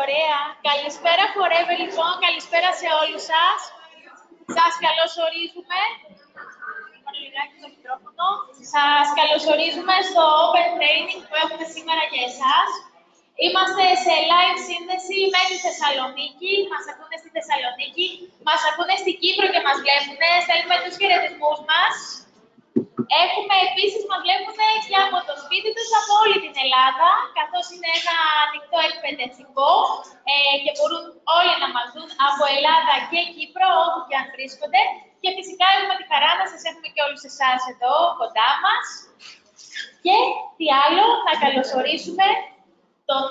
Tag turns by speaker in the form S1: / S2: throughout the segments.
S1: Ωραία. Καλησπέρα forever λοιπόν. Καλησπέρα σε όλους σας. Σας καλωσορίζουμε. Σας καλωσορίζουμε στο Open Training που έχουμε σήμερα για εσάς. Είμαστε σε live σύνδεση με τη Θεσσαλονίκη. Μας ακούνε στη Θεσσαλονίκη, μας ακούνε στην Κύπρο και μας βλέπουνε. Στέλνουμε τους χαιρετισμούς μας. Έχουμε επίσης, μας βλέπουν και από το σπίτι τους από όλη την Ελλάδα, καθώς είναι ένα ανοιχτό εκπαιδευτικό και μπορούν όλοι να μας δουν από Ελλάδα και Κύπρο, όπου και αν βρίσκονται. Και φυσικά έχουμε τη χαρά να σας έχουμε και όλους εσάς εδώ κοντά μας. Και τι άλλο, να καλωσορίσουμε τον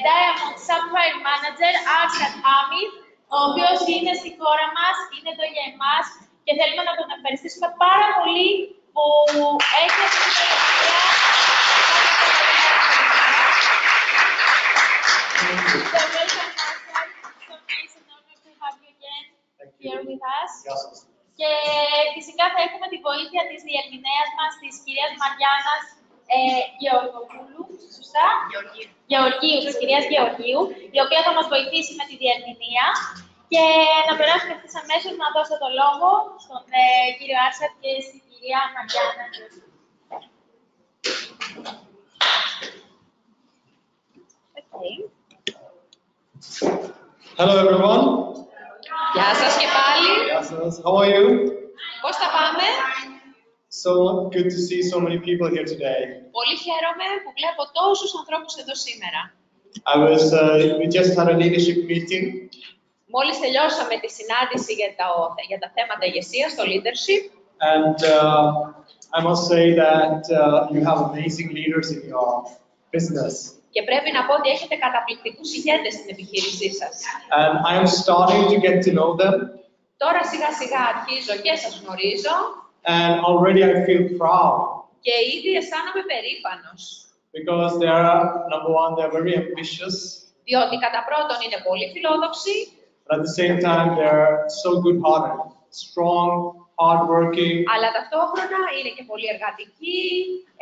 S1: Diamond Sapphire Manager, Arshad Amith, ο οποίος είναι στη χώρα μας, είναι εδώ για εμάς και θέλουμε να τον ευχαριστήσουμε πάρα πολύ που έχει αυτή την ευκαιρία. So welcome, Arshad. So nice and honored to have you again here with us. Και φυσικά θα έχουμε τη βοήθεια της διερμηνέας μας, της κυρίας Μαριάννας Γεωργίου, σωστά? Γεωργίου, της κυρίας Γεωργίου, η οποία θα μας βοηθήσει με τη διερμηνία. Και να περάσουμε ευθύς αμέσως να δώσω το λόγο στον κύριο Άρσατ και στην κυρία Μαριάννα. Okay.
S2: Hello everyone.
S3: Γεια σας και πάλι.
S2: Γεια σας. How are you?
S3: Πώς τα πάμε?
S2: So good to see so many people here today.
S3: Πολύ χαίρομαι που βλέπω τόσους ανθρώπους εδώ σήμερα.
S2: We just had a leadership meeting.
S3: Μόλις τελειώσαμε τη συνάντηση για τα θέματα ηγεσίας, το leadership.
S2: And I must say that you have amazing leaders in your business.
S3: Και πρέπει να πω ότι έχετε καταπληκτικούς ηγέτες στην επιχείρησή σας.
S2: And I am starting to get to know them.
S3: Τώρα σιγά σιγά αρχίζω και σας γνωρίζω.
S2: And already I feel proud.
S3: Και ήδη αισθάνομαι περήφανος.
S2: Because they are, number one, they are very ambitious.
S3: Διότι κατά πρώτον είναι πολύ φιλόδοξοι.
S2: But at the same time, they are so good-hearted, strong, hardworking.
S3: Αλλά ταυτόχρονα είναι και πολύ εργατικοί,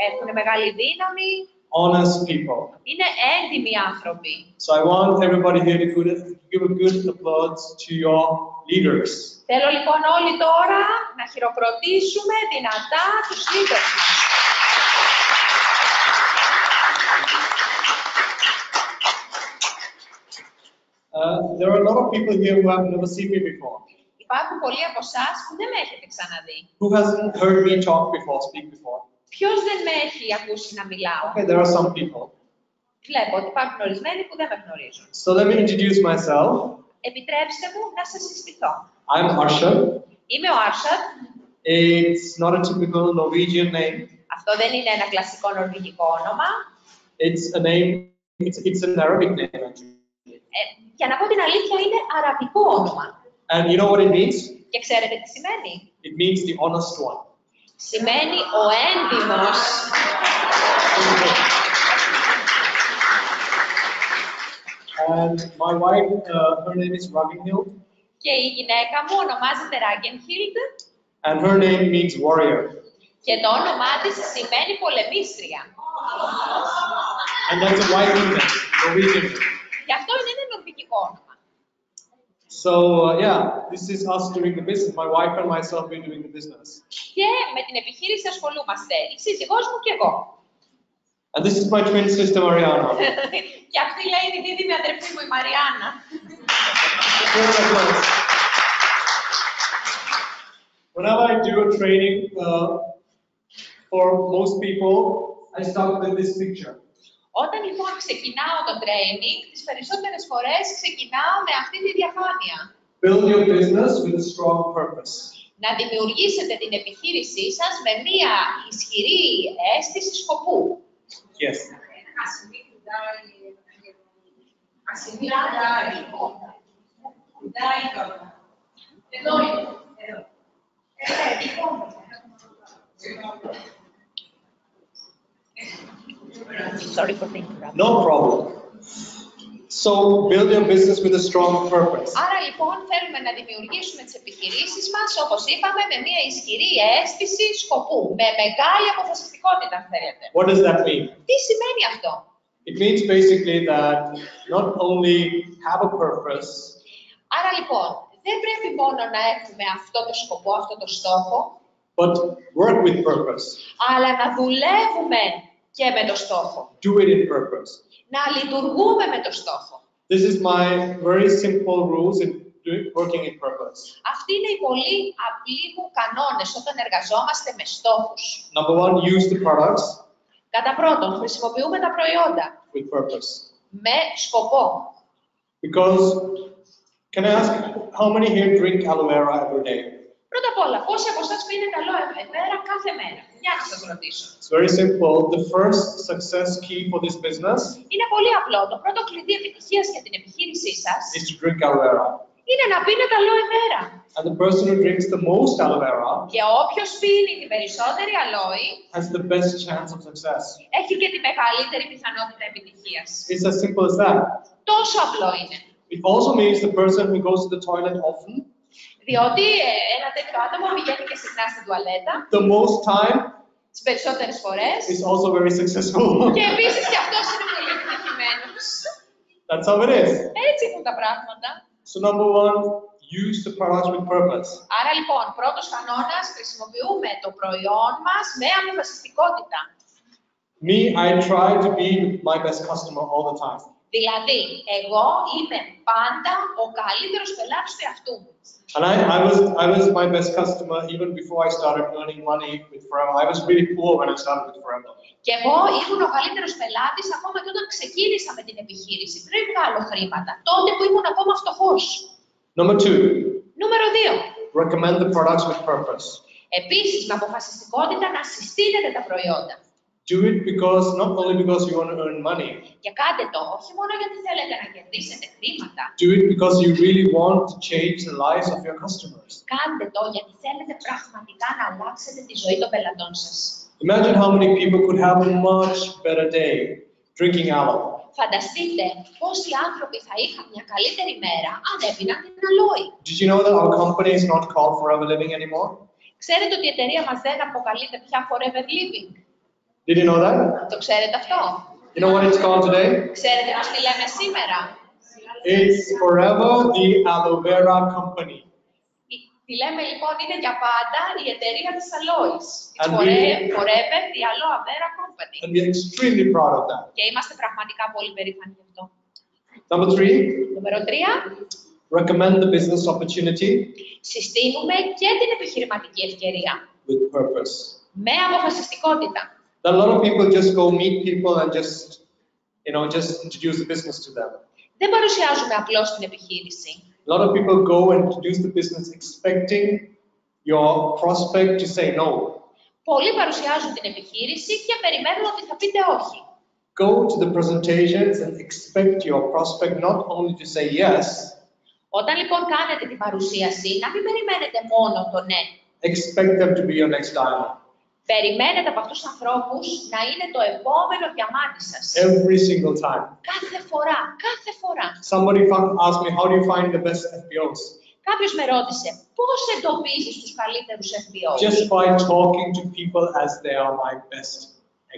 S3: έχουν μεγάλη δύναμη.
S2: Honest people.
S3: Είναι έντιμοι άνθρωποι.
S2: So I want everybody here to give a good applause to your leaders.
S3: Θέλω λοιπόν όλοι τώρα να χειροκροτήσουμε δυνατά τους leaders μας.
S2: There are a lot of people here who have never seen me before.
S3: Υπάρχουν πολλοί από εσάς που δεν με έχετε ξαναδεί.
S2: Who hasn't heard me talk before, speak before?
S3: Ποιος δεν με έχει ακούσει να μιλάω?
S2: Okay, there are some people.
S3: Βλέπω ότι υπάρχουν ορισμένοι που δεν με γνωρίζουν.
S2: So let me introduce myself.
S3: Επιτρέψτε μου να σας συστηθώ.
S2: I'm Arshad.
S3: Είμαι ο Arshad.
S2: It's not a typical Norwegian name.
S3: Αυτό δεν είναι ένα κλασικό νορβηγικό όνομα.
S2: It's a name. It's an Arabic name actually.
S3: Για να πω την αλήθεια, είναι αραβικό όνομα.
S2: And you know what it means?
S3: Και ξέρετε τι σημαίνει?
S2: It means the honest one.
S3: Σημαίνει ο έντιμος.
S2: And my wife, her name is Ragnhild.
S3: Και η γυναίκα μου ονομάζεται Ragnhild.
S2: And her name means warrior.
S3: Και το όνομά της σημαίνει πολεμίστρια.
S2: And that's a white name, Norwegian.
S3: Και αυτό είναι ένα νορβηγικό όνομα.
S2: So yeah, this is us doing the business. My wife and myself we're doing the business.
S3: Και με την επιχείρηση ασχολούμαστε η σύζυγός μου και εγώ.
S2: And this is my twin sister Mariana.
S3: Και αυτή λέει είναι η δίδυμη αδερφή μου η Μαριάννα.
S2: Whenever I do a training for most people, I start with this picture.
S3: Όταν λοιπόν ξεκινάω το training, τις περισσότερες φορές ξεκινάω με αυτή τη διαφάνεια.
S2: Build your business with a strong purpose.
S3: Να δημιουργήσετε την επιχείρησή σας με μία ισχυρή αίσθηση σκοπού.
S2: Yes.
S3: Sorry for the interruption.
S2: No problem. So build your business with a strong purpose.
S3: Άρα λοιπόν θέλουμε να δημιουργήσουμε τις επιχειρήσεις μας, όπως είπαμε, με μια ισχυρή αίσθηση σκοπού, με μεγάλη αποφασιστικότητα, αν θέλετε.
S2: What does that mean?
S3: Τι σημαίνει αυτό?
S2: It means basically that not only have a purpose,
S3: Άρα λοιπόν, δεν πρέπει μόνο να έχουμε αυτό το σκοπό, αυτό το στόχο,
S2: but work with purpose.
S3: αλλά να δουλεύουμε και με το στόχο.
S2: Do it in purpose.
S3: Να λειτουργούμε με το στόχο.
S2: This is my very simple rules in working in purpose.
S3: Αυτοί είναι οι πολύ απλοί μου κανόνες όταν εργαζόμαστε με στόχους.
S2: Number one, use the products
S3: Κατά πρώτον, χρησιμοποιούμε τα προϊόντα
S2: with purpose.
S3: με σκοπό.
S2: Because, can I ask, how many here drink aloe vera every day?
S3: Πρώτα απ' όλα, πόσοι από εσάς πίνετε aloe vera κάθε μέρα? Για να σας ρωτήσω.
S2: It's very simple. The first success key for this business
S3: Είναι πολύ απλό. Το πρώτο κλειδί επιτυχίας για την επιχείρησή σας
S2: is to drink aloe vera.
S3: είναι να πίνετε aloe vera.
S2: And the person who drinks the most aloe vera
S3: Και όποιος πίνει την περισσότερη αλόη
S2: has the best chance of success.
S3: έχει και τη μεγαλύτερη πιθανότητα επιτυχίας.
S2: It's as simple as that.
S3: Τόσο απλό είναι.
S2: It also means the person who goes to the toilet often,
S3: Διότι ένα τέτοιο άτομο πηγαίνει και συχνά στην τουαλέτα,
S2: the most time,
S3: τις περισσότερες φορές,
S2: is also very successful.
S3: και επίσης και αυτός είναι πολύ επιτυχημένος.
S2: That's how it is.
S3: Έτσι έχουν τα πράγματα.
S2: So number one, use the products with purpose.
S3: Άρα λοιπόν, πρώτος κανόνας, χρησιμοποιούμε το προϊόν μας με αποφασιστικότητα.
S2: Me, I try to be my best customer all the time.
S3: Δηλαδή, εγώ είμαι πάντα ο καλύτερος πελάτης του εαυτού μου.
S2: And I was my best customer even before I started earning money with Forever. I was really poor when I started with Forever.
S3: Και εγώ ήμουν ο καλύτερος πελάτης ακόμα και όταν ξεκίνησα με την επιχείρηση, πριν βγάλω χρήματα, τότε που ήμουν ακόμα φτωχός.
S2: Number two,
S3: Νούμερο 2.
S2: recommend the products with purpose.
S3: Επίσης, με αποφασιστικότητα να συστήνετε τα προϊόντα.
S2: Do it not only because you want to earn money.
S3: Και κάντε το, όχι μόνο γιατί θέλετε να κερδίσετε χρήματα.
S2: Do it because you really want to change the lives of your customers.
S3: Κάντε το γιατί θέλετε πραγματικά να αλλάξετε τη ζωή των πελατών σας.
S2: Imagine how many people could have a much better day drinking aloe.
S3: Φανταστείτε πόσοι άνθρωποι θα είχαν μια καλύτερη μέρα αν έπιναν την αλόη.
S2: Did you know that our company is not called Forever Living anymore?
S3: Ξέρετε ότι η εταιρεία μας δεν αποκαλείται πια Forever Living?
S2: Did you know that?
S3: Το ξέρετε αυτό?
S2: You know what it's called today?
S3: Ξέρετε πώς τη λέμε σήμερα?
S2: It's Forever the Aloe Vera Company.
S3: Τη λέμε λοιπόν είναι για πάντα η εταιρεία της αλόης.
S2: And
S3: Forever the Aloe Vera Company.
S2: And we're extremely proud of that.
S3: Και είμαστε πραγματικά πολύ περήφανοι γι' αυτό.
S2: Number three,
S3: Νούμερο 3.
S2: recommend the business opportunity
S3: Συστήνουμε και την επιχειρηματική ευκαιρία.
S2: with purpose.
S3: Με αποφασιστικότητα.
S2: A lot of people just go meet people and just introduce the business to them.
S3: Δεν παρουσιάζουμε απλώς την επιχείρηση.
S2: A lot of people go and introduce the business expecting your prospect to say no.
S3: Πολλοί παρουσιάζουν την επιχείρηση και περιμένουν ότι θα πείτε όχι.
S2: Go to the presentations and expect your prospect not only to say yes,
S3: Όταν λοιπόν κάνετε την παρουσίαση, να μην περιμένετε μόνο το ναι.
S2: expect them to be your next diamond.
S3: Περιμένετε από αυτούς τους ανθρώπους να είναι το επόμενο διαμάντι σας.
S2: Every single time.
S3: Κάθε φορά, κάθε φορά.
S2: Somebody asked me, how do you find the best FBOs?
S3: Κάποιος με ρώτησε, πώς εντοπίζεις τους καλύτερους FBOs?
S2: Just by talking to people as they are my best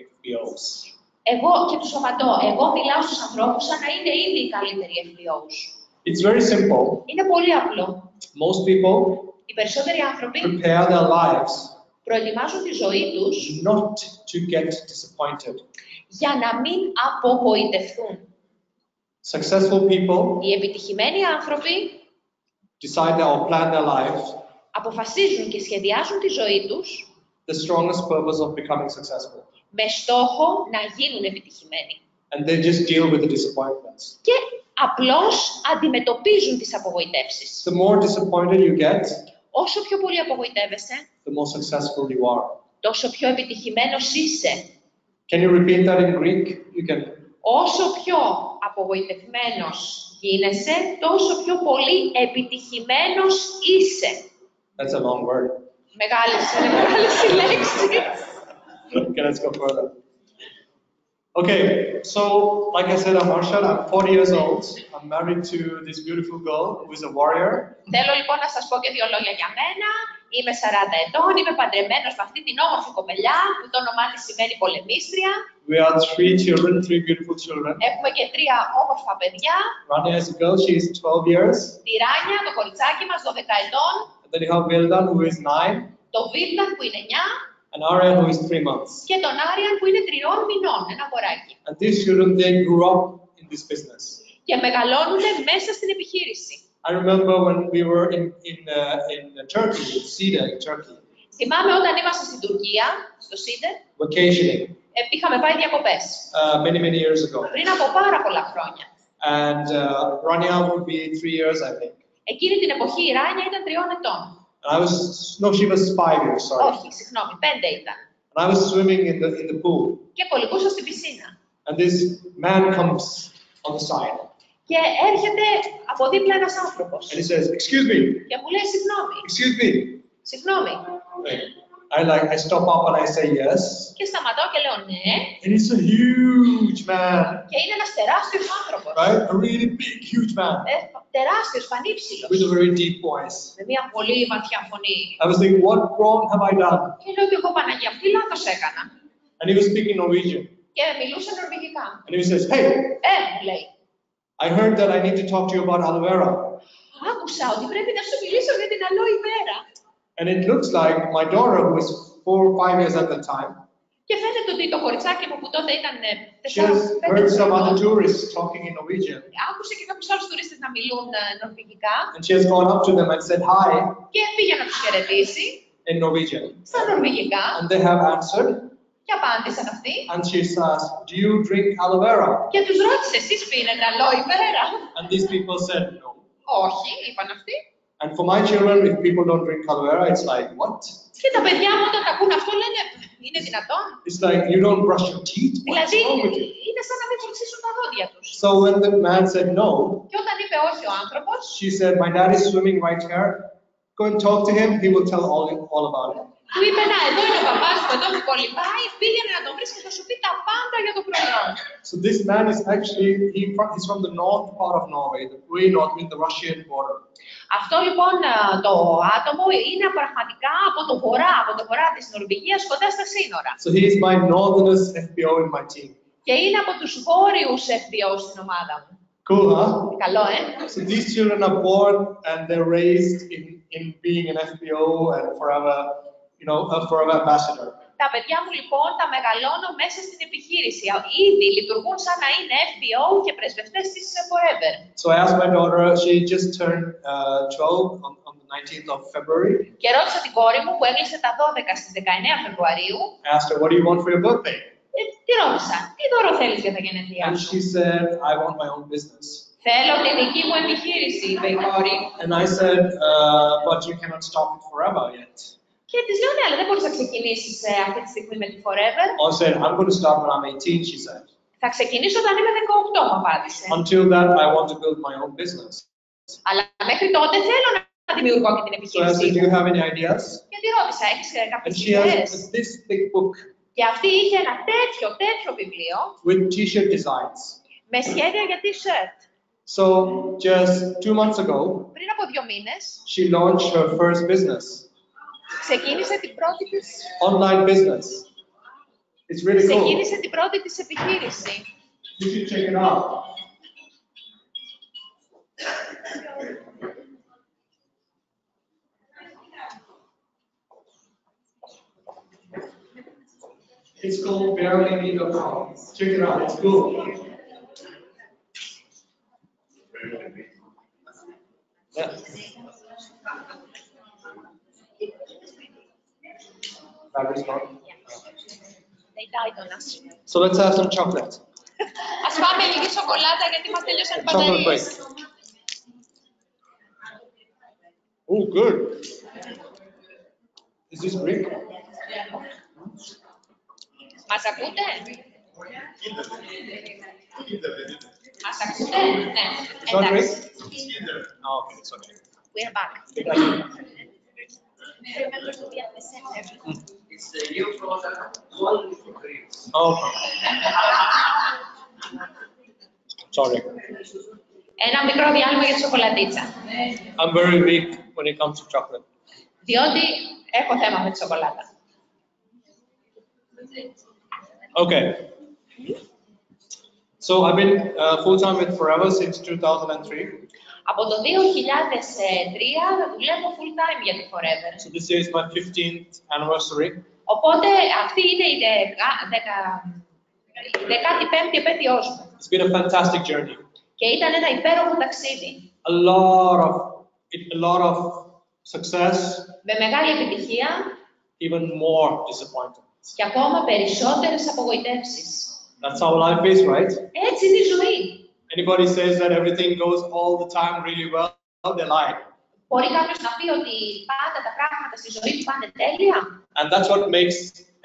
S2: FBOs.
S3: Εγώ και τους απαντώ, εγώ μιλάω στους ανθρώπους σαν να είναι ήδη οι καλύτεροι FBOs.
S2: It's very simple.
S3: Είναι πολύ απλό.
S2: Most people
S3: Οι περισσότεροι άνθρωποι
S2: prepare their lives
S3: προετοιμάζουν τη ζωή τους
S2: not to get disappointed.
S3: για να μην απογοητευτούν.
S2: Successful people
S3: Οι επιτυχημένοι άνθρωποι
S2: decide or plan their lives
S3: αποφασίζουν και σχεδιάζουν τη ζωή τους
S2: the strongest purpose of becoming successful.
S3: με στόχο να γίνουν επιτυχημένοι.
S2: And they just deal with the disappointments.
S3: Και απλώς αντιμετωπίζουν τις απογοητεύσεις.
S2: The more disappointed you get,
S3: Όσο πιο πολύ απογοητεύεσαι,
S2: the more successful you are.
S3: τόσο πιο επιτυχημένος είσαι.
S2: Can you repeat that in Greek? You can.
S3: Όσο πιο απογοητευμένος γίνεσαι, τόσο πιο πολύ επιτυχημένος είσαι.
S2: That's a long word.
S3: Μεγάλες οι λέξεις.
S2: Okay, let's go further. Okay, so like I said, I'm Arshad. I'm 40 years old. I'm married to this beautiful girl who is a warrior.
S3: Θέλω λοιπόν να σας πω και δύο λόγια για μένα. Είμαι 40 ετών, είμαι παντρεμένος με αυτή την όμορφη κοπελιά που το όνομά της σημαίνει πολεμίστρια.
S2: We are 3 children, 3 beautiful children.
S3: Έχουμε και 3 όμορφα παιδιά.
S2: Rania is a girl, she is 12 years.
S3: Τη Ράνια, το κοριτσάκι μας, 12 ετών.
S2: And then you have Vildan who is 9.
S3: Το Βίλταν που είναι 9.
S2: And Aryan who is 3 months.
S3: Και τον Άριαν που είναι 3 μηνών, ένα αγοράκι.
S2: And these children, they grew up in this business.
S3: Και μεγαλώνουν μέσα στην επιχείρηση.
S2: I remember when we were in Turkey, Sida in Turkey.
S3: Θυμάμαι όταν ήμασταν στην Τουρκία, στο Σίντερ,
S2: vacationing.
S3: Είχαμε πάει διακοπές.
S2: Many years ago.
S3: Πριν από πάρα πολλά χρόνια.
S2: And Rania would be 3 years, I think.
S3: Εκείνη την εποχή η Ράνια ήταν 3 ετών.
S2: She was 5 years, sorry.
S3: Όχι, συγγνώμη, 5 ήταν.
S2: And I was swimming in the pool.
S3: Και κολυμπούσα στην πισίνα.
S2: And this man comes on the side.
S3: Και έρχεται από δίπλα ένας άνθρωπος.
S2: And he says, "Excuse me."
S3: Και μου λέει συγγνώμη.
S2: Excuse me.
S3: Συγγνώμη.
S2: I stop up and I say yes.
S3: Και σταματάω και λέω ναι.
S2: And he's a huge man.
S3: Και είναι ένας τεράστιος άνθρωπος.
S2: Right? A really big, huge man.
S3: Τεράστιος, πανύψηλος.
S2: With a very deep voice.
S3: Με μια πολύ βαθιά φωνή.
S2: I was thinking, what wrong have I done?
S3: Και λέω ότι εγώ Παναγία, τι λάθος έκανα.
S2: And he was speaking Norwegian.
S3: Και μιλούσε νορβηγικά.
S2: And he says, "Hey."
S3: Μου λέει.
S2: I heard that I need to talk to you about aloe vera.
S3: Άκουσα ότι πρέπει να σου μιλήσω για την aloe vera.
S2: And it looks like my daughter, who was 4 or 5 years at that time,
S3: και φαίνεται ότι το κοριτσάκι μου που τότε ήταν
S2: she has heard some other tourists talking in Norwegian.
S3: Άκουσε και κάποιους άλλους τουρίστες να μιλούν νορβηγικά.
S2: And she has gone up to them and said hi.
S3: Και πήγε να τους χαιρετήσει.
S2: In Norwegian.
S3: Στα νορβηγικά.
S2: And they have answered.
S3: Και απάντησαν αυτοί.
S2: And she says, "Do you drink aloe vera?"
S3: Και τους ρώτησε, εσείς πίνετε aloe vera?
S2: And these people said no.
S3: Όχι, είπαν αυτοί.
S2: And for my children, if people don't drink aloe vera, it's like, what?
S3: Και τα παιδιά μου όταν τα ακούν αυτό λένε, είναι δυνατόν?
S2: It's like, you don't brush your teeth? What's
S3: Δηλαδή,
S2: wrong with you?
S3: είναι σαν να μην φορτσίσουν τα δόντια τους.
S2: So when the man said no,
S3: και όταν είπε όχι ο άνθρωπος,
S2: she said, "My dad is swimming right here. Go and talk to him. He will tell all about it."
S3: του είπε, να, εδώ είναι ο παπάς μου, εδώ που κολυμπάει, πήγαινε να τον βρεις και θα σου πει τα πάντα για το πρωινό.
S2: So this man is actually, he's from the north part of Norway, the way north, in the Russian border.
S3: Αυτό λοιπόν το άτομο είναι πραγματικά από το βορρά της Νορβηγίας, κοντά στα σύνορα.
S2: So he is my northernest FBO in my team.
S3: Και είναι από τους βόρειους FBO στην ομάδα μου.
S2: Cool, huh?
S3: Καλό,
S2: So these children are born and they're raised in being an FBO and forever, a forever ambassador.
S3: Τα παιδιά μου λοιπόν τα μεγαλώνω μέσα στην επιχείρηση. Ήδη λειτουργούν σαν να είναι FBO και πρεσβευτές της Forever.
S2: So I asked my daughter, she just turned 12 on the 19th of February.
S3: Και ρώτησα την κόρη μου που έκλεισε τα 12 στις 19 Φεβρουαρίου.
S2: I asked her, "What do you want for your birthday?"
S3: Τι ρώτησα, τι δώρο θέλεις για τα γενέθλιά
S2: And
S3: σου?
S2: she said, "I want my own business."
S3: Θέλω τη δική μου επιχείρηση, είπε η κόρη.
S2: And I said, "But you cannot stop it forever yet."
S3: Και της λέω, ναι, αλλά δεν μπορείς να ξεκινήσεις αυτή τη στιγμή με τη Forever.
S2: I said, "I'm going to start when I'm 18," she said.
S3: Θα ξεκινήσω όταν είμαι 18, μου απάντησε.
S2: Until that, I want to build my own business.
S3: Αλλά μέχρι τότε θέλω να δημιουργώ και την
S2: So I
S3: επιχείρησή
S2: said, "Do you
S3: μου.
S2: have any ideas?"
S3: Και τη ρώτησα, έχεις
S2: And
S3: κάποιες
S2: she
S3: ιδέες?
S2: has this big book
S3: Και αυτή είχε ένα τέτοιο βιβλίο
S2: with t-shirt designs.
S3: με σχέδια για t-shirt.
S2: So just 2 months ago,
S3: Πριν από 2 μήνες,
S2: she launched her first business,
S3: ξεκίνησε την πρώτη της,
S2: online business. It's really cool.
S3: ξεκίνησε την πρώτη της επιχείρηση.
S2: You should check it out. It's called barelyme.com. Check it out. It's cool. Yeah. Battery's gone.
S3: They died on us.
S2: So let's have some chocolate.
S3: Ας φάμε λίγη σοκολάτα γιατί μας τελειώσαν οι
S2: Chocolate break.
S3: μπαταρίες.
S2: Oh, good. Is this brick?
S3: Μας ακούτε? Μας ακούτε? Ναι.
S2: It's not
S3: Εντάξει.
S2: Oh, okay, it's okay.
S3: We're back. Remember to be at the center.
S4: It's a new product, only for Greeks.
S2: Okay. Sorry.
S3: Ένα μικρό διάλειμμα για τη σοκολατίτσα.
S2: I'm very weak when it comes to chocolate.
S3: Διότι έχω θέμα με τη σοκολάτα.
S2: Okay. So I've been full-time with Forever since 2003.
S3: Από το 2003 δουλεύω full time για τη Forever.
S2: So this year is my 15th anniversary.
S3: Οπότε αυτή είναι η 15η επέτειός μου.
S2: It's been a fantastic journey.
S3: Και ήταν ένα υπέροχο ταξίδι.
S2: A lot of success.
S3: Με μεγάλη επιτυχία.
S2: Even more disappointments.
S3: Και ακόμα περισσότερες απογοητεύσεις.
S2: That's how life is, right?
S3: Έτσι είναι η ζωή.
S2: Anybody says that everything goes all the time really well, they lie.
S3: Μπορεί κάποιος να πει ότι πάντα τα πράγματα στη ζωή του πάνε τέλεια.
S2: And that's what makes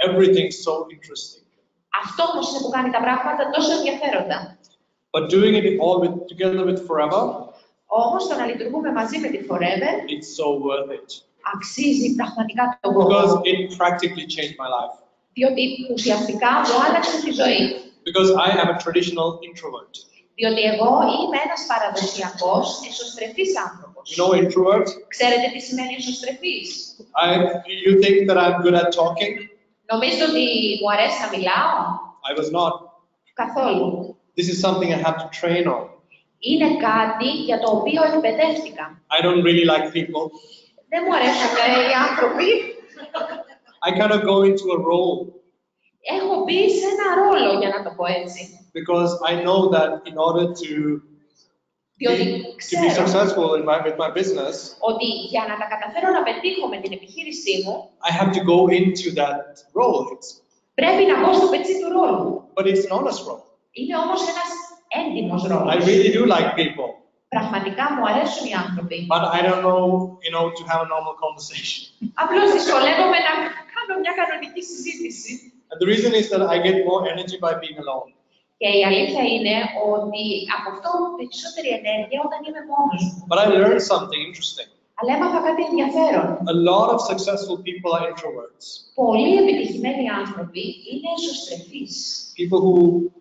S2: everything so interesting.
S3: Αυτό όμως είναι που κάνει τα πράγματα τόσο ενδιαφέροντα.
S2: But doing it all together with Forever,
S3: όμως το να λειτουργούμε μαζί με τη Forever,
S2: it's so worth it.
S3: αξίζει πραγματικά τον κόπο.
S2: Because it practically changed my life.
S3: Διότι ουσιαστικά μου άλλαξε τη ζωή.
S2: Because I am a traditional introvert.
S3: Διότι εγώ είμαι ένας παραδοσιακός, εσωστρεφής άνθρωπος.
S2: You know introvert?
S3: Ξέρετε τι σημαίνει εσωστρεφής?
S2: You think that I'm good at talking?
S3: Νομίζετε ότι μου αρέσει να μιλάω?
S2: I was not.
S3: Καθόλου.
S2: This is something I have to train on.
S3: Είναι κάτι για το οποίο εκπαιδεύτηκα.
S2: I don't really like people.
S3: Δεν μου αρέσουν οι άνθρωποι.
S2: I kind of go into a role.
S3: Έχω μπει σε ένα ρόλο, για να το πω έτσι.
S2: Because I know that in order to be successful with my business,
S3: ότι για να τα καταφέρω να πετύχω με την επιχείρησή μου,
S2: I have to go into that role.
S3: Πρέπει να μπω στο πετσί του ρόλου.
S2: But it's an honest role.
S3: Είναι όμως ένας έντιμος ρόλος.
S2: I really do like people.
S3: Πραγματικά μου αρέσουν οι άνθρωποι.
S2: But I don't know, to have a normal conversation.
S3: Απλώς δυσκολεύομαι να κάνω μια κανονική συζήτηση.
S2: And the reason is that I get more energy by being alone.
S3: Και η αλήθεια είναι ότι αποκτώ περισσότερη ενέργεια όταν είμαι μόνος μου.
S2: But I learned something interesting.
S3: Αλλά έμαθα κάτι ενδιαφέρον.
S2: A lot of successful people are introverts.
S3: Πολλοί επιτυχημένοι άνθρωποι είναι εσωστρεφείς.
S2: People who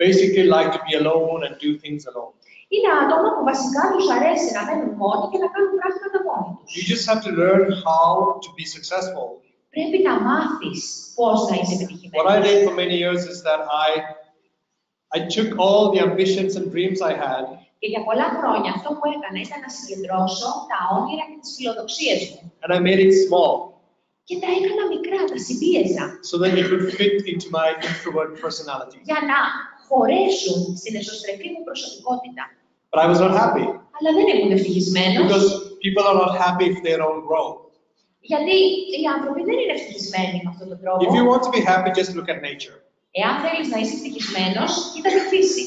S2: basically like to be alone and do things alone.
S3: Είναι άτομα που βασικά τους αρέσει να μένουν μόνοι και να κάνουν πράγματα μόνοι τους.
S2: You just have to learn how to be successful.
S3: Πρέπει να μάθεις πώς να είσαι επιτυχημένος.
S2: What I did for many years is that I took all the ambitions and dreams I had.
S3: Και για πολλά χρόνια αυτό που έκανα ήταν να συγκεντρώσω τα όνειρα και τις φιλοδοξίες μου.
S2: And I made it small.
S3: Και τα έκανα μικρά, τα συμπίεζα.
S2: So that it could fit into my introvert personality.
S3: Για να χωρέσουν στην εσωστρεφή μου προσωπικότητα.
S2: But I was not happy.
S3: Αλλά δεν ήμουν ευτυχισμένος.
S2: Because people are not happy if they don't grow.
S3: Γιατί οι άνθρωποι δεν είναι ευτυχισμένοι με αυτόν τον τρόπο.
S2: If you want to be happy, just look at nature.
S3: Εάν θέλεις να είσαι ευτυχισμένος, κοίτα τη φύση.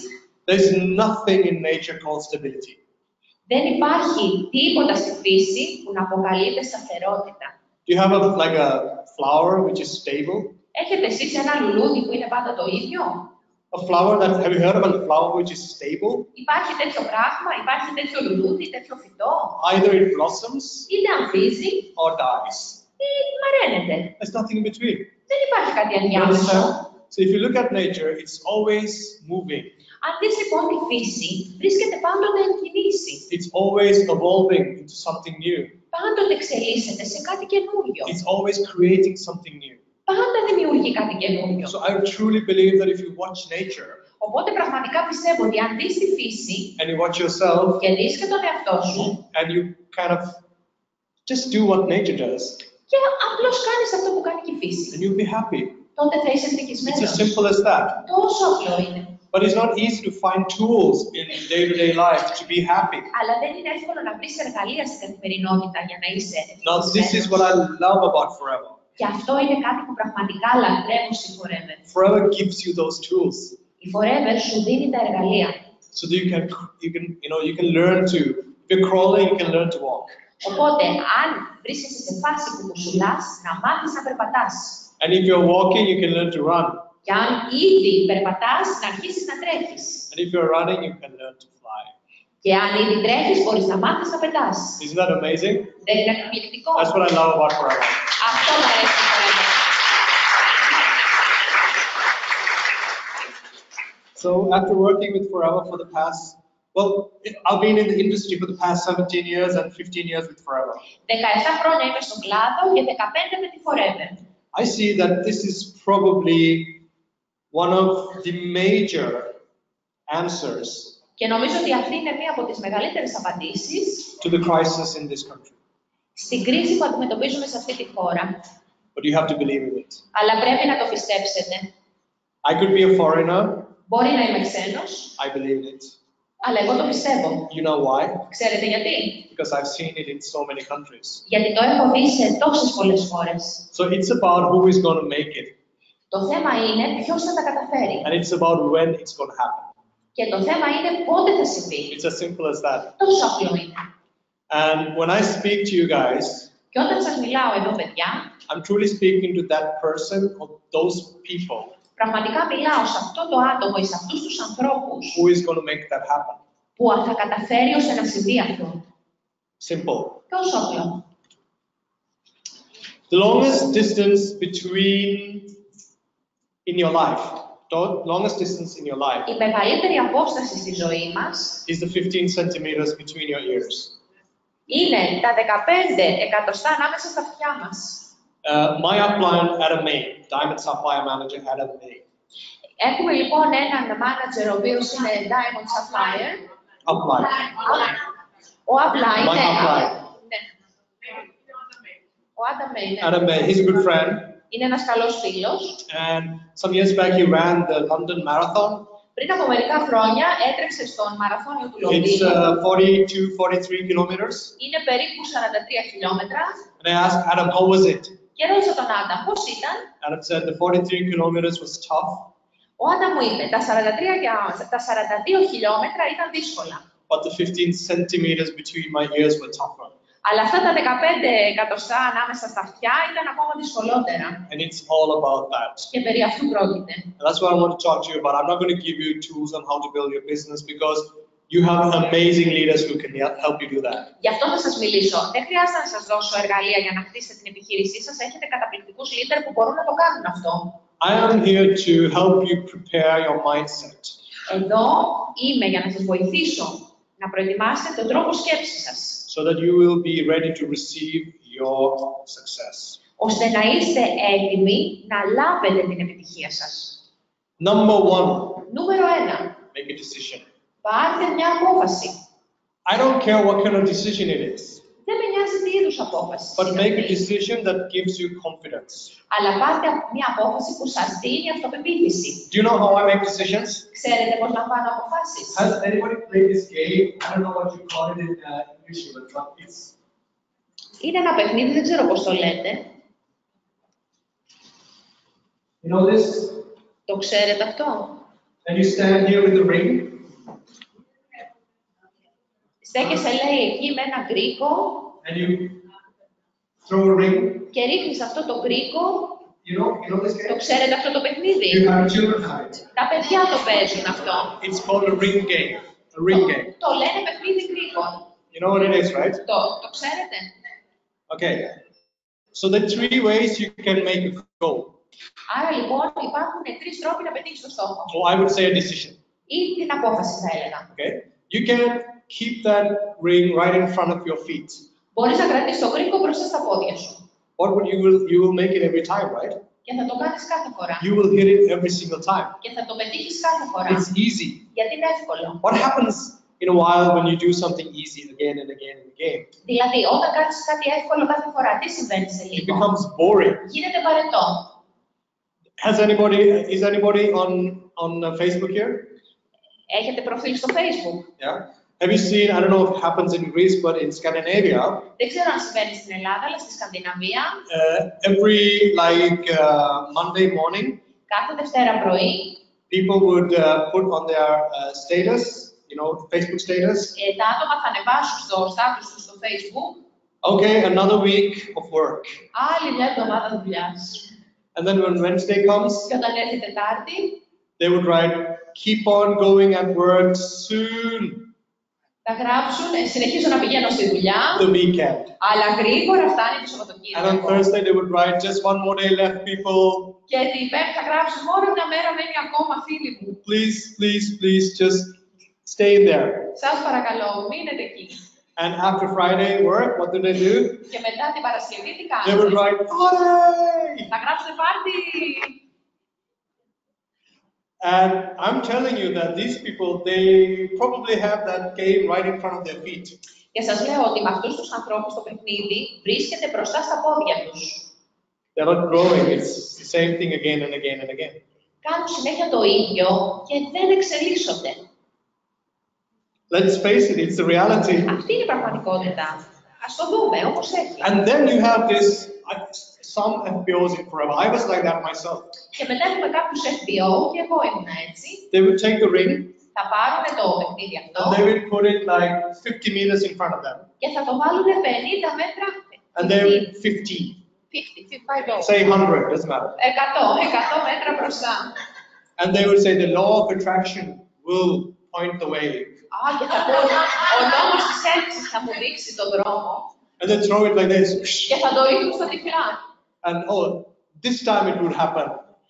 S2: There's nothing in nature called stability.
S3: Δεν υπάρχει τίποτα στη φύση που να αποκαλείται σταθερότητα.
S2: Do you have like a flower which is stable?
S3: Έχετε εσείς ένα λουλούδι που είναι πάντα το ίδιο?
S2: A flower have you heard about a flower which is stable?
S3: Υπάρχει τέτοιο πράγμα, υπάρχει τέτοιο λουλούδι, τέτοιο φυτό?
S2: Either it blossoms
S3: Είτε ανθίζει
S2: or dies.
S3: ή μαραίνεται.
S2: There's nothing in between.
S3: Δεν υπάρχει κάτι ενδιάμεσο.
S2: So if you look at nature, it's always moving.
S3: Αν δεις λοιπόν τη φύση, βρίσκεται πάντοτε εν κινήσει.
S2: It's always evolving into something new.
S3: Πάντοτε εξελίσσεται σε κάτι καινούριο.
S2: It's always creating something new.
S3: Πάντα δημιουργεί κάτι καινούριο.
S2: So I truly believe that if you watch nature,
S3: Οπότε πραγματικά πιστεύω ότι αν δεις τη φύση
S2: and you watch yourself,
S3: και δεις και τον εαυτό σου
S2: and you kind of just do what nature does,
S3: και απλώς κάνεις αυτό που κάνει και η φύση,
S2: then you'll be happy.
S3: τότε θα είσαι
S2: It's
S3: ευτυχισμένος.
S2: as simple as that.
S3: Τόσο απλό είναι.
S2: But it's not easy to find tools in day-to-day life to be happy.
S3: Αλλά δεν είναι εύκολο να βρεις εργαλεία στην καθημερινότητα για να είσαι
S2: Now, this is what I love about Forever.
S3: Και αυτό είναι κάτι που πραγματικά λατρεύω στη Forever.
S2: Forever gives you those tools,
S3: Η Forever σου δίνει τα εργαλεία.
S2: so that you can learn to. If you're crawling, you can learn to walk.
S3: Οπότε, αν βρίσκεσαι σε φάση που κουσουλάς, να μάθεις να περπατάς.
S2: And if you're walking, you can learn to run.
S3: Και αν ήδη περπατάς, να αρχίσεις να τρέχεις.
S2: And if you're running, you can learn to fly.
S3: Και αν ήδη τρέχεις, μπορείς να μάθεις να πετάς.
S2: Isn't that amazing?
S3: Δεν είναι εκπληκτικό?
S2: That's what I love about Forever.
S3: Αυτό μου αρέσει στη Forever.
S2: So after working with Forever for the past Well, I've been in the industry for the past 17 years and 15 years with Forever.
S3: 17 χρόνια είμαι στον κλάδο και 15 με τη Forever.
S2: I see that this is probably one of the major answers
S3: Και νομίζω ότι αυτή είναι μία από τις μεγαλύτερες απαντήσεις
S2: to the crisis in this country.
S3: στην κρίση που αντιμετωπίζουμε σε αυτή τη χώρα.
S2: But you have to believe in it.
S3: Αλλά πρέπει να το πιστέψετε.
S2: I could be a foreigner.
S3: Μπορεί να είμαι ξένος,
S2: I believe it.
S3: αλλά εγώ το πιστεύω.
S2: You know why?
S3: Ξέρετε γιατί?
S2: Because I've seen it in so many countries.
S3: Γιατί το έχω δει σε τόσες πολλές χώρες.
S2: So it's about who is going to make it.
S3: Το θέμα είναι ποιος θα τα καταφέρει.
S2: And it's about when it's going to happen.
S3: Και το θέμα είναι πότε θα συμβεί.
S2: It's as simple as that.
S3: Τόσο απλό είναι.
S2: And when I speak to you guys,
S3: Και όταν σας μιλάω εδώ, παιδιά,
S2: I'm truly speaking to that person or those people
S3: πραγματικά μιλάω σε αυτό το άτομο ή σε αυτούς τους ανθρώπους
S2: who is going to make that happen.
S3: που θα καταφέρει ώστε να συμβεί αυτό.
S2: Simple.
S3: Τόσο απλό.
S2: The longest distance in your life, the longest distance in your life
S3: Η μεγαλύτερη απόσταση στη ζωή μας
S2: is the 15 centimeters between your ears.
S3: είναι τα 15 εκατοστά ανάμεσα στα αυτιά μας.
S2: My upline, Adam May, Diamond Sapphire Manager, Adam May.
S3: Έχουμε λοιπόν έναν manager ο οποίος είναι Diamond Sapphire.
S2: Upline.
S3: Ο upline,
S2: My upline.
S3: ναι. Ο Adam May, ναι.
S2: Adam May, he's a good friend.
S3: Είναι ένας καλός φίλος.
S2: And some years back, he ran the London Marathon.
S3: Πριν από μερικά χρόνια έτρεξε στον μαραθώνιο του
S2: It's
S3: Λονδίνου.
S2: 42-43 kilometers.
S3: Είναι περίπου 43 χιλιόμετρα.
S2: And I asked Adam, how was it?
S3: Και ρώτησα τον Άντα, πώς ήταν.
S2: Adam said the 43 kilometers was tough,
S3: Ο Άντα μου είπε, τα 42 χιλιόμετρα ήταν δύσκολα.
S2: but the 15 centimeters between my ears were tougher.
S3: Αλλά αυτά τα 15 εκατοστά ανάμεσα στα αυτιά ήταν ακόμα δυσκολότερα.
S2: And it's all about that.
S3: Και περί αυτού πρόκειται.
S2: And that's what I want to talk to you about. I'm not going to give you tools on how to build your business because you have amazing leaders who can help you do that.
S3: Γι' αυτό θα σας μιλήσω. Δεν χρειάζεται να σας δώσω εργαλεία για να χτίσετε την επιχείρησή σας. Έχετε καταπληκτικούς leader που μπορούν να το κάνουν αυτό.
S2: I am here to help you prepare your mindset.
S3: Εδώ είμαι για να σας βοηθήσω να προετοιμάσετε τον τρόπο σκέψης σας.
S2: So that you will be ready to receive your success.
S3: Ώστε να είστε έτοιμοι να λάβετε την επιτυχία σας.
S2: Number one,
S3: Νούμερο 1.
S2: make a decision.
S3: Πάρτε μια απόφαση.
S2: I don't care what kind of decision it is,
S3: Δεν με νοιάζει τι είδους απόφαση.
S2: but make a decision that gives you confidence.
S3: Αλλά πάρτε μια απόφαση που σας δίνει αυτοπεποίθηση.
S2: Do you know how I make decisions?
S3: Ξέρετε πώς λαμβάνω αποφάσεις.
S2: Has anybody played this game? I don't know what you call it in English, but it's...
S3: Είναι ένα παιχνίδι, δεν ξέρω πώς το λέτε.
S2: You know this?
S3: Το ξέρετε αυτό.
S2: And you stand here with the ring,
S3: Στέκεσαι, λέει, εκεί με ένα γκρίκο
S2: and you throw a ring.
S3: και ρίχνεις αυτό το γκρίκο.
S2: You know this game?
S3: Το ξέρετε αυτό το παιχνίδι.
S2: You have children have it.
S3: Τα παιδιά το παίζουν αυτό.
S2: It's called a ring game. A ring game.
S3: Το λένε παιχνίδι γκρίκων.
S2: You know what it is, right?
S3: Το ξέρετε.
S2: Okay. So there are three ways you can make a goal.
S3: Άρα λοιπόν υπάρχουν 3 τρόποι να πετύχεις το στόχο.
S2: Or I would say a decision.
S3: Ή την απόφαση θα έλεγα.
S2: Okay. You can keep that ring right in front of your feet.
S3: Μπορείς να κρατήσεις το γκρίκο μπροστά στα πόδια σου.
S2: What would you will make it every time, right?
S3: Και θα το κάνεις κάθε φορά.
S2: You will hit it every single time.
S3: Και θα το πετύχεις κάθε φορά.
S2: It's easy.
S3: Γιατί είναι εύκολο.
S2: What happens in a while when you do something easy again and again and again?
S3: Δηλαδή, όταν κάνεις κάτι εύκολο κάθε φορά, τι συμβαίνει σε
S2: It
S3: λίγο.
S2: becomes boring.
S3: Γίνεται βαρετό.
S2: Is anybody on Facebook here?
S3: Έχετε προφίλ στο Facebook.
S2: Yeah. Have you seen? I don't know if it happens in Greece, but in Scandinavia,
S3: Δεν ξέρω αν συμβαίνει στην Ελλάδα, αλλά στη Σκανδιναβία,
S2: every Monday morning,
S3: κάθε Δευτέρα πρωί,
S2: people would put on their status, Facebook status.
S3: Τα άτομα θα ανεβάσουν στο status του στο Facebook.
S2: Okay, another week of work.
S3: Άλλη μια εβδομάδα δουλειάς.
S2: And then when Wednesday comes,
S3: Και όταν έρθει Τετάρτη,
S2: they would write, "Keep on going at work soon."
S3: θα γράψουν, συνεχίζω να πηγαίνω στη δουλειά,
S2: The weekend.
S3: αλλά γρήγορα φτάνει το
S2: And on
S3: Σαββατοκύριακο.
S2: Thursday they would write, "Just one more day left, people.
S3: Και την Πέμπτη θα γράψουν, μόνο μια μέρα μένει ακόμα, φίλοι μου.
S2: Please, please, please, just Stay there.
S3: Σας παρακαλώ, μείνετε εκεί.
S2: And after Friday work, what do?
S3: Και μετά την Παρασκευή τι
S2: They would
S3: κάνετε?
S2: write, "Hooray!"
S3: Θα γράψετε πάρτι.
S2: And I'm telling you that these people, they probably have that game right in front of their feet.
S3: Και σας λέω ότι με αυτούς τους ανθρώπους το παιχνίδι βρίσκεται μπροστά στα πόδια τους.
S2: They're not growing. It's the same thing again and again and again.
S3: Κάνουν συνέχεια το ίδιο και δεν εξελίσσονται.
S2: Let's face it, it's the reality.
S3: Αυτή είναι η πραγματικότητα. Ας το δούμε όπως έχει.
S2: And then you have this, some FBOs in forever. I was like that myself.
S3: Και μετά έχουμε κάποιους FBO και εγώ ήμουν έτσι.
S2: They would take the ring
S3: Θα πάρουν το παιχνίδι αυτό
S2: and they would put it like 50 meters in front of them.
S3: και θα το βάλουν 50 μέτρα.
S2: And they would 50.
S3: 50,
S2: Say 100, doesn't matter.
S3: 100 μέτρα μπροστά.
S2: And they would say the law of attraction will point the way.
S3: Και θα πω, ο νόμος της έλξης θα μου δείξει τον δρόμο.
S2: And then throw it like this.
S3: Και θα το ρίχνω στα τυφλά.
S2: And this time it would happen.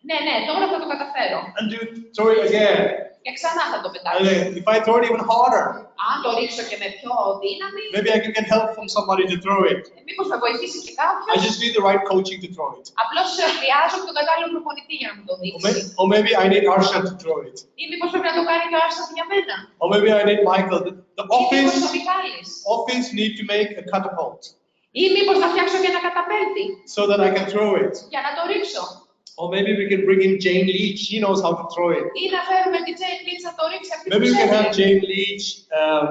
S3: Ναι, τώρα θα το καταφέρω.
S2: And you throw it again.
S3: Και ξανά θα το
S2: And
S3: πετάξω.
S2: then if I throw it even harder,
S3: Αν το ρίξω και με πιο δύναμη,
S2: maybe I can get help from somebody to throw it.
S3: μήπως θα βοηθήσει και
S2: I
S3: κάποιος.
S2: just need the right coaching to throw it.
S3: Απλώς χρειάζομαι τον κατάλληλο προπονητή για να μου το δείξει.
S2: Or maybe I need Arshad to throw it.
S3: Ή μήπως πρέπει να το κάνει και ο Άρσαντ για μένα.
S2: Or maybe I need Michael. The
S3: Ή μήπως ο
S2: office
S3: Μιχάλης.
S2: need to make a catapult
S3: Ή μήπως να φτιάξω και ένα καταπέλτη
S2: so that I can throw it.
S3: για να το ρίξω.
S2: Or maybe we can bring in Jane Leach. She knows how to throw it.
S3: Ή να φέρουμε τη Jane Leach να το ρίξει αυτή
S2: Maybe
S3: που
S2: we can have
S3: ξέρει.
S2: Jane Leach,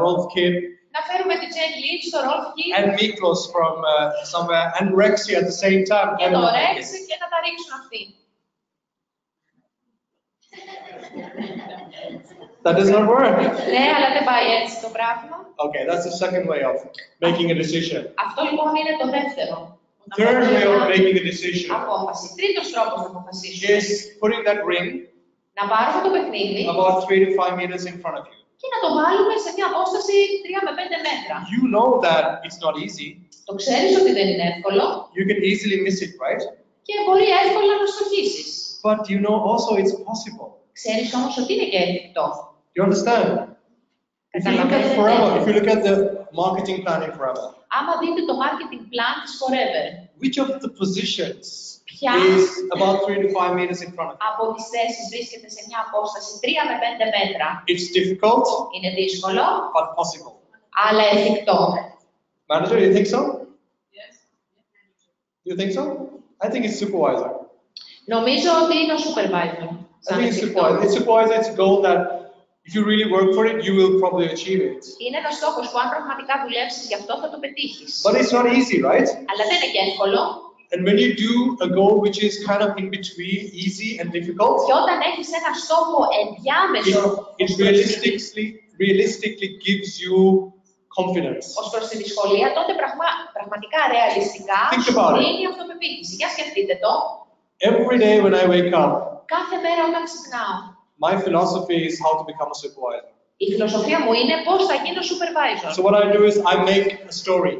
S2: Rolf Kidd,
S3: Να φέρουμε τη Jane Leach, το Rolf Kidd
S2: and Miklos from somewhere, and Rexy at the same time.
S3: και το Rex και να τα ρίξουν αυτοί.
S2: That does not work.
S3: Ναι, αλλά δεν πάει έτσι το πράγμα.
S2: Okay, that's the second way of making a decision.
S3: Αυτό λοιπόν είναι το δεύτερο.
S2: Third way of making a decision
S3: Απόφαση. Τρίτος τρόπος να αποφασίσουμε.
S2: is putting that ring
S3: Να πάρουμε το παιχνίδι
S2: about 3 to 5 meters in front of you.
S3: και να το βάλουμε σε μια απόσταση 3 με 5 μέτρα.
S2: You know that it's not easy.
S3: Το ξέρεις ότι δεν είναι εύκολο
S2: You can easily miss it, right?
S3: και μπορεί εύκολα να στοχίσεις.
S2: But you know also it's possible.
S3: Ξέρεις όμως ότι είναι και εφικτό.
S2: You understand? If you look at Forever, if you look at the marketing plan in Forever,
S3: Άμα δείτε το marketing plan της Forever,
S2: which of the positions
S3: Ποια?
S2: is about 3 to 5 meters in front of you?
S3: από τις θέσεις βρίσκεται σε μια απόσταση 3 με 5 μέτρα.
S2: It's difficult,
S3: Είναι δύσκολο,
S2: but possible.
S3: αλλά εφικτό.
S2: Manager, you think so? Yes. You think so? I think it's supervisor.
S3: Νομίζω ότι είναι ο supervisor.
S2: I think it's supervisor. It's supervisor. It's a goal that if you really work for it, you will probably achieve it.
S3: Είναι ένας στόχος που αν πραγματικά δουλέψεις γι' αυτό θα το πετύχεις.
S2: But it's not easy, right?
S3: Αλλά δεν είναι και εύκολο.
S2: And when you do a goal which is kind of in between easy and difficult,
S3: Και όταν έχεις ένα στόχο ενδιάμεσο
S2: it realistically gives you confidence.
S3: ως προς τη δυσκολία, τότε πραγματικά ρεαλιστικά
S2: Think
S3: σου
S2: about it.
S3: δίνει αυτοπεποίθηση. Για σκεφτείτε το.
S2: Every day when I wake up,
S3: Κάθε μέρα όταν ξυπνάω,
S2: my philosophy is how to become a supervisor.
S3: η φιλοσοφία μου είναι πώς θα γίνω supervisor.
S2: So what I do is I make a story.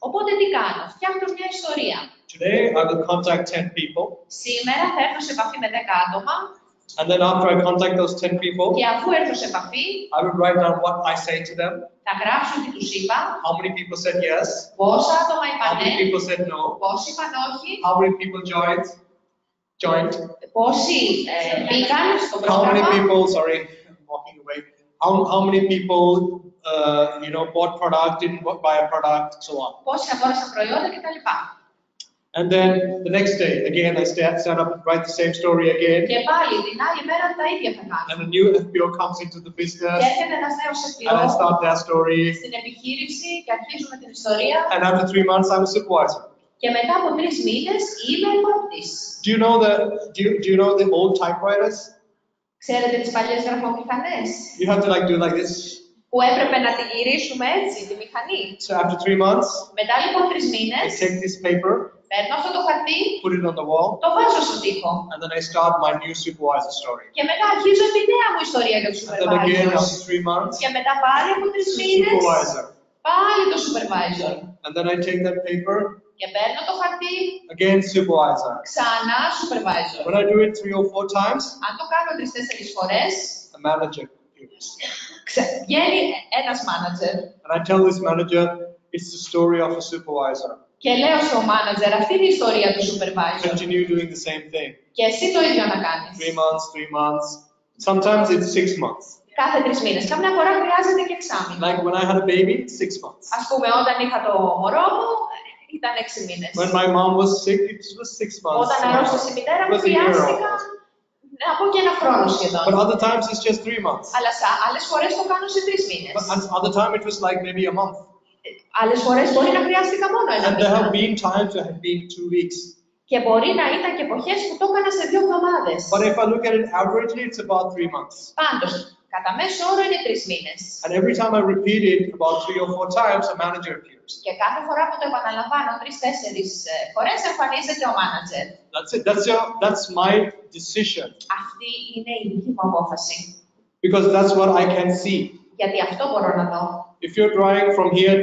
S3: Οπότε τι κάνω, φτιάχνω μια ιστορία.
S2: Today I will contact 10 people,
S3: Σήμερα θα έρθω σε επαφή με 10 άτομα
S2: and then after I contact those 10 people,
S3: και αφού έρθω σε επαφή,
S2: I will write down what I say to them,
S3: θα γράψω τι τους είπα,
S2: how many people said yes,
S3: πόσα άτομα είπαν
S2: how
S3: ναι,
S2: many people said no,
S3: πόσοι είπαν όχι,
S2: how many people joined,
S3: πόσοι πήγαν στο
S2: how many
S3: πρόγραμμα,
S2: people, sorry, I'm walking away, how many people, bought product, didn't buy a product, so on.
S3: πόσοι αγόρασαν προϊόντα κτλ.
S2: And then the next day, again, I stand up and write the same story again,
S3: Και πάλι την άλλη μέρα τα ίδια θα κάνω.
S2: and a new FBO comes into the business,
S3: Και έρχεται ένας νέος
S2: and I
S3: FBO
S2: start their story,
S3: στην επιχείρηση και αρχίζουμε την ιστορία.
S2: and after 3 months, I'm a supervisor.
S3: Και μετά από 3 μήνες είμαι υπόπτης.
S2: Do you know the old typewriters?
S3: Ξέρετε τις παλιές γραφομηχανές
S2: You have to do like this.
S3: που έπρεπε να τη γυρίσουμε έτσι, τη μηχανή.
S2: So after 3 months,
S3: Μετά λοιπόν 3
S2: I
S3: μήνες
S2: take this paper,
S3: παίρνω αυτό το χαρτί,
S2: put it on the wall,
S3: το βάζω στον τοίχο.
S2: and then I start my new supervisor story.
S3: Και μετά αρχίζω τη νέα μου ιστορία για το
S2: And then again,
S3: supervisor.
S2: after 3 months,
S3: Και μετά πάλι από 3 μήνες
S2: supervisor.
S3: πάλι το supervisor.
S2: And then I take that paper,
S3: Και παίρνω το χαρτί,
S2: again supervisor.
S3: ξανά supervisor.
S2: When I do it 3 or 4 times,
S3: Αν το κάνω 3-4 φορές,
S2: a manager appears.
S3: Βγαίνει ένας manager
S2: And I tell this manager, it's the story of a supervisor.
S3: και λέω στο manager, αυτή είναι η ιστορία του supervisor.
S2: Continue doing the same thing.
S3: Και εσύ το ίδιο να κάνεις.
S2: 3 months, 3 months. Sometimes it's 6 months.
S3: Κάθε 3 μήνες. Καμιά φορά χρειάζεται και εξάμηνο.
S2: Like when I had a baby, 6 months.
S3: Ας πούμε, όταν είχα το μωρό μου, ήταν 6 μήνες.
S2: When my mom was sick, it was 6 months.
S3: Όταν αρρώστησε η μητέρα
S2: It
S3: μου,
S2: was a year
S3: χρειάστηκα να πω και ένα χρόνο σχεδόν.
S2: But other times it's just 3 months.
S3: Αλλά άλλες φορές το κάνω σε 3 μήνες.
S2: But other time it was like maybe a month.
S3: Άλλες φορές μπορεί να χρειάστηκα μόνο ένα
S2: And there have
S3: μήνα.
S2: been times there have been 2 weeks.
S3: Και μπορεί να ήταν και εποχές που το έκανα σε 2 εβδομάδες.
S2: But if I look at it averagely, it's about 3 months.
S3: Πάντως, κατά μέσο όρο είναι 3 μήνες.
S2: And every time I repeat it about 3 or 4 times, a manager appears.
S3: Και κάθε φορά που το επαναλαμβάνω 3-4 φορές εμφανίζεται ο manager.
S2: That's it. That's my decision.
S3: Αυτή είναι η δική μου απόφαση.
S2: Because that's what I can see.
S3: Γιατί αυτό μπορώ να δω.
S2: If you're driving from here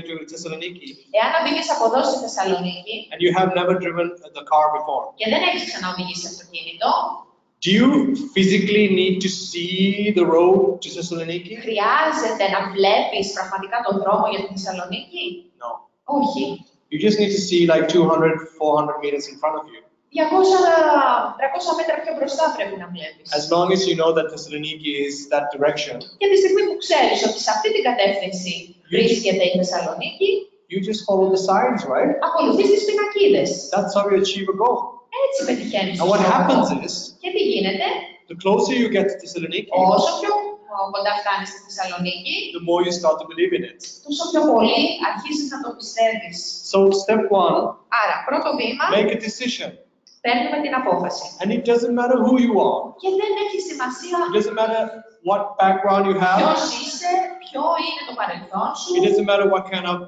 S2: to Thessaloniki,
S3: Εάν οδηγείς από εδώ στη Θεσσαλονίκη
S2: and you have never driven the car before,
S3: και δεν έχεις ξαναοδηγήσει αυτοκίνητο,
S2: do you physically need to see the road to Thessaloniki?
S3: χρειάζεται να βλέπεις πραγματικά τον δρόμο για τη Θεσσαλονίκη?
S2: No.
S3: Όχι.
S2: You just need to see like 200, 400 meters in front of you.
S3: 200-300 μέτρα πιο μπροστά πρέπει να βλέπεις.
S2: As long as you know that Thessaloniki is that direction,
S3: Και τη στιγμή που ξέρεις ότι σε αυτή την κατεύθυνση βρίσκεται η Θεσσαλονίκη,
S2: you just follow the signs, right?
S3: ακολουθείς τις πινακίδες.
S2: That's how you achieve a goal.
S3: Έτσι πετυχαίνεις
S2: And
S3: το
S2: what
S3: στόχο.
S2: happens is,
S3: Και τι γίνεται?
S2: the closer you get to Thessaloniki,
S3: Όσο πιο κοντά φτάνεις στη Θεσσαλονίκη,
S2: the more you start to believe in it.
S3: τόσο πιο πολύ αρχίζεις να το πιστεύεις.
S2: So step 1,
S3: Άρα, πρώτο βήμα,
S2: make a decision.
S3: παίρνουμε την απόφαση.
S2: And it doesn't matter who you are.
S3: Και δεν έχει σημασία
S2: It doesn't matter what background you have.
S3: ποιος είσαι, ποιο είναι το παρελθόν σου,
S2: It doesn't matter what kind of,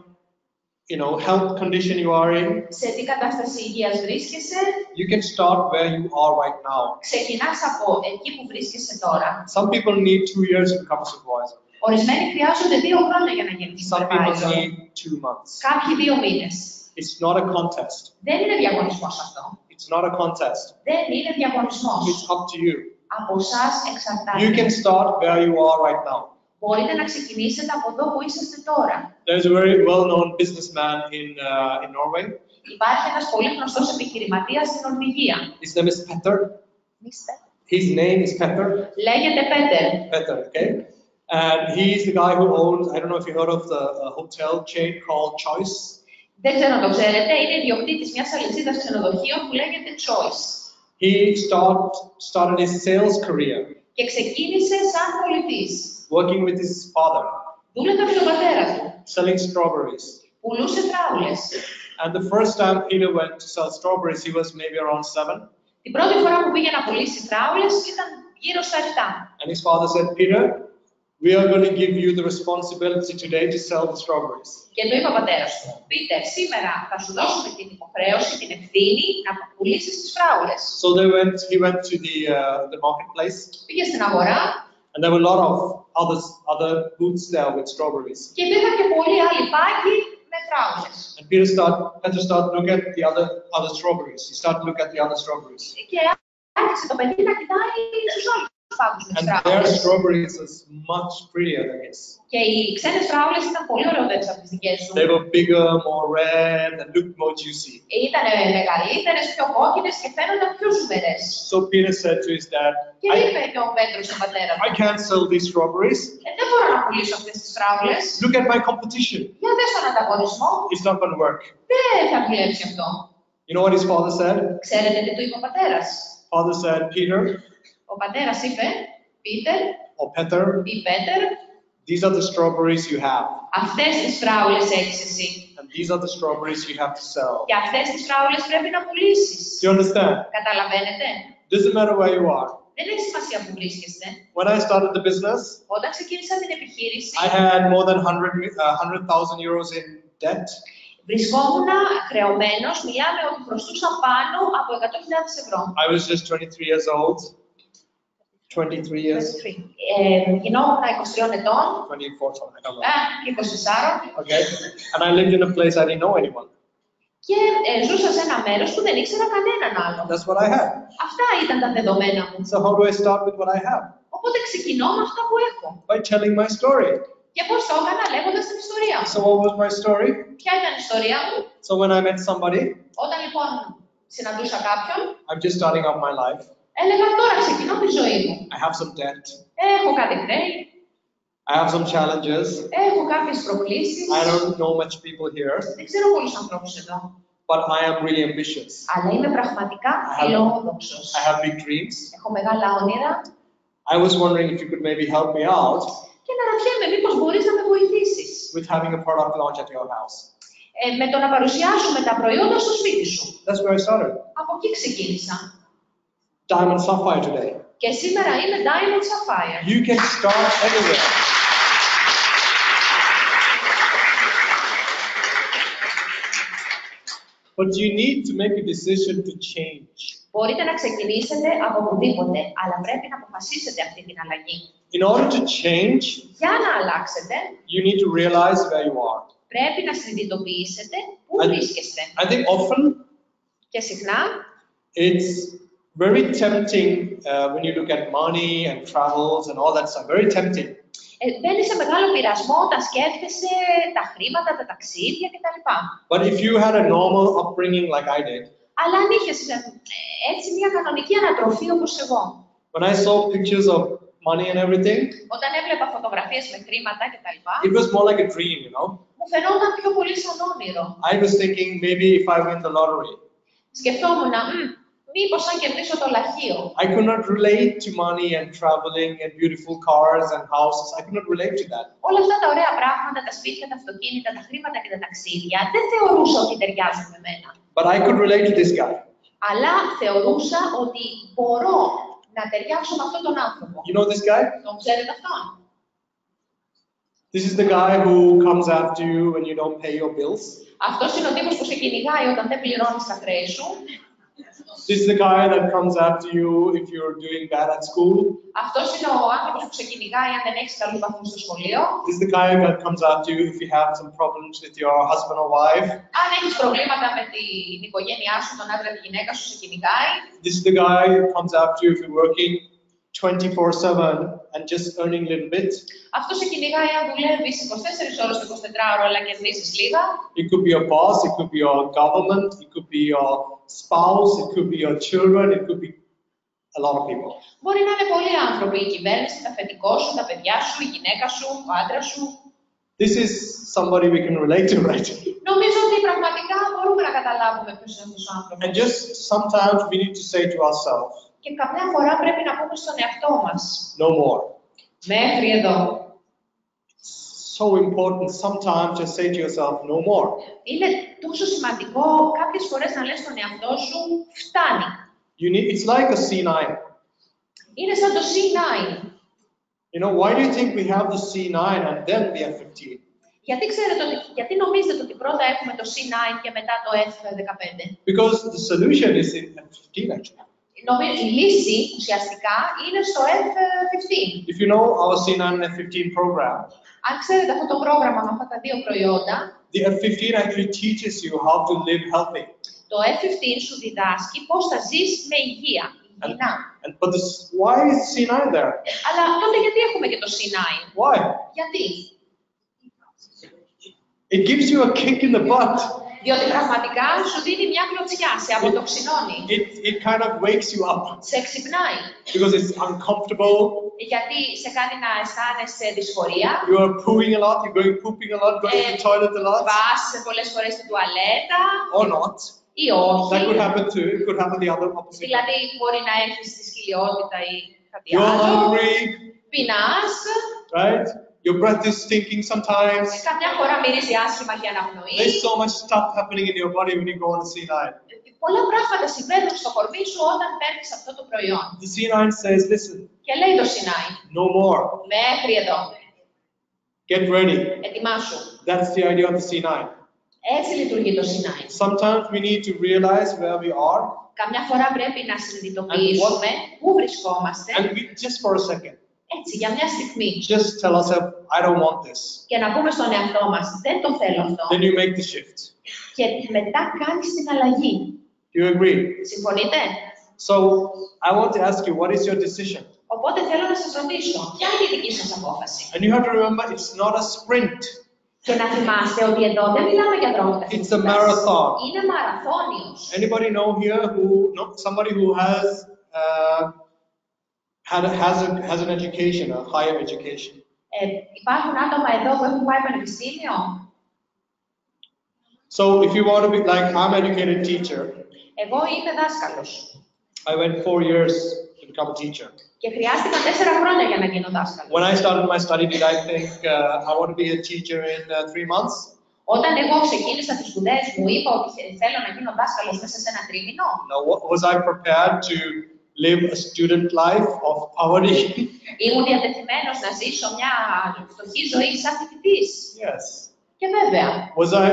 S2: health condition you are in.
S3: σε τι κατάσταση υγείας βρίσκεσαι.
S2: You can start where you are right now.
S3: Ξεκινάς από εκεί που βρίσκεσαι τώρα.
S2: Some people need 2 years to become a supervisor.
S3: Ορισμένοι χρειάζονται 2 χρόνια για να γίνουν
S2: Some people
S3: supervisor.
S2: need 2 months.
S3: Κάποιοι 2 μήνες.
S2: It's not a contest.
S3: Δεν είναι διαγωνισμός αυτό.
S2: It's not a contest.
S3: Δεν είναι διαγωνισμός.
S2: It's up to you.
S3: Από εσάς εξαρτάται.
S2: You can start where you are right now.
S3: Μπορείτε να ξεκινήσετε από εδώ που είσαστε τώρα.
S2: There's a very well-known businessman in Norway.
S3: Υπάρχει ένας πολύ γνωστός επιχειρηματίας στην Νορβηγία.
S2: His name is Petter. His name is Petter.
S3: Λέγεται Πέτερ.
S2: Petter, okay? And he's the guy who owns, I don't know if you heard of the hotel chain called Choice.
S3: Δεν ξέρω αν το ξέρετε, είναι ιδιοκτήτης μιας αλυσίδας ξενοδοχείων που λέγεται Choice.
S2: He started his sales career
S3: Και ξεκίνησε σαν πολιτής.
S2: working with his father,
S3: Δούλευε με τον πατέρα του.
S2: selling strawberries.
S3: Πουλούσε φράουλες.
S2: And the first time Peter went to sell strawberries, he was maybe around 7.
S3: Την πρώτη φορά που πήγε να πουλήσει φράουλες ήταν γύρω στα 7.
S2: And his father said, Peter, we are going to give you the responsibility today to sell the strawberries.
S3: Και του είπε ο πατέρας του, Πίτερ, σήμερα θα σου δώσουμε την υποχρέωση, την ευθύνη να πουλήσεις τις φράουλες.
S2: So he went to the marketplace,
S3: Πήγε στην αγορά
S2: and there were a lot of other booths there with strawberries.
S3: και υπήρχαν και πολλοί άλλοι πάγοι με φράουλες.
S2: And Peter started to look at the other strawberries. He started to look at the other strawberries.
S3: Και άρχισε το παιδί να κοιτάει στους άλλους πάγους με τις
S2: And their
S3: φράουλες.
S2: strawberries was much prettier than his.
S3: Και οι ξένες φράουλες ήταν πολύ ωραιότερες από τις δικές του.
S2: They were bigger, more red, and looked more juicy.
S3: Ήταν μεγαλύτερες, πιο κόκκινες και φαίνονταν πιο ζουμερές.
S2: So Peter said to his dad,
S3: Και είπε και ο Πέτρος στον πατέρα του,
S2: I can't sell these strawberries.
S3: δεν μπορώ να πουλήσω αυτές τις φράουλες.
S2: Look at my competition.
S3: Για δες τον ανταγωνισμό,
S2: It's not going to work.
S3: δεν θα δουλέψει αυτό.
S2: You know what his father said?
S3: Ξέρετε τι του είπε ο πατέρας?
S2: Father said, Peter,
S3: Ο πατέρας είπε, Πίτερ
S2: or Peter,
S3: ή Πέτερ,
S2: these are the strawberries you have.
S3: αυτές τις φράουλες έχεις εσύ.
S2: And these are the strawberries you have to sell.
S3: Και αυτές τις φράουλες πρέπει να πουλήσεις.
S2: Do you understand?
S3: Καταλαβαίνετε?
S2: Doesn't matter where you are.
S3: Δεν έχει σημασία που βρίσκεστε.
S2: When I started the business,
S3: Όταν ξεκίνησα την επιχείρηση,
S2: I had more than 100,000 euros in debt.
S3: βρισκόμουν χρεωμένος, μιλάμε ότι χρωστούσα πάνω από 100.000 ευρώ.
S2: I was just 23 years old. 23 years.
S3: Γινόμουν 23 ετών,
S2: 24, something, I don't know.
S3: και 24,
S2: Okay. And I lived in a place I didn't know anyone.
S3: και ζούσα σε ένα μέρος που δεν ήξερα κανέναν άλλο.
S2: That's what I had.
S3: Αυτά ήταν τα δεδομένα μου.
S2: So how do I start with what I have?
S3: Οπότε ξεκινώ με αυτά που έχω.
S2: by telling my story.
S3: Και πώς το έκανα, λέγοντας την ιστορία μου.
S2: So what was my story?
S3: Ποια ήταν η ιστορία μου?
S2: So when I met somebody,
S3: Όταν λοιπόν συναντούσα κάποιον,
S2: I'm just starting out my life.
S3: έλεγα τώρα ξεκινώ τη ζωή μου.
S2: I have some debt.
S3: Έχω κάτι χρέη,
S2: I have some challenges.
S3: έχω κάποιες προκλήσεις.
S2: I don't know much people here,
S3: Δεν ξέρω πολλούς ανθρώπους εδώ.
S2: but I am really ambitious.
S3: Αλλά είμαι πραγματικά φιλόδοξος.
S2: I have big dreams.
S3: Έχω μεγάλα όνειρα.
S2: I was wondering if you could maybe help me out
S3: Και αναρωτιέμαι μήπως μπορείς να με βοηθήσεις
S2: with having a product launch at your house.
S3: με το να παρουσιάσουμε τα προϊόντα στο σπίτι σου.
S2: That's where I started.
S3: Από εκεί ξεκίνησα.
S2: Diamond Sapphire today.
S3: Και σήμερα είμαι Diamond Sapphire.
S2: You can start anywhere. But you need to make a decision to change.
S3: Μπορείτε να ξεκινήσετε από οπουδήποτε, αλλά πρέπει να αποφασίσετε αυτή την αλλαγή.
S2: In order to change,
S3: Για να αλλάξετε,
S2: you need to realize where you are.
S3: πρέπει να συνειδητοποιήσετε πού βρίσκεστε.
S2: I think often
S3: Και συχνά,
S2: it's very tempting when you look at money and travels and all that stuff. Very tempting.
S3: μπαίνει σε μεγάλο πειρασμό όταν σκέφτεσαι τα χρήματα, τα ταξίδια κτλ.
S2: But if you had a normal upbringing like I did,
S3: Αλλά αν είχες έτσι μια κανονική ανατροφή όπως εγώ,
S2: when I saw pictures of money and everything,
S3: όταν έβλεπα φωτογραφίες με χρήματα κτλ,
S2: it was more like a dream, you know.
S3: μου φαινόταν πιο πολύ σαν όνειρο.
S2: I was thinking maybe if I win the lottery.
S3: Σκεφτόμουν, μήπως αν κερδίσω το λαχείο.
S2: I could not relate to money and traveling and beautiful cars and houses. I could not relate to that.
S3: Όλα αυτά τα ωραία πράγματα, τα σπίτια, τα αυτοκίνητα, τα χρήματα και τα ταξίδια, δεν θεωρούσα ότι ταιριάζουν με μένα.
S2: But I could relate to this guy.
S3: Αλλά θεωρούσα ότι μπορώ να ταιριάξω με αυτόν τον άνθρωπο.
S2: You know this guy?
S3: Τον ξέρετε αυτόν?
S2: This is the guy who comes after you when you don't pay your bills.
S3: Αυτός είναι ο τύπος που σε κυνηγάει όταν δεν πληρώνεις τα χρέη σου.
S2: This is the guy that comes after you if you're doing bad at school.
S3: Αυτός είναι ο άνθρωπος που σε κυνηγάει αν δεν έχεις καλούς βαθμούς στο σχολείο.
S2: This is the guy that comes after you if you have some problems with your husband or wife.
S3: Αν έχεις προβλήματα με την οικογένειά σου, τον άντρα, τη γυναίκα σου, σε κυνηγάει.
S2: This is the guy who comes after you if you're working 24/7 and just earning a little bit.
S3: Αυτό σε κυνηγάει αν δουλεύεις 24 ώρες το 24ωρο αλλά κερδίσεις λίγα.
S2: It could be your boss, it could be your government, it could be your spouse, it could be your children, it could be a lot of people.
S3: Μπορεί να είναι πολλοί άνθρωποι, η κυβέρνηση, τα αφεντικό σου, τα παιδιά σου, η γυναίκα σου, ο άντρας σου.
S2: This is somebody we can relate to, right?
S3: Νομίζω ότι πραγματικά μπορούμε να καταλάβουμε ποιος είναι αυτός ο άνθρωπος.
S2: And just sometimes we need to say to ourselves,
S3: Και καμιά φορά πρέπει να πούμε στον εαυτό μας.
S2: no more.
S3: Μέχρι εδώ.
S2: So important sometimes just say to yourself, no more.
S3: Είναι τόσο σημαντικό κάποιες φορές να λες στον εαυτό σου, φτάνει.
S2: It's like a C9.
S3: Είναι σαν το C9.
S2: You know, why do you think we have the C9 and then the F15?
S3: Γιατί νομίζετε ότι πρώτα έχουμε το C9 και μετά το F15?
S2: Because the solution is in F15 actually.
S3: Νομίζω η λύση ουσιαστικά είναι στο F15.
S2: If you know our C9 and F15 program,
S3: Αν ξέρετε αυτό το πρόγραμμα με αυτά τα δύο προϊόντα,
S2: the F15 actually teaches you how to live healthy.
S3: το F15 σου διδάσκει πώς θα ζεις με υγεία, υγιεινά.
S2: But why is C9 there?
S3: Αλλά τότε γιατί έχουμε και το C9?
S2: Why?
S3: Γιατί?
S2: It gives you a kick in the butt.
S3: Διότι πραγματικά σου δίνει μια κλωτσιά, σε αποτοξινώνει.
S2: It kind of wakes you up
S3: Σε ξυπνάει.
S2: because it's uncomfortable.
S3: Γιατί σε κάνει να αισθάνεσαι δυσφορία.
S2: You are pooing a lot, you're going pooping a lot, going to the toilet a lot.
S3: Πας πολλές φορές στην τουαλέτα.
S2: Or not.
S3: Ή όχι.
S2: That could happen too. It could happen the other opposite.
S3: Δηλαδή μπορεί να έχεις τη σκυλιότητα ή κάτι
S2: You're
S3: άλλο.
S2: hungry,
S3: Πεινάς.
S2: right? Your breath is stinking sometimes.
S3: Καμιά φορά μυρίζει άσχημα και αναπνοεί.
S2: There's so much stuff happening in your body when you go on a C9.
S3: Πολλά πράγματα συμβαίνουν στο κορμί σου όταν παίρνεις αυτό το προϊόν.
S2: The C9 says, listen,
S3: Και λέει το C9,
S2: no more.
S3: μέχρι εδώ.
S2: Get ready.
S3: Ετοιμάσου.
S2: That's the idea of the C9.
S3: Έτσι λειτουργεί το C9.
S2: Sometimes we need to realize where we are.
S3: Καμιά φορά πρέπει να συνειδητοποιήσουμε πού βρισκόμαστε.
S2: And just for a second,
S3: Έτσι, για μια στιγμή.
S2: just tell ourselves, I don't want this.
S3: Και να πούμε στον εαυτό μας, δεν το θέλω αυτό.
S2: Then you make the shift.
S3: Και μετά κάνεις την αλλαγή.
S2: Do you agree?
S3: Συμφωνείτε?
S2: So I want to ask you, what is your decision?
S3: Οπότε θέλω να σας ρωτήσω, ποια είναι η δική σας απόφαση?
S2: And you have to remember, it's not a sprint.
S3: Και να θυμάστε ότι εδώ δεν μιλάμε για δρόμο
S2: It's a
S3: ταχύτητας.
S2: marathon.
S3: Είναι μαραθώνιος.
S2: Anybody know here somebody who has an education, a higher education?
S3: Υπάρχουν άτομα εδώ που έχουν πάει πανεπιστήμιο.
S2: So if you want to be like, I'm an educated teacher.
S3: Εγώ είμαι δάσκαλος.
S2: I went 4 years to become a teacher.
S3: Και χρειάστηκαν 4 χρόνια για να γίνω δάσκαλος.
S2: When I started my study, did I think I want to be a teacher in 3 months?
S3: Όταν εγώ ξεκίνησα τις σπουδές μου, είπα ότι θέλω να γίνω δάσκαλος μέσα σε ένα τρίμηνο.
S2: No, was I prepared to live a student life of poverty?
S3: Ήμουν διατεθειμένος να ζήσω μια φτωχή ζωή σαν φοιτητής.
S2: Yes.
S3: Και βέβαια.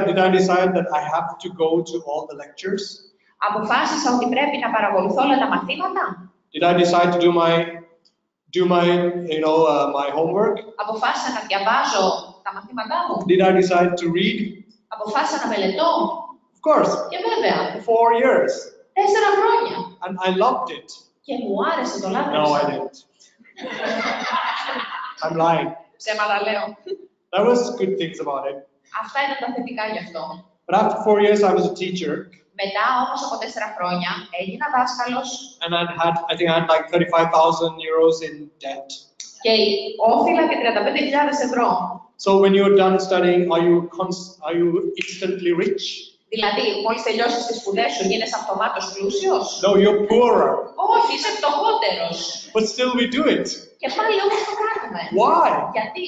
S2: Did I decide that I have to go to all the lectures?
S3: Αποφάσισα ότι πρέπει να παρακολουθώ όλα τα μαθήματα.
S2: Did I decide to do my homework?
S3: Αποφάσισα να διαβάζω τα μαθήματά μου.
S2: Did I decide to read?
S3: Αποφάσισα να μελετώ.
S2: Of course.
S3: Και βέβαια.
S2: 4 years.
S3: 4 χρόνια.
S2: And I loved it.
S3: Και μου άρεσε το λάτρεψα.
S2: No, I didn't. I'm lying.
S3: Ψέματα λέω.
S2: There was good things about it.
S3: Αυτά ήταν τα θετικά γι' αυτό.
S2: But after 4 years, I was a teacher.
S3: Μετά όμως από 4 χρόνια έγινα δάσκαλος.
S2: And I think I had like 35,000 euros in debt.
S3: Και όφιλα και 35.000 ευρώ.
S2: So when you're done studying, are you instantly rich?
S3: Δηλαδή, μόλις τελειώσεις τις σπουδές σου, γίνεσαι αυτομάτως πλούσιος.
S2: No, you're poorer.
S3: Όχι, είσαι φτωχότερος.
S2: But still we do it.
S3: Και πάλι όμως το κάνουμε.
S2: Why?
S3: Γιατί?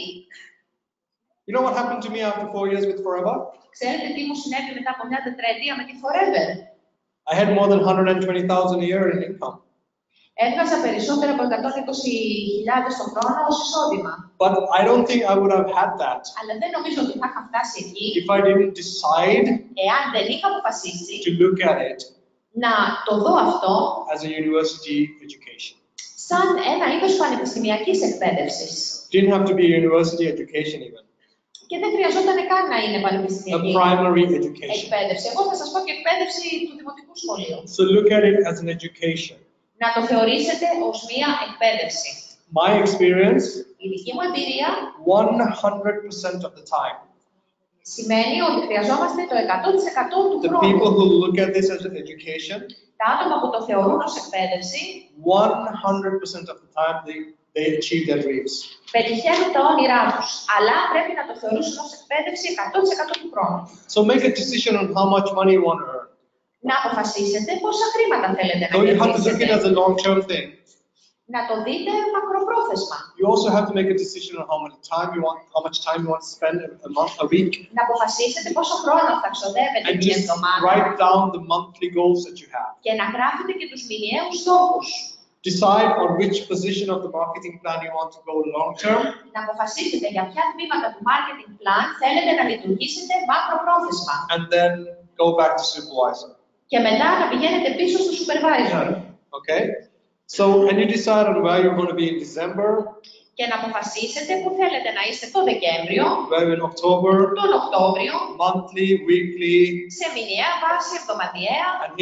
S2: You know what happened to me after 4 years with Forever?
S3: Ξέρετε τι μου συνέβη μετά από μια τετραετία με τη Forever?
S2: I had more than 120,000 a year in income.
S3: Έβγαζα περισσότερα από 120.000 το χρόνο ως εισόδημα.
S2: But I don't think I would have had that
S3: Αλλά δεν νομίζω ότι θα είχα φτάσει εκεί
S2: if I didn't decide
S3: εάν δεν είχα αποφασίσει
S2: to look at it
S3: να το δω αυτό
S2: as a university education.
S3: σαν ένα είδος πανεπιστημιακής εκπαίδευσης.
S2: Didn't have to be a university education even.
S3: Και δεν χρειαζόταν καν να είναι
S2: A
S3: πανεπιστημιακή
S2: primary education.
S3: εκπαίδευση. Εγώ θα σας πω και εκπαίδευση του δημοτικού σχολείου.
S2: So look at it as an education.
S3: Να το θεωρήσετε ως μία εκπαίδευση.
S2: My experience,
S3: Η δική μου εμπειρία
S2: 100% of the time.
S3: Σημαίνει ότι χρειαζόμαστε το 100% του
S2: The people
S3: χρόνου.
S2: who look at this as an education,
S3: Τα άτομα που το θεωρούν ως εκπαίδευση
S2: 100% of the time they achieve their dreams.
S3: πετυχαίνουν τα όνειρά τους, αλλά πρέπει να το θεωρήσουν ως εκπαίδευση 100% του χρόνου.
S2: So make a decision on how much money you want to earn.
S3: Να αποφασίσετε πόσα χρήματα θέλετε να
S2: So you have to look at it as
S3: κερδίσετε.
S2: a long-term thing.
S3: Να το δείτε μακροπρόθεσμα.
S2: You also have to make a decision on how much time you want to spend a month, a week,
S3: Να αποφασίσετε πόσο χρόνο θα ξοδεύετε
S2: and
S3: την
S2: just
S3: εβδομάδα
S2: write down the monthly goals that you have.
S3: και να γράφετε και τους μηνιαίους στόχους.
S2: Decide on which position of the marketing plan you want to go long-term,
S3: Να αποφασίσετε για ποια τμήματα του marketing plan θέλετε να λειτουργήσετε μακροπρόθεσμα.
S2: and then go back to supervisor.
S3: Και μετά να πηγαίνετε πίσω στο supervisor.
S2: Okay? So, and you decide on where you're going to be in December,
S3: Και να αποφασίσετε που θέλετε να είστε το Δεκέμβριο,
S2: where in October,
S3: τον Οκτώβριο,
S2: monthly, weekly,
S3: σε μηνιαία βάση, εβδομαδιαία.
S2: and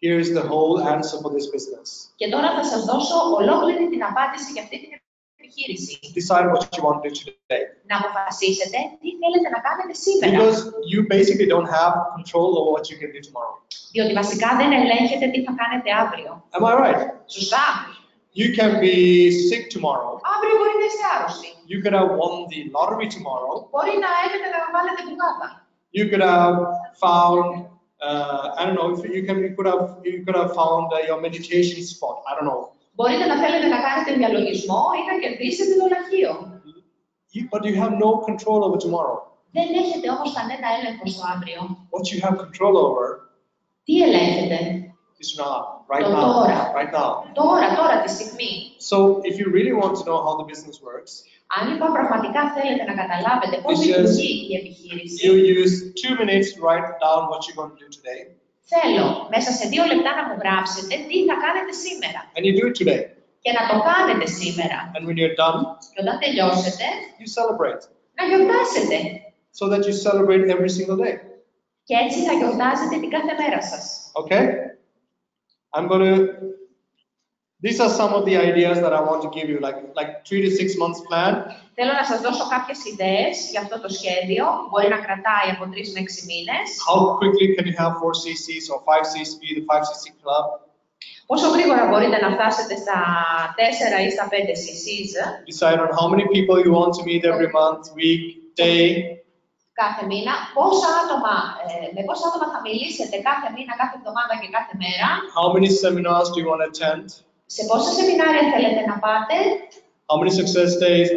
S2: here's the whole answer for this business.
S3: Και τώρα θα σας δώσω ολόκληρη την απάντηση για αυτή την επιχείρηση.
S2: Decide what you want to do today.
S3: Να αποφασίσετε τι θέλετε να κάνετε σήμερα.
S2: Because you basically don't have control over what you can do tomorrow.
S3: Διότι βασικά δεν ελέγχετε τι θα κάνετε αύριο.
S2: Am I right?
S3: Σωστά.
S2: You can be sick tomorrow.
S3: Αύριο μπορεί να είστε άρρωστοι.
S2: You could have won the lottery tomorrow.
S3: Μπορεί να έχετε να βάλετε μπουγάδα.
S2: You could have found, I don't know, you could have found your meditation spot. I don't know.
S3: Μπορείτε να θέλετε να κάνετε διαλογισμό ή να κερδίσετε το λαχείο.
S2: But you have no control over tomorrow.
S3: Δεν έχετε όμως κανένα έλεγχο στο αύριο.
S2: What you have control over
S3: Τι ελέγχετε?
S2: is now, right
S3: Το
S2: now,
S3: τώρα.
S2: right now.
S3: Τώρα, τη στιγμή.
S2: So if you really want to know how the business works,
S3: Αν λοιπόν πραγματικά θέλετε να καταλάβετε πώς
S2: It's
S3: λειτουργεί η επιχείρηση,
S2: you use 2 minutes to write down what you're going to do today,
S3: θέλω μέσα σε 2 λεπτά να μου γράψετε τι θα κάνετε σήμερα.
S2: and you do it today.
S3: Και να το κάνετε σήμερα.
S2: And when you're done,
S3: Και όταν τελειώσετε,
S2: you celebrate,
S3: να γιορτάσετε.
S2: so that you celebrate every single day.
S3: Και έτσι θα γιορτάζετε την κάθε μέρα σας.
S2: Okay? These are some of the ideas that I want to give you, like 3 to 6 months plan.
S3: Θέλω να σας δώσω κάποιες ιδέες για αυτό το σχέδιο. Μπορεί να κρατάει από 3 με 6 μήνες.
S2: How quickly can you have 4 CCs or 5 CCs, the 5 CC club?
S3: Πόσο γρήγορα μπορείτε να φτάσετε στα 4 ή στα 5 CCs.
S2: Decide on how many people you want to meet every month, week, day.
S3: Κάθε μήνα. Με πόσα άτομα θα μιλήσετε κάθε μήνα, κάθε εβδομάδα και κάθε μέρα.
S2: How many seminars do you want to attend?
S3: Σε πόσα σεμινάρια θέλετε να πάτε.
S2: How many success days?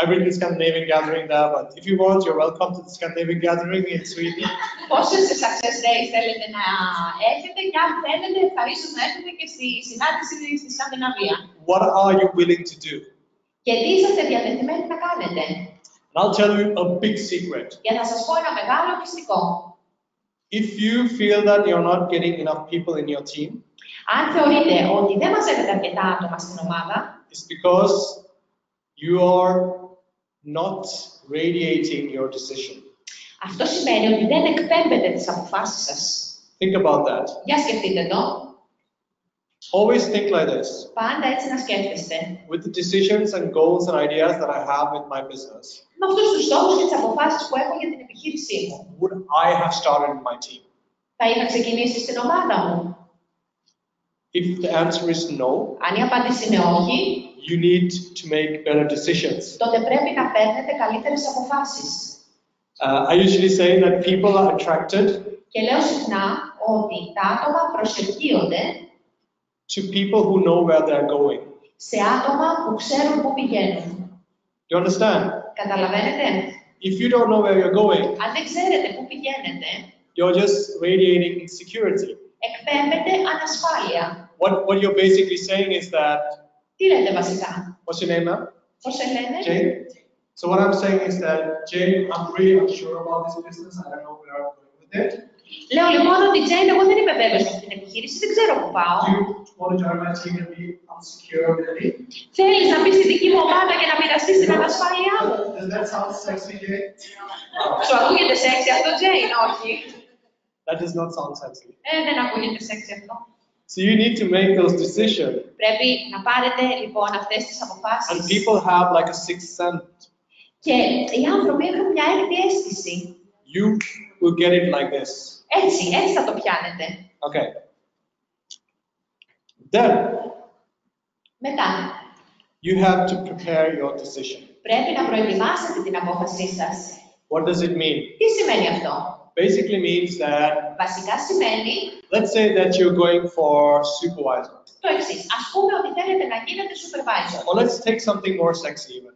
S2: I read the Scandinavian gathering there, but if you want, you're welcome to the Scandinavian gathering in Sweden.
S3: Πόσες success days θέλετε να έρθετε και αν θέλετε, ευχαρίστως να έρθετε και στη συνάντηση στη Σκανδιναβία.
S2: What are you willing to do?
S3: Και τι είσαστε διατεθειμένοι να κάνετε.
S2: And I'll tell you a big secret.
S3: Για να σας πω ένα μεγάλο μυστικό.
S2: If you feel that you're not getting enough people in your team,
S3: αν θεωρείτε ότι δεν μαζεύετε αρκετά άτομα στην ομάδα,
S2: it's because you are not radiating your decision.
S3: Αυτό σημαίνει ότι δεν εκπέμπετε τις αποφάσεις σας.
S2: Think about that.
S3: Για σκεφτείτε το.
S2: Always think like this.
S3: Πάντα έτσι να σκέφτεστε.
S2: With the decisions and goals and ideas that I have with my business,
S3: Με αυτούς τους στόχους και τις αποφάσεις που έχω για την επιχείρησή μου.
S2: would I have started in my team?
S3: Θα είχα ξεκινήσει στην ομάδα μου.
S2: If the answer is no,
S3: Αν η απάντηση είναι όχι,
S2: you need to make better decisions.
S3: τότε πρέπει να παίρνετε καλύτερες αποφάσεις.
S2: I usually say that people are attracted
S3: Και λέω συχνά ότι τα άτομα προσελκύονται
S2: to people who know where they're going.
S3: σε άτομα που ξέρουν πού πηγαίνουν.
S2: You understand?
S3: Καταλαβαίνετε?
S2: If you don't know where you're going,
S3: Αν δεν ξέρετε πού πηγαίνετε,
S2: you're just radiating insecurity.
S3: εκπέμπετε ανασφάλεια.
S2: What you're basically saying is that,
S3: Τι λέτε βασικά?
S2: what's your name now?
S3: Πώς σε λένε?
S2: Jane? So what I'm saying is that, Jane, I'm really unsure about this business. I don't know where I'm going with it.
S3: Λέω λοιπόν ότι Jane, εγώ δεν είμαι βέβαιος για αυτή την επιχείρηση, δεν ξέρω πού πάω.
S2: Do you want to join my team and be unsecure with me?
S3: Θέλεις να μπεις στη δική μου ομάδα και να μοιραστείς την ανασφάλειά μου?
S2: Does that sound sexy, Jane?
S3: Σου ακούγεται σεξι αυτό, Jane? Όχι.
S2: That does not sound sexy.
S3: Δεν ακούγεται σεξι αυτό.
S2: So you need to make those decisions.
S3: Πρέπει να πάρετε λοιπόν αυτές τις αποφάσεις.
S2: And people have like a sixth sense.
S3: Και οι άνθρωποι έχουν μια έκτη αίσθηση.
S2: You will get it like this.
S3: Έτσι θα το πιάνετε.
S2: Okay. Then
S3: Μετά,
S2: you have to prepare your decision.
S3: πρέπει να προετοιμάσετε την απόφασή σας.
S2: What does it mean?
S3: Τι σημαίνει αυτό?
S2: Basically means that,
S3: Βασικά σημαίνει
S2: let's say that you're going for supervisor.
S3: το εξής. Ας πούμε ότι θέλετε να γίνετε supervisor.
S2: Or let's take something more sexy even.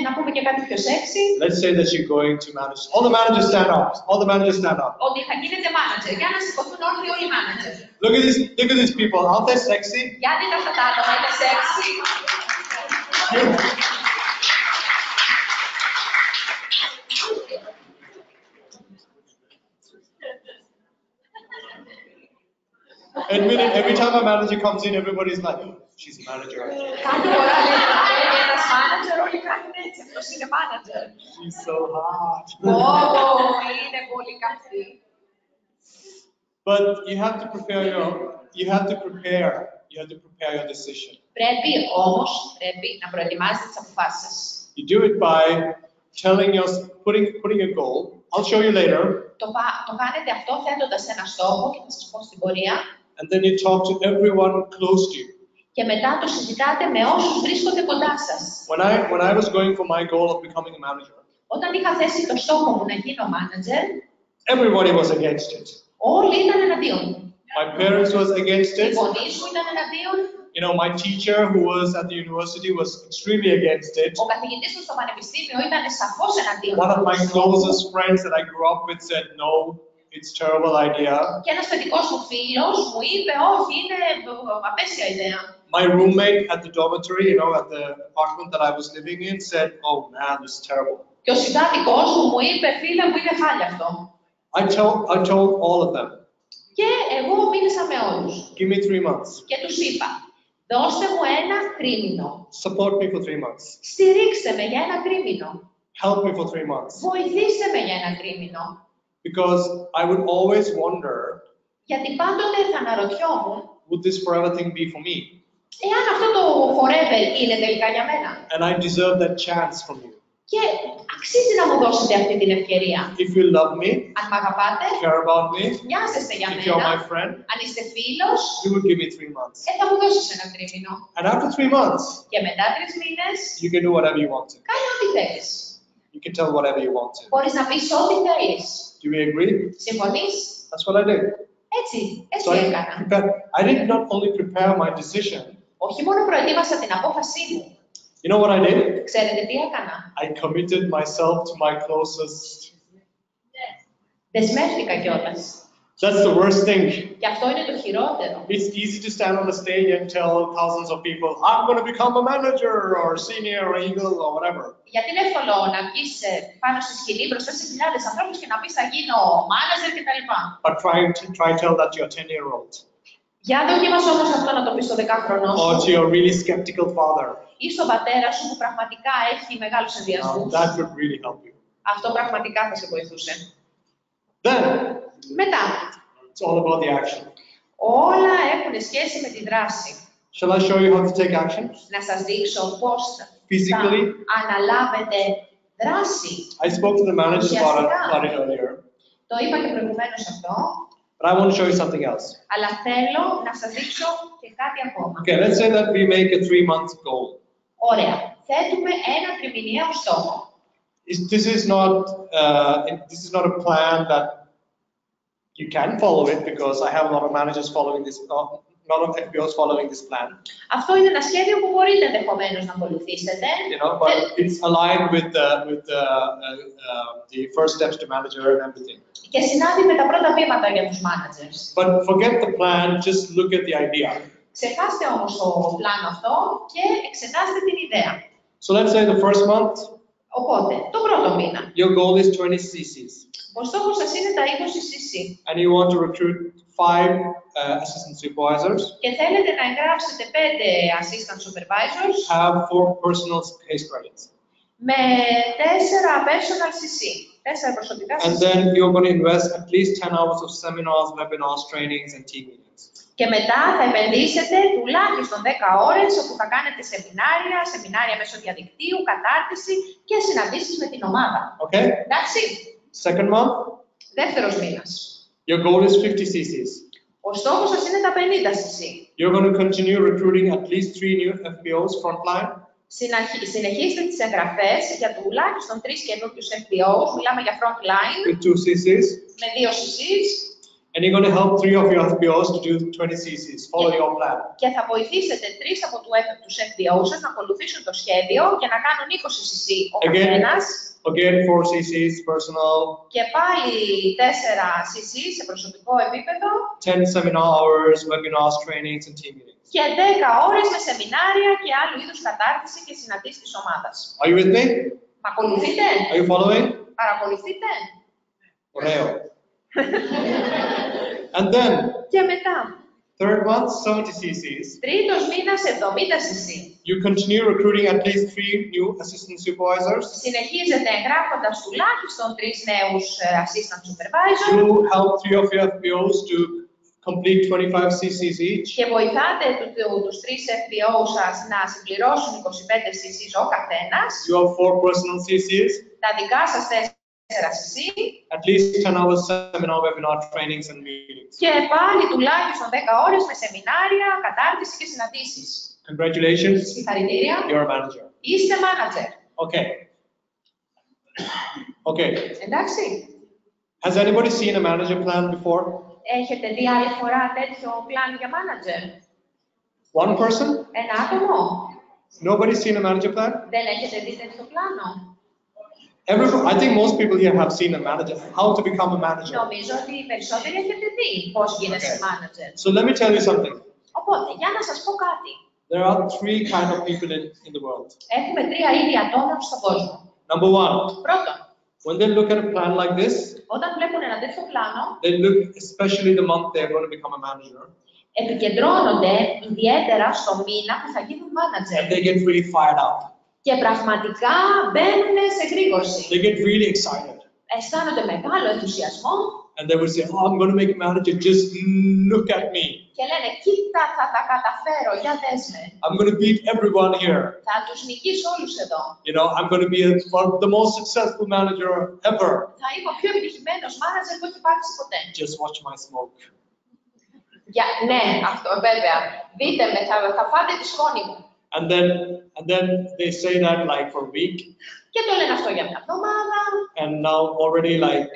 S3: Να πούμε και κάτι πιο sexy.
S2: Let's say that you're going to manage. All the managers stand up. All the managers stand up.
S3: Ότι θα γίνετε manager. Για να σηκωθούν όλοι οι manager.
S2: Look at these people. Aren't they sexy?
S3: Για δείτε αυτά τα άτομα, είναι sexy.
S2: Every time a manager comes in, everybody's like, oh, she's a manager.
S3: Κάθε φορά λέει ένας manager, όλοι κάνουν έτσι. Αυτός είναι manager.
S2: She's so hot.
S3: Είναι πολύ καυτή.
S2: But you have to prepare your decision.
S3: Πρέπει όμως να προετοιμάσετε τις αποφάσεις σας.
S2: You do it by putting a goal. I'll show you later.
S3: Το κάνετε αυτό θέτοντας ένα στόχο και θα σας πω στην πορεία.
S2: And then you talk to everyone close to you.
S3: Και μετά το συζητάτε με όσους βρίσκονται κοντά σας.
S2: When I was going for my goal of becoming a manager,
S3: Όταν είχα θέσει το στόχο μου να γίνω manager,
S2: everybody was against it.
S3: όλοι ήταν εναντίον.
S2: My parents was against
S3: Οι
S2: it.
S3: γονείς μου ήταν εναντίον.
S2: You know, my teacher who was at the university was extremely against it.
S3: Ο καθηγητής μου στο πανεπιστήμιο ήταν σαφώς εναντίον.
S2: One of my closest friends that I grew up with said, no, it's a terrible idea.
S3: Και ένας παιδικός μου φίλος μου είπε, όχι, είναι απέσια ιδέα.
S2: My roommate at the dormitory, at the apartment that I was living in, said, oh man, this is terrible.
S3: Και ο συντάτικός μου είπε, φίλε μου, είναι χάλια αυτό.
S2: I told all of them.
S3: Και εγώ μίλησα με όλους.
S2: Give me 3 months.
S3: Και τους είπα, δώστε μου ένα τρίμηνο.
S2: Support me for 3 months.
S3: Στηρίξτε με για ένα τρίμηνο.
S2: Help me for 3 months.
S3: Βοηθήστε με για ένα τρίμηνο.
S2: Because I would always wonder,
S3: Γιατί πάντοτε θα αναρωτιόμουν,
S2: would this forever thing be for me?
S3: Εάν αυτό το forever είναι τελικά για μένα.
S2: And I deserve that chance from you.
S3: Και αξίζει να μου δώσετε αυτή την ευκαιρία.
S2: If you love me,
S3: Αν μ' αγαπάτε,
S2: care about me,
S3: νοιάζεστε για
S2: if you're my
S3: μένα,
S2: friend,
S3: αν είστε φίλος,
S2: you would give me 3 months.
S3: θα μου δώσεις ένα τρίμηνο.
S2: And after 3 months,
S3: Και μετά 3 μήνες,
S2: you can do whatever you want to.
S3: κάνε ό,τι θέλεις.
S2: You can tell whatever you want to.
S3: Μπορείς να πεις ό,τι θέλεις.
S2: Do we agree?
S3: Συμφωνείς?
S2: That's what I did.
S3: Έτσι
S2: So
S3: έκανα.
S2: I did not only prepare my decision.
S3: Όχι μόνο προετοίμασα την απόφασή μου.
S2: You know what I did?
S3: Ξέρετε τι έκανα?
S2: I committed myself to my closest.
S3: Δεσμεύτηκα κιόλας.
S2: That's the worst thing.
S3: Και αυτό είναι το χειρότερο.
S2: It's easy to stand on the stage and tell thousands of people, I'm going to become a manager or senior or eagle or whatever.
S3: Γιατί είναι εύκολο να βγεις πάνω στη σκηνή μπροστά σε χιλιάδες ανθρώπους και να πεις θα γίνω manager κτλ.
S2: But try to tell that to your 10-year-old.
S3: Για δοκίμασε όμως αυτό να το πεις στο 10χρονό
S2: Or to
S3: σου
S2: your really skeptical father.
S3: ή στον πατέρα σου που πραγματικά έχει μεγάλους ενδιασμούς.
S2: That would really help you.
S3: Αυτό πραγματικά θα σε βοηθούσε.
S2: Then,
S3: Μετά,
S2: it's all about the action.
S3: όλα έχουν σχέση με τη δράση.
S2: Shall I show you how to take action?
S3: Να σας δείξω πώς
S2: Physically?
S3: θα αναλάβετε δράση.
S2: I spoke to the managers about it earlier.
S3: Το είπα και προηγουμένως αυτό,
S2: But I want to show you something else.
S3: αλλά θέλω να σας δείξω και κάτι ακόμα.
S2: Okay, let's say that we make a 3-month goal.
S3: Ωραία. Θέτουμε ένα τριμηνιαίο στόχο.
S2: This is not a plan that you can follow it because I have a lot of managers following this, a lot of FBOs following this plan.
S3: Αυτό είναι ένα σχέδιο που μπορείτε ενδεχομένως να ακολουθήσετε.
S2: You know, but it's aligned with the first steps to manager and everything.
S3: Και συνάδει με τα πρώτα βήματα για τους managers.
S2: But forget the plan, just look at the idea.
S3: Ξεχάστε όμως το πλάνο αυτό και εξετάστε την ιδέα.
S2: So let's say the first month,
S3: Οπότε, το πρώτο μήνα.
S2: your goal is 20 CCs.
S3: Ο στόχος σας είναι τα 20 CC.
S2: And you want to recruit 5 assistant supervisors.
S3: Και θέλετε να εγγράψετε 5 assistant supervisors
S2: Have 4 personal case credits.
S3: με 4 personal CC. 4 προσωπικά CC.
S2: And then you're going to invest at least 10 hours of seminars, webinars, trainings, and team meetings.
S3: Και μετά θα επενδύσετε τουλάχιστον 10 ώρες όπου θα κάνετε σεμινάρια μέσω διαδικτύου, κατάρτιση και συναντήσεις με την ομάδα.
S2: Okay?
S3: Εντάξει.
S2: Second month,
S3: Δεύτερος μήνας.
S2: your goal is 50 CCs.
S3: Ο στόχος σας είναι τα 50 CC.
S2: You're going to continue recruiting at least 3 new FBOs frontline.
S3: Συνεχίστε τις εγγραφές για τουλάχιστον 3 καινούριους FBOs, μιλάμε για frontline,
S2: With 2 CCs.
S3: με 2 CCs.
S2: And you're going to help 3 of your FBOs to do 20 CCs. Follow your plan.
S3: Και θα βοηθήσετε 3 από τους FBOs σας να ακολουθήσουν το σχέδιο και να κάνουν 20 CC ο καθένας.
S2: Again, 4 CCs personal.
S3: Και πάλι 4 CC σε προσωπικό επίπεδο.
S2: 10 seminar hours, webinars, trainings, and team meetings.
S3: Και 10 ώρες με σεμινάρια και άλλου είδους κατάρτιση και συναντήσεις της ομάδας.
S2: Are you with me?
S3: Μ' ακολουθείτε?
S2: Are you following?
S3: Παρακολουθείτε?
S2: Ωραίο. And then,
S3: Και μετά.
S2: third month, 70 CCs.
S3: Τρίτος μήνας 70 CC.
S2: You continue recruiting at least 3 new assistant supervisors.
S3: Συνεχίζετε εγγράφοντας τουλάχιστον 3 νέους assistant supervisors.
S2: You help 3 of your FBOs to complete 25 CCs each.
S3: Και βοηθάτε τους 3 FBOs σας να συμπληρώσουν 25 CC ο καθένας.
S2: You have 4 personal CCs.
S3: Τα δικά σας 4 CC.
S2: At least 10 hours seminar, webinar, trainings, and meetings.
S3: Και πάλι τουλάχιστον 10 ώρες με σεμινάρια, κατάρτιση και συναντήσεις.
S2: Congratulations,
S3: Συγχαρητήρια.
S2: you're a manager.
S3: Είστε manager.
S2: Okay. Okay.
S3: Εντάξει.
S2: Has anybody seen a manager plan before?
S3: Έχετε δει άλλη φορά τέτοιο πλάνο για manager?
S2: One person?
S3: Ένα άτομο?
S2: Nobody's seen a manager plan?
S3: Δεν έχετε δει τέτοιο πλάνο?
S2: I think most people here have seen a manager, how to become a manager.
S3: Νομίζω ότι οι περισσότεροι έχετε δει πώς γίνεσαι manager.
S2: So let me tell you something.
S3: Οπότε, για να σας πω κάτι.
S2: There are 3 kind of people in the world.
S3: Έχουμε 3 είδη ατόμων στον κόσμο.
S2: Number 1,
S3: Πρώτον,
S2: when they look at a plan like this,
S3: όταν βλέπουν ένα τέτοιο πλάνο,
S2: they look especially the month they're going to become a manager.
S3: επικεντρώνονται ιδιαίτερα στο μήνα που θα γίνουν manager.
S2: And they get really fired up.
S3: Και πραγματικά μπαίνουν σε γρήγορση.
S2: They get really excited.
S3: Αισθάνονται μεγάλο ενθουσιασμό.
S2: And they would say, oh, I'm going to make a manager, just look at me.
S3: Και λένε, κοίτα, θα τα καταφέρω, για δες με.
S2: I'm going to beat everyone here.
S3: Θα τους νικήσω όλους εδώ.
S2: You know, I'm going to be the most successful manager ever.
S3: Θα είμαι ο πιο επιτυχημένος μάνατζερ που έχει υπάρξει ποτέ.
S2: Just watch my smoke.
S3: Ναι, αυτό βέβαια. Δείτε με, θα φάτε τη σκόνη μου.
S2: And then they say that like for a week.
S3: Και το λένε αυτό για μια εβδομάδα.
S2: And now already like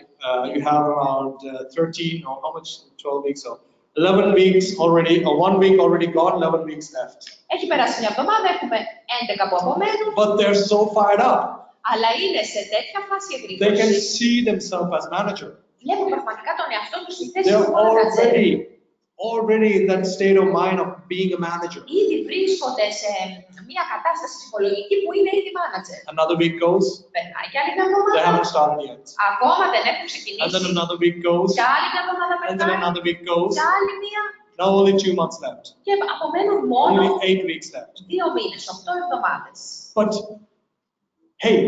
S2: you have around 13 or how much? 12 weeks or 11 weeks already, or 1 week already gone, 11 weeks left.
S3: Έχει περάσει μια εβδομάδα, έχουμε 11 που απομένουν.
S2: But they're so fired up.
S3: Αλλά είναι σε τέτοια φάση
S2: They can
S3: εγρήγορση.
S2: see themselves as manager.
S3: Βλέπουν πραγματικά τον εαυτό τους στη θέση
S2: They're
S3: του μάνατζερ.
S2: already in that state of mind of being a manager.
S3: Ήδη βρίσκονται σε μια κατάσταση ψυχολογική που είναι ήδη μάνατζερ.
S2: Another week goes,
S3: Περνάει και άλλη μια
S2: they
S3: εβδομάδα.
S2: haven't started yet.
S3: Ακόμα δεν έχουν
S2: And then
S3: ξεκινήσει.
S2: another week goes,
S3: Και άλλη μια εβδομάδα
S2: and then
S3: περνάει.
S2: another week goes.
S3: Και άλλη μια.
S2: Now only 2 months left.
S3: Και απομένουν μόνο
S2: Only 8 weeks left.
S3: 2 μήνες, 8 εβδομάδες.
S2: But hey,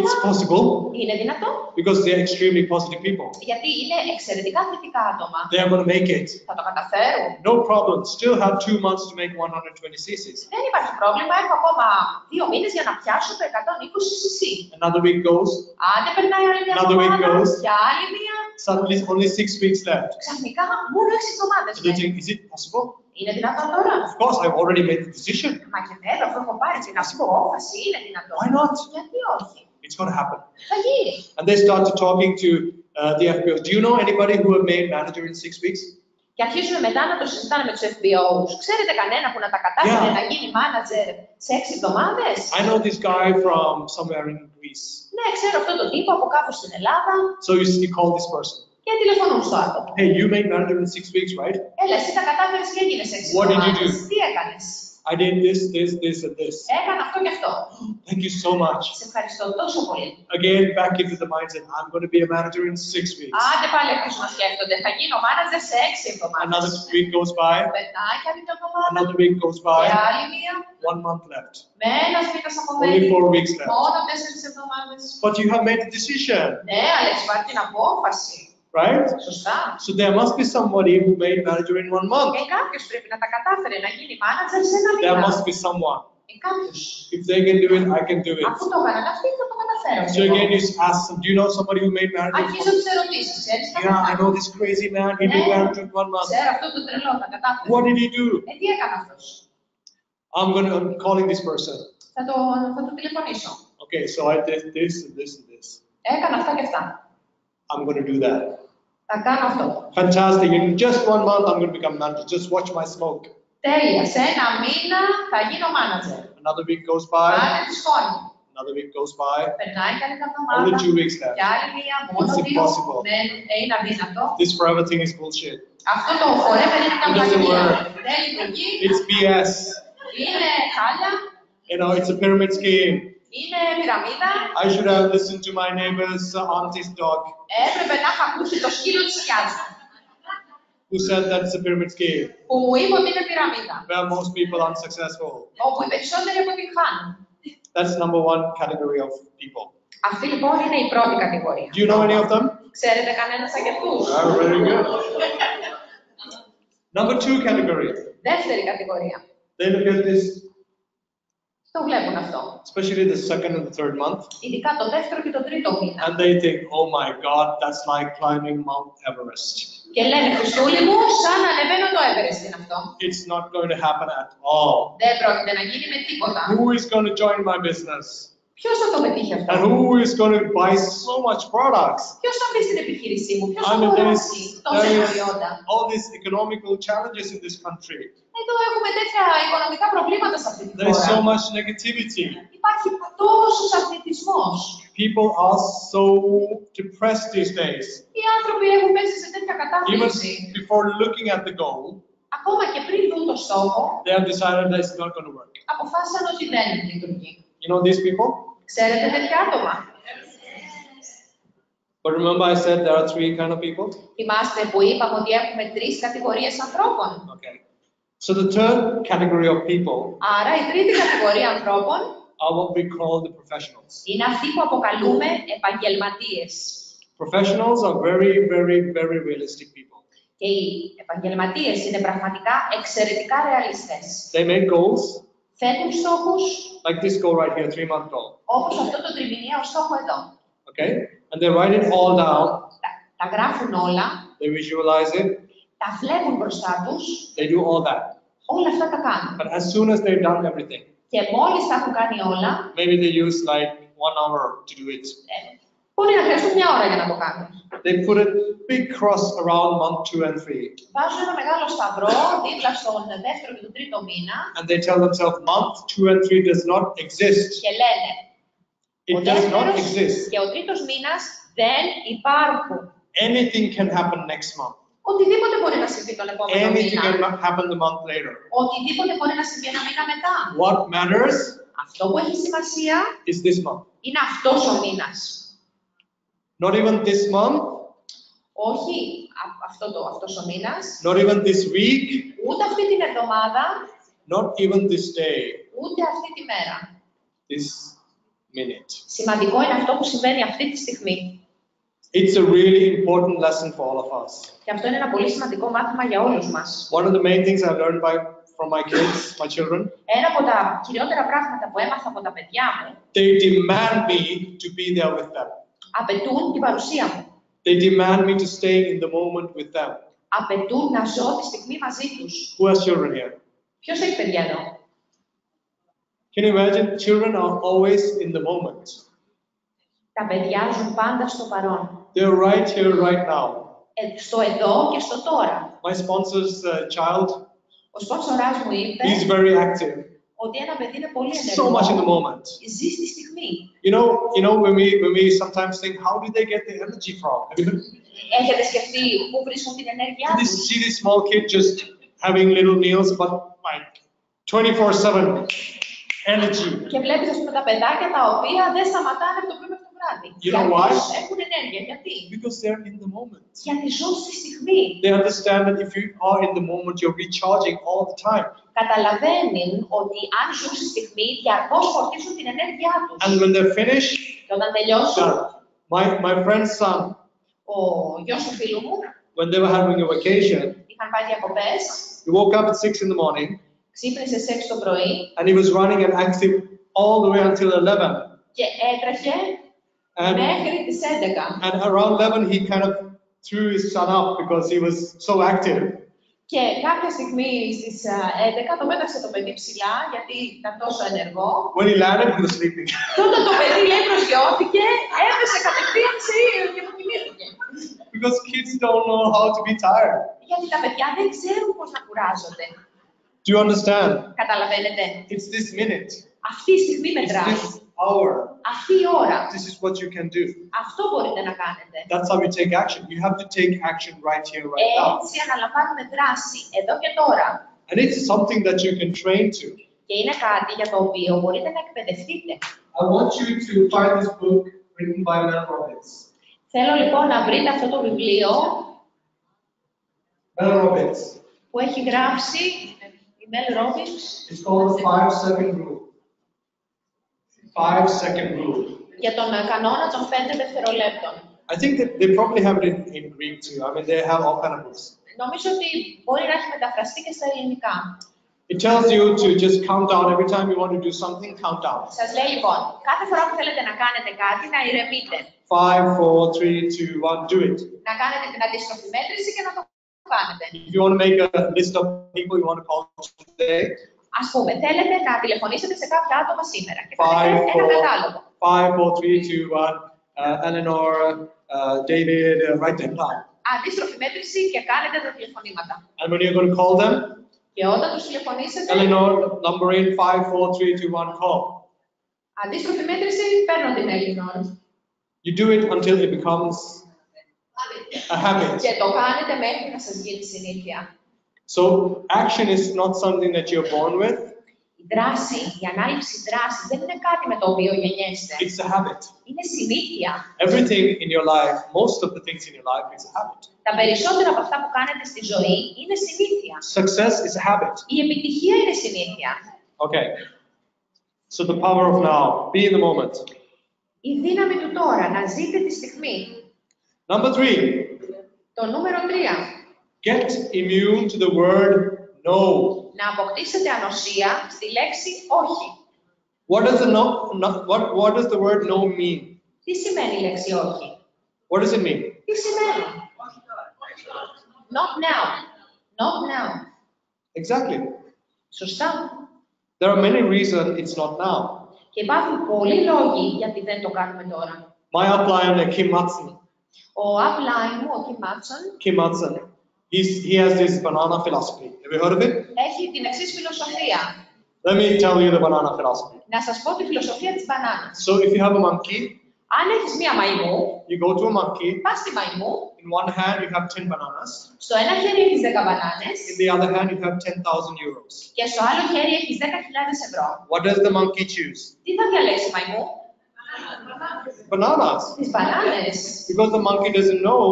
S2: it's possible
S3: Είναι δυνατό.
S2: because they're extremely positive people.
S3: Γιατί είναι εξαιρετικά θετικά άτομα.
S2: They're going to make it.
S3: Θα το καταφέρουν.
S2: No problem. Still have 2 months to make 120 cc's.
S3: Δεν υπάρχει πρόβλημα. Έχω ακόμα 2 μήνες για να πιάσω το 120 cc.
S2: Another week goes.
S3: Άντε περνάει άλλη μια
S2: Another week
S3: εβδομάδα.
S2: goes.
S3: Και άλλη μια.
S2: Suddenly, only 6 weeks left.
S3: Ξαφνικά μόνο 6 εβδομάδες.
S2: And they think, is it possible?
S3: Είναι δυνατό τώρα.
S2: Of course, I've already made the decision.
S3: Μα και βέβαια, αφού έχω πάρει την απόφαση, είναι δυνατό.
S2: Why not?
S3: Γιατί όχι.
S2: It's going to happen.
S3: Θα γίνει.
S2: And they started talking to the FBO. Do you know anybody who have made manager in 6 weeks?
S3: Και αρχίζουμε μετά να το συζητάνε με τους FBOs. Ξέρετε κανένα που να τα κατάφερε να γίνει manager σε 6 εβδομάδες?
S2: I know this guy from somewhere in Greece.
S3: Ναι, ξέρω αυτόν τον τύπο από κάπου στην Ελλάδα.
S2: So you call this person.
S3: Και τηλεφωνούν στο άτομο.
S2: Hey, you made manager in 6 weeks, right?
S3: Έλα, εσύ τα κατάφερες και έγινες 6
S2: What did you
S3: εβδομάδες.
S2: do?
S3: Τι έκανες?
S2: I did this, and this.
S3: Έκανα αυτό και αυτό.
S2: Thank you so much.
S3: Σε ευχαριστώ τόσο πολύ.
S2: Again, back into the mindset. I'm going to be a manager in 6 weeks.
S3: Άντε πάλι αυτούς μας σκέφτονται. Θα γίνω manager σε 6 εβδομάδες.
S2: Another week goes by.
S3: Περνάει και άλλη μια εβδομάδα.
S2: Another week goes
S3: Και
S2: by.
S3: άλλη μία.
S2: 1 month left.
S3: Με ένας μήνας
S2: Only
S3: απομένει.
S2: 4 weeks left.
S3: Μόνο 4 εβδομάδες.
S2: But you have made a decision,
S3: Ναι, αλλά έχεις πάρει την απόφαση.
S2: right?
S3: Σωστά.
S2: So there must be somebody who made manager in 1 month.
S3: Κάποιος πρέπει να τα κατάφερε να γίνει manager σε ένα
S2: There
S3: μήνα.
S2: must be someone.
S3: Κάποιος.
S2: If they can do it, I can do it.
S3: Αφού το έκαναν αυτοί, θα το καταφέρω.
S2: So again, you just ask them, do you know somebody who made manager?
S3: Αρχίζω τις ερωτήσεις. Ξέρεις
S2: Yeah, I
S3: κανένα?
S2: know this crazy man. He did manager in 1 month.
S3: Ξέρω αυτό το τρελό, τα κατάφερε.
S2: What did he do?
S3: Τι έκανε αυτός?
S2: I'm calling this person.
S3: Θα το τηλεφωνήσω.
S2: Okay, so I did this and this and this.
S3: Έκανα αυτά και αυτά.
S2: I'm going to do that.
S3: Θα κάνω αυτό.
S2: Fantastic. In just 1 month, I'm going to become manager. Just watch my smoke.
S3: Τέλεια. Σε ένα μήνα θα γίνω manager.
S2: Another week goes by.
S3: Άντε τη σκόνη.
S2: Another week goes by.
S3: Περνάει και άλλη μια
S2: Only
S3: εβδομάδα.
S2: 2 weeks left.
S3: Και άλλη μία, μόνο
S2: It's
S3: 2
S2: impossible.
S3: μένουν. Είναι αδύνατο.
S2: This forever thing is bullshit.
S3: Αυτό το forever είναι
S2: It doesn't
S3: καμπανία.
S2: work.
S3: Δεν λειτουργεί.
S2: It's BS.
S3: Είναι χάλια.
S2: You know, it's a pyramid scheme.
S3: Είναι πυραμίδα.
S2: I should have listened to my neighbor's auntie's dog
S3: Έπρεπε να είχα ακούσει το σκύλο της σκιάς μου,
S2: who said that it's a pyramid scheme
S3: που μου είπε ότι είναι πυραμίδα,
S2: where most people are unsuccessful.
S3: όπου οι περισσότεροι αποτυγχάνουν.
S2: That's number 1 category of people.
S3: Αυτή λοιπόν είναι η πρώτη κατηγορία.
S2: Do you know any of them?
S3: Ξέρετε κανένας από αυτούς?
S2: Oh, very good. Number 2 category.
S3: Δεύτερη κατηγορία.
S2: They look at this,
S3: Το βλέπουν αυτό.
S2: especially the 2nd and the 3rd month,
S3: Ειδικά το δεύτερο και το τρίτο μήνα.
S2: and they think, oh my God, that's like climbing Mount Everest.
S3: Και λένε, Χριστούλη μου, σαν να ανεβαίνω το Everest είναι αυτό.
S2: It's not going to happen at all.
S3: Δεν πρόκειται να γίνει με τίποτα.
S2: Who is going to join my business?
S3: Ποιος θα το πετύχει αυτό?
S2: And who is going to buy so much products?
S3: Ποιος θα μπει στην επιχείρησή μου? Ποιος
S2: I
S3: θα
S2: mean,
S3: αγοράσει τόσα
S2: there is
S3: προϊόντα?
S2: all these economical challenges in this country.
S3: Εδώ έχουμε τέτοια οικονομικά προβλήματα σε αυτή τη
S2: There is so
S3: χώρα.
S2: much negativity.
S3: Υπάρχει τόσος αθλητισμός.
S2: People are so depressed these days.
S3: Οι άνθρωποι έχουν πέσει σε τέτοια
S2: Even
S3: κατάθλιψη.
S2: before looking at the goal,
S3: Ακόμα και πριν δουν το στόχο,
S2: they have decided that it's not going to work.
S3: αποφάσισαν ότι δεν λειτουργεί.
S2: You know these people?
S3: Ξέρετε τέτοια άτομα?
S2: But remember I said there are 3 kind of people?
S3: Θυμάστε που είπαμε ότι έχουμε 3 κατηγορίες ανθρώπων?
S2: Okay. So the 3rd category of people
S3: Άρα η τρίτη κατηγορία ανθρώπων
S2: are what we call the professionals.
S3: είναι αυτοί που αποκαλούμε επαγγελματίες.
S2: Professionals are very, very, very realistic people.
S3: Και οι επαγγελματίες είναι πραγματικά εξαιρετικά ρεαλιστές.
S2: They make goals,
S3: Θέτουν στόχους,
S2: like this goal right here, 3-month goal.
S3: όπως αυτό το τριμηνιαίο στόχο εδώ.
S2: Okay? And they write it all down.
S3: Τα γράφουν όλα,
S2: They visualize it.
S3: τα βλέπουν μπροστά τους,
S2: They do all that.
S3: όλα αυτά τα κάνουν.
S2: But as soon as they've done everything,
S3: Και μόλις τα έχουν κάνει όλα,
S2: maybe they use like 1 hour to do it.
S3: μπορεί να χρειαστούν μια ώρα για να το κάνουν.
S2: They put a big cross around month 2 and 3.
S3: Βάζουν ένα μεγάλο σταυρό δίπλα στον δεύτερο και τον τρίτο μήνα
S2: And they tell themselves month 2 and 3 does not exist.
S3: και λένε
S2: It
S3: ο
S2: does not
S3: δεύτερος
S2: exist.
S3: και ο τρίτος μήνας δεν υπάρχουν.
S2: Anything can happen next month.
S3: Οτιδήποτε μπορεί να συμβεί τον επόμενο
S2: Anything
S3: μήνα.
S2: can happen the month later.
S3: Οτιδήποτε μπορεί να συμβεί ένα μήνα μετά.
S2: What matters
S3: Αυτό που έχει σημασία
S2: is this month.
S3: είναι αυτός ο μήνας.
S2: Not even this month,
S3: Όχι αυτός ο μήνας,
S2: not even this week,
S3: ούτε αυτή την εβδομάδα,
S2: not even this day,
S3: ούτε αυτή τη μέρα.
S2: this minute.
S3: Σημαντικό είναι αυτό που συμβαίνει αυτή τη στιγμή.
S2: It's a really important lesson for all of us.
S3: Και αυτό είναι ένα πολύ σημαντικό μάθημα για όλους μας.
S2: One of the main things I've learned from my kids, my children,
S3: Ένα από τα κυριότερα πράγματα που έμαθα από τα παιδιά μου,
S2: they demand me to be there with them.
S3: απαιτούν την παρουσία μου.
S2: They demand me to stay in the moment with them.
S3: Απαιτούν να ζω τη στιγμή μαζί τους.
S2: Who has children here?
S3: Ποιος έχει παιδιά εδώ?
S2: Can you imagine? Children are always in the moment.
S3: Τα παιδιά ζουν πάντα στο παρόν.
S2: They're right here, right now.
S3: Στο εδώ και στο τώρα.
S2: My sponsor's child,
S3: Ο σπόνσορας μου είπε
S2: he's very active.
S3: ότι ένα παιδί είναι πολύ
S2: So much in the
S3: ενεργό.
S2: moment.
S3: Ζει στη στιγμή.
S2: You know when we sometimes think, how do they get the energy from?
S3: Έχετε σκεφτεί πού βρίσκουν την ενέργειά
S2: You
S3: τους?
S2: see this small kid just having little meals, but like 24/7 energy.
S3: Και βλέπεις ας πούμε τα παιδάκια τα οποία δεν σταματάνε από το πρωί μέχρι το βράδυ.
S2: You know why?
S3: Έχουν ενέργεια. Γιατί?
S2: Because they're in the moment.
S3: Γιατί ζουν στη στιγμή.
S2: They understand that if you are in the moment, you're recharging all the time.
S3: Καταλαβαίνουν ότι αν ζουν στη στιγμή, διαρκώς φορτίζουν την ενέργειά τους.
S2: And when they're finished,
S3: Και όταν τελειώσουν,
S2: my friend's son,
S3: ο γιος του φίλου μου,
S2: when they were having a vacation,
S3: είχαν πάει διακοπές,
S2: he woke up at 6 in the morning,
S3: ξύπνησε στις 6 το πρωί
S2: and he was running and active all the way until 11.
S3: και έτρεχε
S2: And,
S3: μέχρι τις 11.
S2: and around 11, he kind of threw his son up because he was so active.
S3: Και κάποια στιγμή στις 11 το μέταξε το παιδί ψηλά, γιατί ήταν τόσο ενεργό.
S2: When he landed, he was sleeping.
S3: Και όταν το παιδί λέει προσγειώθηκε, έπεσε κατευθείαν σε ήλιο και αποκοιμήθηκε.
S2: Because kids don't know how to be tired.
S3: Γιατί τα παιδιά δεν ξέρουν πώς να κουράζονται.
S2: Do you understand?
S3: Καταλαβαίνετε.
S2: It's this minute.
S3: Αυτή η στιγμή
S2: It's
S3: μετράει.
S2: this hour.
S3: Αυτή η ώρα.
S2: This is what you can do.
S3: Αυτό μπορείτε να κάνετε.
S2: That's how we take action. You have to take action right here, right now.
S3: Έτσι αναλαμβάνουμε δράση, εδώ και τώρα.
S2: And it's something that you can train to.
S3: Και είναι κάτι για το οποίο μπορείτε να εκπαιδευτείτε.
S2: I want you to find this book written by Mel Robbins.
S3: Θέλω λοιπόν να βρείτε αυτό το βιβλίο
S2: Mel Robbins.
S3: που έχει γράψει η Mel Robbins.
S2: It's called the 5-second rule. 5-second rule.
S3: Για τον κανόνα των 5 δευτερολέπτων.
S2: I think that they probably have it in Greek too. I mean, they have all kind of books.
S3: Νομίζω ότι μπορεί να έχει μεταφραστεί και στα ελληνικά.
S2: It tells you to just count down every time you want to do something, count down.
S3: Σας λέει λοιπόν, κάθε φορά που θέλετε να κάνετε κάτι, να ηρεμείτε.
S2: 5, 4, 3, 2, 1, do it.
S3: Να κάνετε την αντίστροφη μέτρηση και να το κάνετε.
S2: If you want to make a list of people you want to call today,
S3: Ας πούμε, θέλετε να τηλεφωνήσετε σε κάποια άτομα σήμερα και κάνετε ένα κατάλογο.
S2: 5, 4, 3, 2, 1, Eleanor, David, write them down.
S3: Αντίστροφη μέτρηση και κάνετε τα τηλεφωνήματα.
S2: And when you're going to call them,
S3: Και όταν τους τηλεφωνήσετε,
S2: Eleanor, number in 5, 4, 3, 2, 1, call.
S3: αντίστροφη μέτρηση, παίρνω την Eleanor.
S2: You do it until it becomes a habit.
S3: Και το κάνετε μέχρι να σας γίνει συνήθεια.
S2: So action is not something that you're born with.
S3: Η δράση, η ανάληψη δράσης δεν είναι κάτι με το οποίο γεννιέστε.
S2: It's a habit.
S3: Είναι συνήθεια.
S2: Everything in your life, most of the things in your life, is a habit.
S3: Τα περισσότερα από αυτά που κάνετε στη ζωή είναι συνήθεια.
S2: Success is a habit.
S3: Η επιτυχία είναι συνήθεια.
S2: Okay. So the power of now. Be in the moment.
S3: Η δύναμη του τώρα, να ζείτε τη στιγμή.
S2: Number 3,
S3: Το νούμερο 3.
S2: get immune to the word no.
S3: Να αποκτήσετε ανοσία στη λέξη όχι.
S2: What does the word no mean?
S3: Τι σημαίνει η λέξη όχι?
S2: What does it mean?
S3: Τι σημαίνει? Not now. Not now.
S2: Exactly.
S3: Σωστά.
S2: There are many reasons it's not now.
S3: Και υπάρχουν πολλοί λόγοι γιατί δεν το κάνουμε τώρα.
S2: My upline, Kim Matson.
S3: Ο upline μου, ο
S2: Kim Matson. He has this banana philosophy. Have you heard of it?
S3: έχει την εξής φιλοσοφία.
S2: Let me tell you the banana philosophy.
S3: Να σας πω τη φιλοσοφία της μπανάνας.
S2: So if you have a monkey,
S3: Αν έχεις μία μαϊμού,
S2: you go to a monkey.
S3: πας στη μαϊμού.
S2: In one hand you have 10 bananas.
S3: Στο ένα χέρι έχεις 10 μπανάνες.
S2: In the other hand you have 10,000 euros.
S3: Και στο άλλο χέρι έχεις 10.000 ευρώ.
S2: What does the monkey choose?
S3: Τι θα διαλέξει η μαϊμού?
S2: Bananas.
S3: Τις μπανάνες.
S2: Because the monkey doesn't know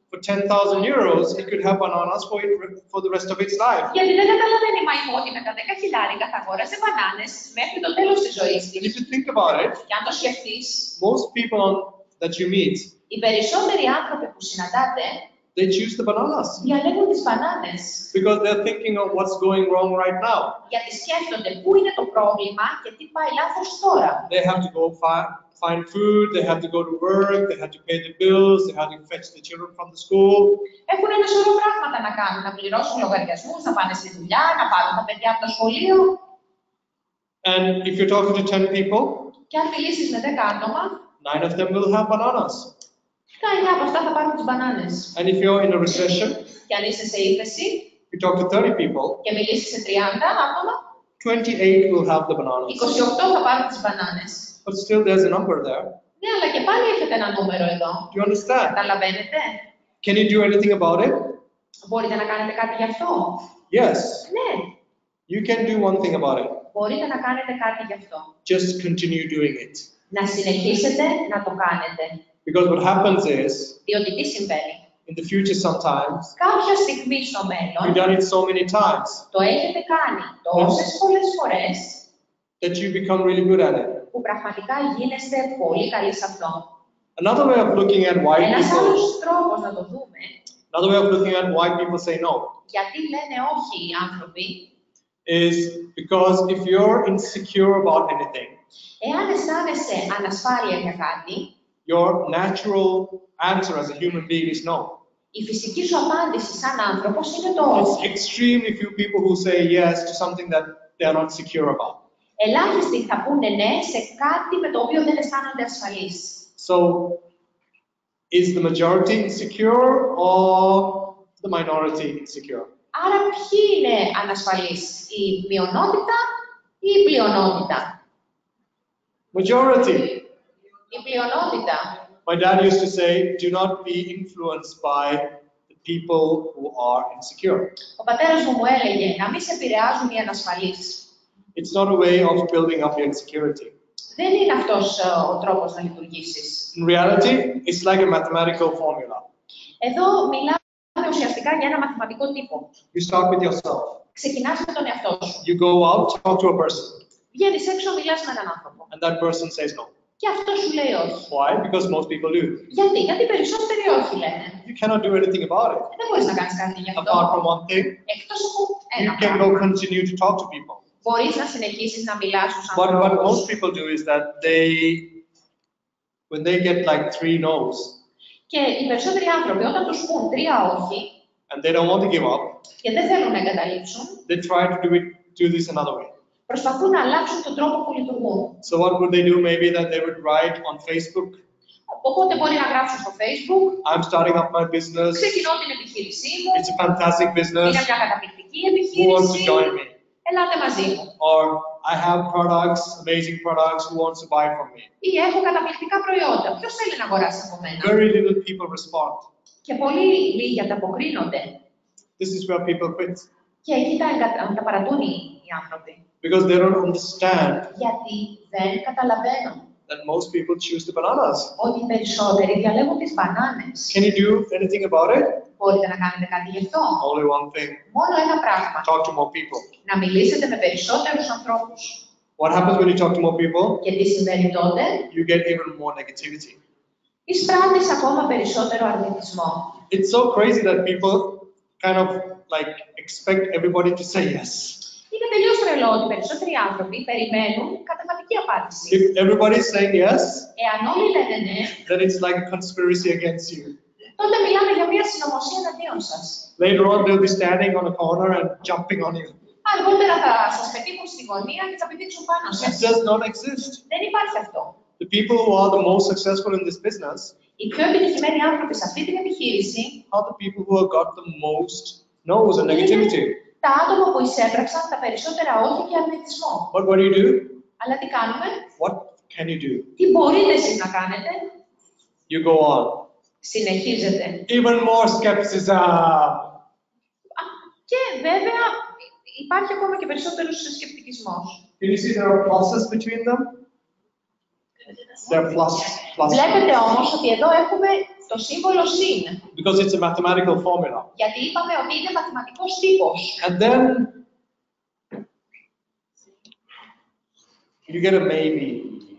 S2: for 10,000 euros it could have bananas for the rest of its life.
S3: Γιατί δεν καταλαβαίνει η μαϊμού ότι με τα 10 χιλιάρικα θα αγόρασε μπανάνες μέχρι το τέλος της ζωής
S2: And
S3: της.
S2: if you think about it,
S3: Και αν το σκεφτείς,
S2: most people that you meet,
S3: οι περισσότεροι άνθρωποι που συναντάτε
S2: they choose the bananas
S3: διαλέγουν τις μπανάνες.
S2: because they're thinking of what's going wrong right now.
S3: Γιατί σκέφτονται πού είναι το πρόβλημα και τι πάει λάθος τώρα.
S2: They have to go find food, they have to go to work, they have to pay the bills, they have to fetch the children from the school.
S3: Έχουν ένα σωρό πράγματα να κάνουν, να πληρώσουν λογαριασμούς, να πάνε στη δουλειά, να πάρουν τα παιδιά από το σχολείο.
S2: And if you're talking to 10 people,
S3: Και αν μιλήσεις με 10 άτομα,
S2: 9 of them will have bananas.
S3: τα 9 από αυτά θα πάρουν τις μπανάνες.
S2: And if you're in a recession,
S3: Και αν είσαι σε ύφεση
S2: you talk to 30 people,
S3: και μιλήσεις σε 30 άτομα,
S2: 28 will have the bananas.
S3: 28 θα πάρουν τις μπανάνες.
S2: But still there's a number there.
S3: Ναι, αλλά και πάλι έχετε ένα νούμερο εδώ.
S2: Do you understand?
S3: Καταλαβαίνετε?
S2: Can you do anything about it?
S3: Μπορείτε να κάνετε κάτι γι' αυτό?
S2: Yes,
S3: Ναι,
S2: you can do one thing about it.
S3: μπορείτε να κάνετε κάτι γι' αυτό.
S2: Just continue doing it.
S3: Να συνεχίσετε να το κάνετε.
S2: Because what happens is,
S3: Διότι τι συμβαίνει?
S2: in the future sometimes,
S3: Κάποια στιγμή στο μέλλον
S2: you've done it so many times
S3: το έχετε κάνει τόσες πολλές φορές
S2: that you become really good at it.
S3: που πραγματικά γίνεστε πολύ καλοί σε αυτό.
S2: Another way of looking at why
S3: Ένας
S2: people,
S3: άλλος τρόπος να το δούμε,
S2: another way of looking at why people say no
S3: γιατί λένε όχι οι άνθρωποι,
S2: is because if you're insecure about anything,
S3: εάν αισθάνεσαι ανασφάλεια για κάτι,
S2: your natural answer as a human being is no.
S3: η φυσική σου απάντηση σαν άνθρωπος είναι το
S2: It's
S3: όχι.
S2: extremely few people who say yes to something that they are not secure about.
S3: Ελάχιστοι θα πούνε ναι σε κάτι με το οποίο δεν αισθάνονται ασφαλείς.
S2: So, is the majority insecure or the minority insecure?
S3: Άρα ποιοι είναι ανασφαλείς, η μειονότητα ή η πλειονότητα?
S2: Majority.
S3: Η πλειονότητα.
S2: My dad used to say, do not be influenced by the people who are insecure.
S3: Ο πατέρας μου μου έλεγε να μην σε επηρεάζουν οι ανασφαλείς.
S2: It's not a way of building up your insecurity.
S3: Δεν είναι αυτός ο τρόπος να λειτουργήσεις.
S2: In reality, it's like a mathematical formula.
S3: Εδώ μιλάμε ουσιαστικά για ένα μαθηματικό τύπο.
S2: You start with yourself.
S3: Ξεκινάς με τον εαυτό σου.
S2: You go out, talk to a person,
S3: Βγαίνεις έξω, μιλάς με έναν άνθρωπο.
S2: and that person says no.
S3: Και αυτό σου λέει όχι.
S2: Why? Because most people do.
S3: Γιατί οι περισσότεροι όχι λένε.
S2: You cannot do anything about it.
S3: Δεν μπορείς να κάνεις κάτι γι' αυτό.
S2: Apart from one thing,
S3: Εκτός από ένα
S2: you can
S3: πράγμα.
S2: go continue to talk to people.
S3: Μπορείς να συνεχίσεις να μιλάς στους
S2: But what
S3: ανθρώπους.
S2: most people do is that when they get like 3 no's,
S3: Και οι περισσότεροι άνθρωποι όταν τους πούν 3 όχι
S2: and they don't want to give up,
S3: και δεν θέλουν να εγκαταλείψουν,
S2: they try to do this another way.
S3: προσπαθούν να αλλάξουν τον τρόπο που λειτουργούν.
S2: So what would they do? Maybe that they would write on Facebook,
S3: Οπότε μπορεί να γράψουν στο Facebook,
S2: I'm starting up my business,
S3: ξεκινώ την επιχείρησή μου,
S2: it's a fantastic business,
S3: είναι μια καταπληκτική
S2: who wants to
S3: επιχείρηση,
S2: join me?
S3: ελάτε μαζί μου.
S2: Or I have products, amazing products, who wants to buy from me?
S3: Ή έχω καταπληκτικά προϊόντα, ποιος θέλει να αγοράσει από μένα?
S2: Very little people respond.
S3: Και πολύ λίγοι ανταποκρίνονται.
S2: This is where people quit.
S3: Και εκεί τα παρατούν οι άνθρωποι.
S2: Because they don't understand
S3: Γιατί δεν καταλαβαίνουν
S2: that most people choose the bananas.
S3: ότι οι περισσότεροι διαλέγουν τις μπανάνες.
S2: Can you do anything about it?
S3: Μπορείτε να κάνετε κάτι γι' αυτό.
S2: Only one thing.
S3: Μόνο ένα πράγμα.
S2: Talk to more people.
S3: Να μιλήσετε με περισσότερους ανθρώπους.
S2: What happens when you talk to more people?
S3: Και τι συμβαίνει τότε?
S2: You get even more negativity.
S3: Εισπράττεις ακόμα περισσότερο αρνητισμό.
S2: It's so crazy that people kind of like expect everybody to say yes.
S3: Είναι τελείως τρελό ότι περισσότεροι άνθρωποι περιμένουν καταφατική απάντηση.
S2: If everybody is saying yes,
S3: Εάν όλοι λένε ναι,
S2: then it's like a conspiracy against you.
S3: τότε μιλάμε για μια συνωμοσία εναντίον σας.
S2: Later on, they'll be standing on a corner and jumping on you.
S3: Αργότερα θα σας πετύχουν στη γωνία και θα πηδήξουν πάνω
S2: It
S3: σας.
S2: does not exist.
S3: Δεν υπάρχει αυτό.
S2: The people who are the most successful in this business
S3: Οι πιο επιτυχημένοι άνθρωποι σε αυτή την επιχείρηση
S2: are the people who have got the most no's and negativity.
S3: τα άτομα που εισέπραξαν τα περισσότερα όχι και αρνητισμό.
S2: But what do?
S3: Αλλά τι κάνουμε,
S2: What can you do?
S3: τι μπορείτε εσείς να κάνετε,
S2: You go on.
S3: συνεχίζετε.
S2: Even more skepticism.
S3: Και βέβαια υπάρχει ακόμα και περισσότερος σκεπτικισμός.
S2: Can you see there are pluses between them? There are plus.
S3: Βλέπετε όμως ότι εδώ έχουμε το σύμβολο συν.
S2: Because it's a mathematical formula.
S3: Γιατί είπαμε ότι είναι μαθηματικός τύπος.
S2: And then you get a maybe.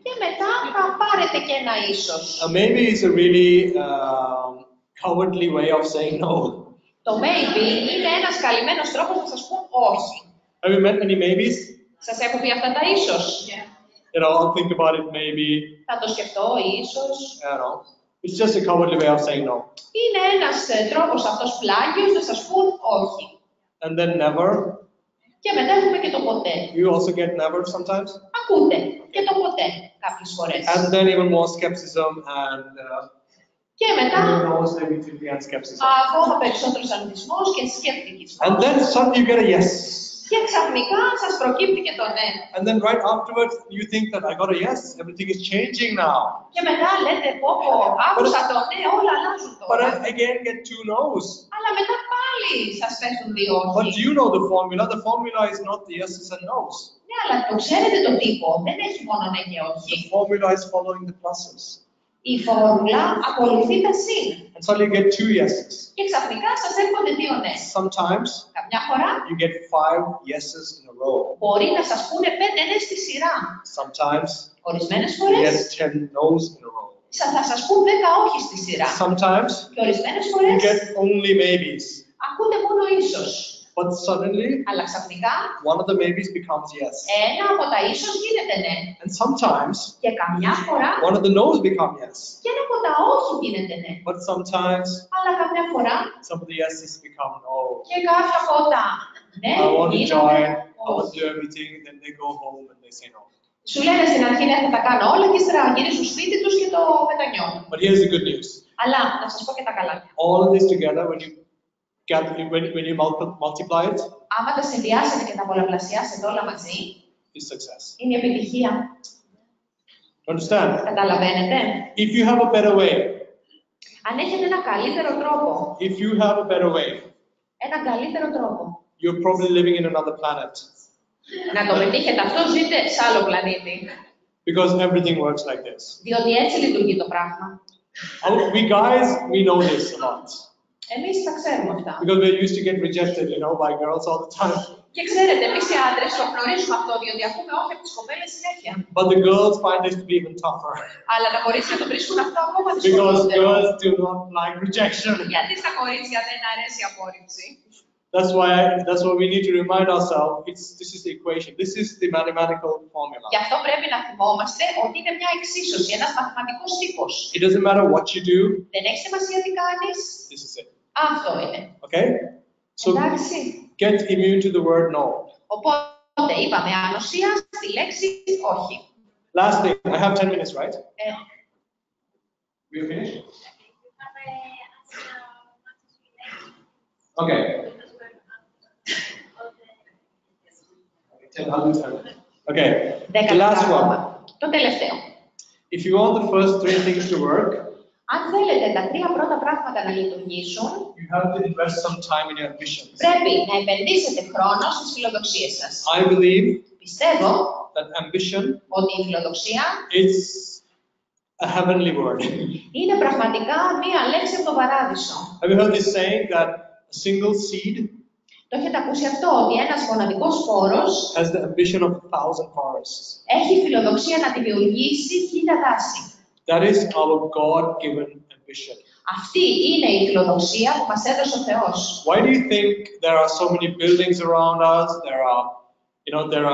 S3: Και μετά θα πάρετε και ένα ίσως.
S2: A maybe is a really cowardly way of saying no.
S3: Το maybe είναι ένας καλυμμένος τρόπος να σας πούν όχι.
S2: Have you met any maybes?
S3: Σας έχω πει αυτά τα ίσως.
S2: You know, I'll think about it maybe.
S3: Θα το σκεφτώ ίσως.
S2: I don't know. It's just a cowardly way of saying no.
S3: Είναι ένας τρόπος αυτός πλάγιος να σας πούν όχι.
S2: And then never.
S3: Και μετά έχουμε και το ποτέ.
S2: You also get never sometimes.
S3: Ακούτε και το ποτέ κάποιες φορές.
S2: And then even more skepticism and
S3: Και μετά
S2: negativity and skepticism.
S3: ακόμα περισσότερος αρνητισμός και σκεπτικισμός.
S2: And then suddenly you get a yes.
S3: Και ξαφνικά σας προκύπτει και το ναι.
S2: And then right afterwards you think that I got a yes, everything is changing now.
S3: Και μετά λέτε πω άκουσα το ναι, όλα αλλάζουν
S2: But
S3: τώρα.
S2: I again get two no's.
S3: Αλλά μετά πάλι σας πέφτουν δύο
S2: But
S3: όχι.
S2: you know the formula. The formula is not the yeses and no's.
S3: Ναι, αλλά το ξέρετε το τύπο. Δεν έχει μόνο ναι και όχι.
S2: The formula is following the pluses.
S3: Η φόρμουλα ακολουθεί τα συν.
S2: And suddenly you get two yeses.
S3: Και ξαφνικά σας έρχονται δύο ναι.
S2: Sometimes
S3: Καμιά φορά
S2: you get 5 yeses in a row.
S3: μπορεί να σας πούνε 5 ναι στη σειρά.
S2: Sometimes
S3: Ορισμένες
S2: you
S3: φορές
S2: get 10 no's in a row.
S3: θα σας πούν 10 όχι στη σειρά.
S2: Sometimes
S3: Και ορισμένες
S2: you
S3: φορές
S2: get only maybes.
S3: ακούτε μόνο ίσως.
S2: But suddenly
S3: Αλλά ξαφνικά
S2: one of the maybes becomes yes.
S3: ένα από τα ίσως γίνεται ναι.
S2: And sometimes
S3: Και καμιά φορά
S2: one of the no's become yes.
S3: και ένα από τα όχι γίνεται ναι.
S2: But sometimes
S3: Αλλά καμιά φορά
S2: some of the yeses become no.
S3: και κάποια από τα ναι
S2: I want to
S3: γίνονται
S2: join, I want to
S3: όχι.
S2: do everything, then they go home and they say no.
S3: Σου λένε στην αρχή ναι, θα τα κάνω όλα και ύστερα γυρίζουν σπίτι τους και το μετανιώνουν.
S2: But here's the good news.
S3: Αλλά να σας πω και τα καλά.
S2: All of this together, when you multiply it,
S3: Άμα τα συνδυάσετε και τα πολλαπλασιάσετε όλα μαζί,
S2: is success.
S3: είναι η επιτυχία.
S2: Understand?
S3: Καταλαβαίνετε.
S2: If you have a better way,
S3: Αν έχετε ένα καλύτερο τρόπο,
S2: if you have a better way,
S3: έναν καλύτερο τρόπο,
S2: you're probably living in another planet.
S3: να το πετύχετε αυτό, ζείτε σε άλλο πλανήτη.
S2: Because everything works like this.
S3: Διότι έτσι λειτουργεί το πράγμα.
S2: We guys, we know this a lot.
S3: Εμείς τα ξέρουμε αυτά.
S2: Because we're used to get rejected, by girls all the time.
S3: Και ξέρετε, εμείς οι άντρες το γνωρίζουμε αυτό, διότι ακούμε όχι από τις κοπέλες συνέχεια.
S2: But the girls find this to be even tougher.
S3: Αλλά τα κορίτσια το βρίσκουν αυτό ακόμα
S2: Because
S3: δυσκολότερο.
S2: girls do not like rejection.
S3: Γιατί στα κορίτσια δεν αρέσει η απόρριψη.
S2: That's why we need to remind ourselves, this is the equation, this is the mathematical formula.
S3: Γι' αυτό πρέπει να θυμόμαστε ότι είναι μια εξίσωση, ένας μαθηματικός τύπος.
S2: It doesn't matter what you do,
S3: Δεν έχει σημασία τι κάνεις.
S2: this is it.
S3: Αυτό είναι.
S2: Okay? So
S3: Εντάξει.
S2: get immune to the word no.
S3: Οπότε είπαμε ανοσία στη λέξη όχι.
S2: Last thing, I have 10 minutes, right?
S3: Ε,
S2: We finished? Okay. Okay, the last one.
S3: Το τελευταίο.
S2: If you want the first 3 things to work,
S3: Αν θέλετε τα τρία πρώτα πράγματα να λειτουργήσουν,
S2: you have to invest some time in your ambitions.
S3: πρέπει να επενδύσετε χρόνο στις φιλοδοξίες σας.
S2: I believe
S3: Πιστεύω
S2: that ambition
S3: ότι η φιλοδοξία
S2: is a heavenly word.
S3: είναι πραγματικά μία λέξη από τον παράδεισο.
S2: Have you heard this saying that a single seed
S3: Το έχετε ακούσει αυτό, ότι ένας μοναδικός σπόρος
S2: has the ambition of 1,000 forests?
S3: έχει φιλοδοξία να δημιουργήσει 1000 δάση.
S2: That is our God-given ambition.
S3: Αυτή είναι η φιλοδοξία που μας έδωσε ο Θεός.
S2: Why do you think there are so many buildings around us? There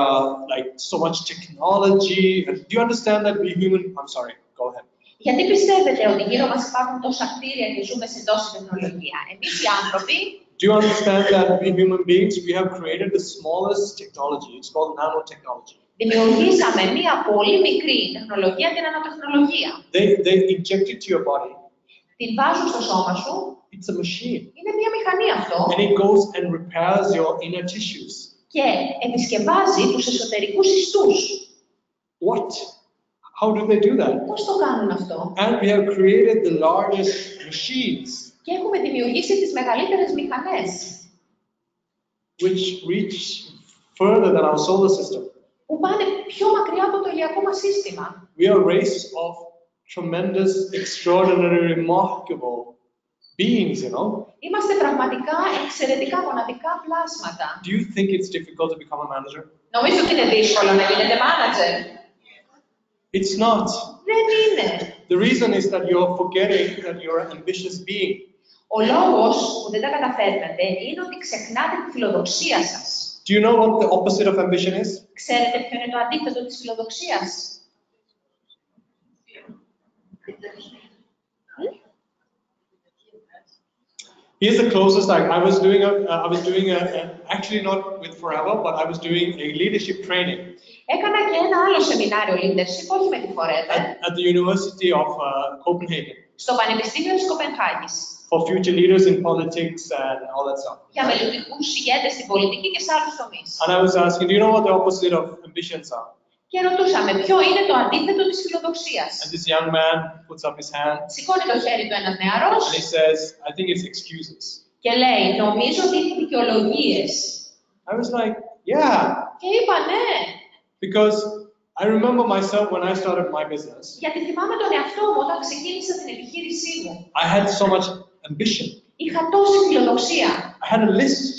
S2: are like so much technology. And do you understand that we human? I'm sorry. Go ahead.
S3: Γιατί πιστεύετε ότι γύρω μας υπάρχουν τόσα κτίρια και ζούμε σε τόση τεχνολογία? Εμείς οι άνθρωποι.
S2: Do you understand that we human beings, we have created the smallest technology? It's called nanotechnology.
S3: Δημιουργήσαμε μία πολύ μικρή τεχνολογία, την νανοτεχνολογία.
S2: They inject it to your body.
S3: Την βάζουν στο σώμα σου.
S2: It's a machine.
S3: Είναι μία μηχανή αυτό.
S2: And it goes and repairs your inner tissues.
S3: Και επισκευάζει τους εσωτερικούς ιστούς.
S2: What? How do they do that?
S3: Πώς το κάνουν αυτό?
S2: And we have created the largest machines.
S3: Και έχουμε δημιουργήσει τις μεγαλύτερες μηχανές.
S2: Which reach further than our solar system.
S3: Που πάνε πιο μακριά από το ηλιακό μας σύστημα.
S2: We are a race of tremendous, extraordinary, remarkable beings, you know.
S3: Είμαστε πραγματικά εξαιρετικά μοναδικά πλάσματα.
S2: Do you think it's difficult to become a manager?
S3: Νομίζω ότι είναι δύσκολο να γίνετε manager.
S2: It's not.
S3: Δεν είναι.
S2: The reason is that you're forgetting that you're an ambitious being.
S3: Ο λόγος που δεν τα καταφέρνετε είναι ότι ξεχνάτε τη φιλοδοξία σας.
S2: Do you know what the opposite of ambition is?
S3: Ξέρετε ποιο είναι το αντίθετο της φιλοδοξίας?
S2: Here's the closest I was doing actually not with Forever, but I was doing a leadership training.
S3: Έκανα και ένα άλλο σεμινάριο leadership, όχι με τη Forever.
S2: At the University of Copenhagen.
S3: Στο Πανεπιστήμιο της Κοπενχάγης.
S2: For future leaders in politics and all that stuff.
S3: Για μελλοντικούς ηγέτες στην πολιτική και σε άλλους τομείς.
S2: And I was asking, do you know what the opposite of ambitions are?
S3: Και ρωτούσαμε, ποιο είναι το αντίθετο της φιλοδοξίας?
S2: And this young man puts up his hand.
S3: Σηκώνει το χέρι του ένας νεαρός.
S2: And he says, I think it's excuses.
S3: Και λέει, νομίζω ότι είναι δικαιολογίες.
S2: I was like, yeah.
S3: Και είπα, ναι.
S2: Because I remember myself when I started my business.
S3: Γιατί θυμάμαι τον εαυτό μου όταν ξεκίνησα την επιχείρησή μου.
S2: I had so much ambition.
S3: Είχα τόση φιλοδοξία.
S2: I had a list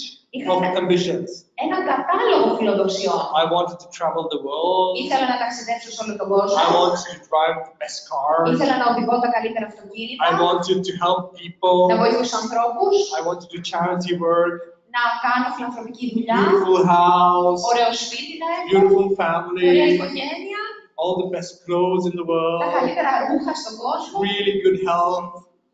S2: of ambitions.
S3: Ένα κατάλογο φιλοδοξιών.
S2: I wanted to travel the world.
S3: Ήθελα να ταξιδέψω σε όλο τον κόσμο.
S2: I wanted to drive the best cars.
S3: Ήθελα να οδηγώ τα καλύτερα αυτοκίνητα.
S2: I wanted to help people.
S3: Να βοηθήσω ανθρώπους.
S2: I wanted to do charity work.
S3: Να κάνω φιλανθρωπική δουλειά.
S2: Beautiful house.
S3: Ωραίο σπίτι να έχω.
S2: Beautiful family.
S3: Ωραία οικογένεια.
S2: All the best clothes in the world.
S3: Τα καλύτερα ρούχα στον κόσμο.
S2: Really good health.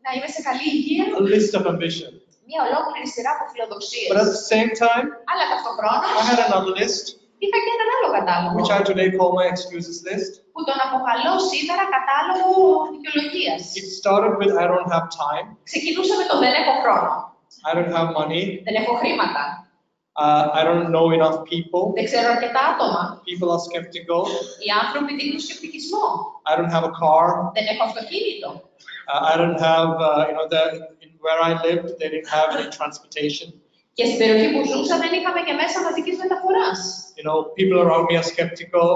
S3: Να είμαι σε καλή υγεία.
S2: A list of ambition.
S3: Μια ολόκληρη σειρά από φιλοδοξίες.
S2: But at the same time,
S3: Αλλά ταυτοχρόνως,
S2: I had another list,
S3: είχα και έναν άλλο κατάλογο,
S2: which I today call my excuses list.
S3: που τον αποκαλώ σήμερα κατάλογο δικαιολογίας.
S2: It started with I don't have time.
S3: Ξεκινούσα με το δεν έχω χρόνο.
S2: I don't have money.
S3: Δεν έχω χρήματα.
S2: I don't know enough people.
S3: Δεν ξέρω αρκετά άτομα.
S2: People are skeptical.
S3: Οι άνθρωποι δείχνουν σκεπτικισμό.
S2: I don't have a car.
S3: Δεν έχω αυτοκίνητο.
S2: I don't have, where I lived, they didn't have any transportation.
S3: Και στην περιοχή που ζούσα δεν είχαμε και μέσα μαζικής μεταφοράς.
S2: People around me are skeptical.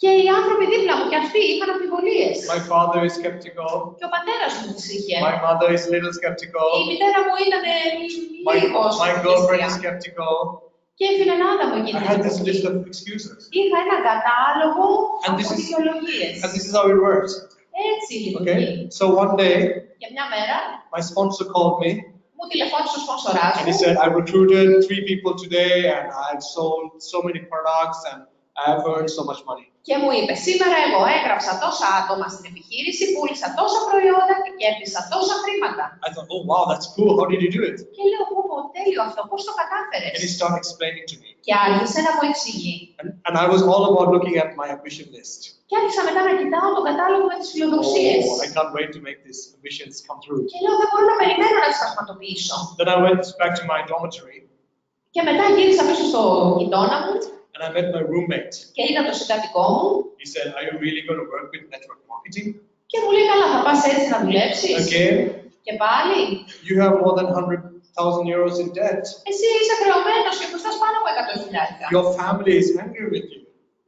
S3: Και οι άνθρωποι δίπλα μου και αυτοί είχαν αμφιβολίες.
S2: My father is skeptical.
S3: Και ο πατέρας μου τις είχε.
S2: My mother is a little skeptical.
S3: Η μητέρα μου ήταν λίγος.
S2: My girlfriend is skeptical.
S3: Και η φιλενάδα μου
S2: I
S3: γίνεται.
S2: had this list of excuses.
S3: Είχα ένα κατάλογο
S2: And
S3: από δικαιολογίες.
S2: this is how it works.
S3: Έτσι λειτουργεί.
S2: Okay? So one day,
S3: Και μια μέρα
S2: my sponsor called me.
S3: μου τηλεφώνησε ο σπονσοράς
S2: And
S3: μου.
S2: he said, I recruited 3 people today and I've sold so many products and I've earned so much money.
S3: Και μου είπε, σήμερα εγώ έγραψα τόσα άτομα στην επιχείρηση, πούλησα τόσα προϊόντα και κέρδισα τόσα χρήματα.
S2: I thought, oh wow, that's cool. How did you do it?
S3: Και λέω, τέλειο αυτό, πώς το κατάφερες?
S2: And he started explaining to me.
S3: Και άρχισε να μου εξηγεί.
S2: And I was all about looking at my ambition list.
S3: Και άρχισα μετά να κοιτάω τον κατάλογο με τις φιλοδοξίες.
S2: Oh, I can't wait to make these ambitions come true.
S3: Και λέω, δεν μπορώ να περιμένω να τις πραγματοποιήσω.
S2: Then I went back to my dormitory.
S3: Και μετά γύρισα πίσω στο γειτόνα μου.
S2: And I met my roommate.
S3: Και είδα τον συντακτικό μου.
S2: He said, are you really going to work with network marketing?
S3: Και μου λέει, καλά, θα πας έτσι να δουλέψεις.
S2: Again?
S3: Και πάλι.
S2: You have more than 100,000 euros in debt.
S3: Εσύ είσαι χρεωμένος και χρωστάς πάνω από 100.000.
S2: Your family is angry with you.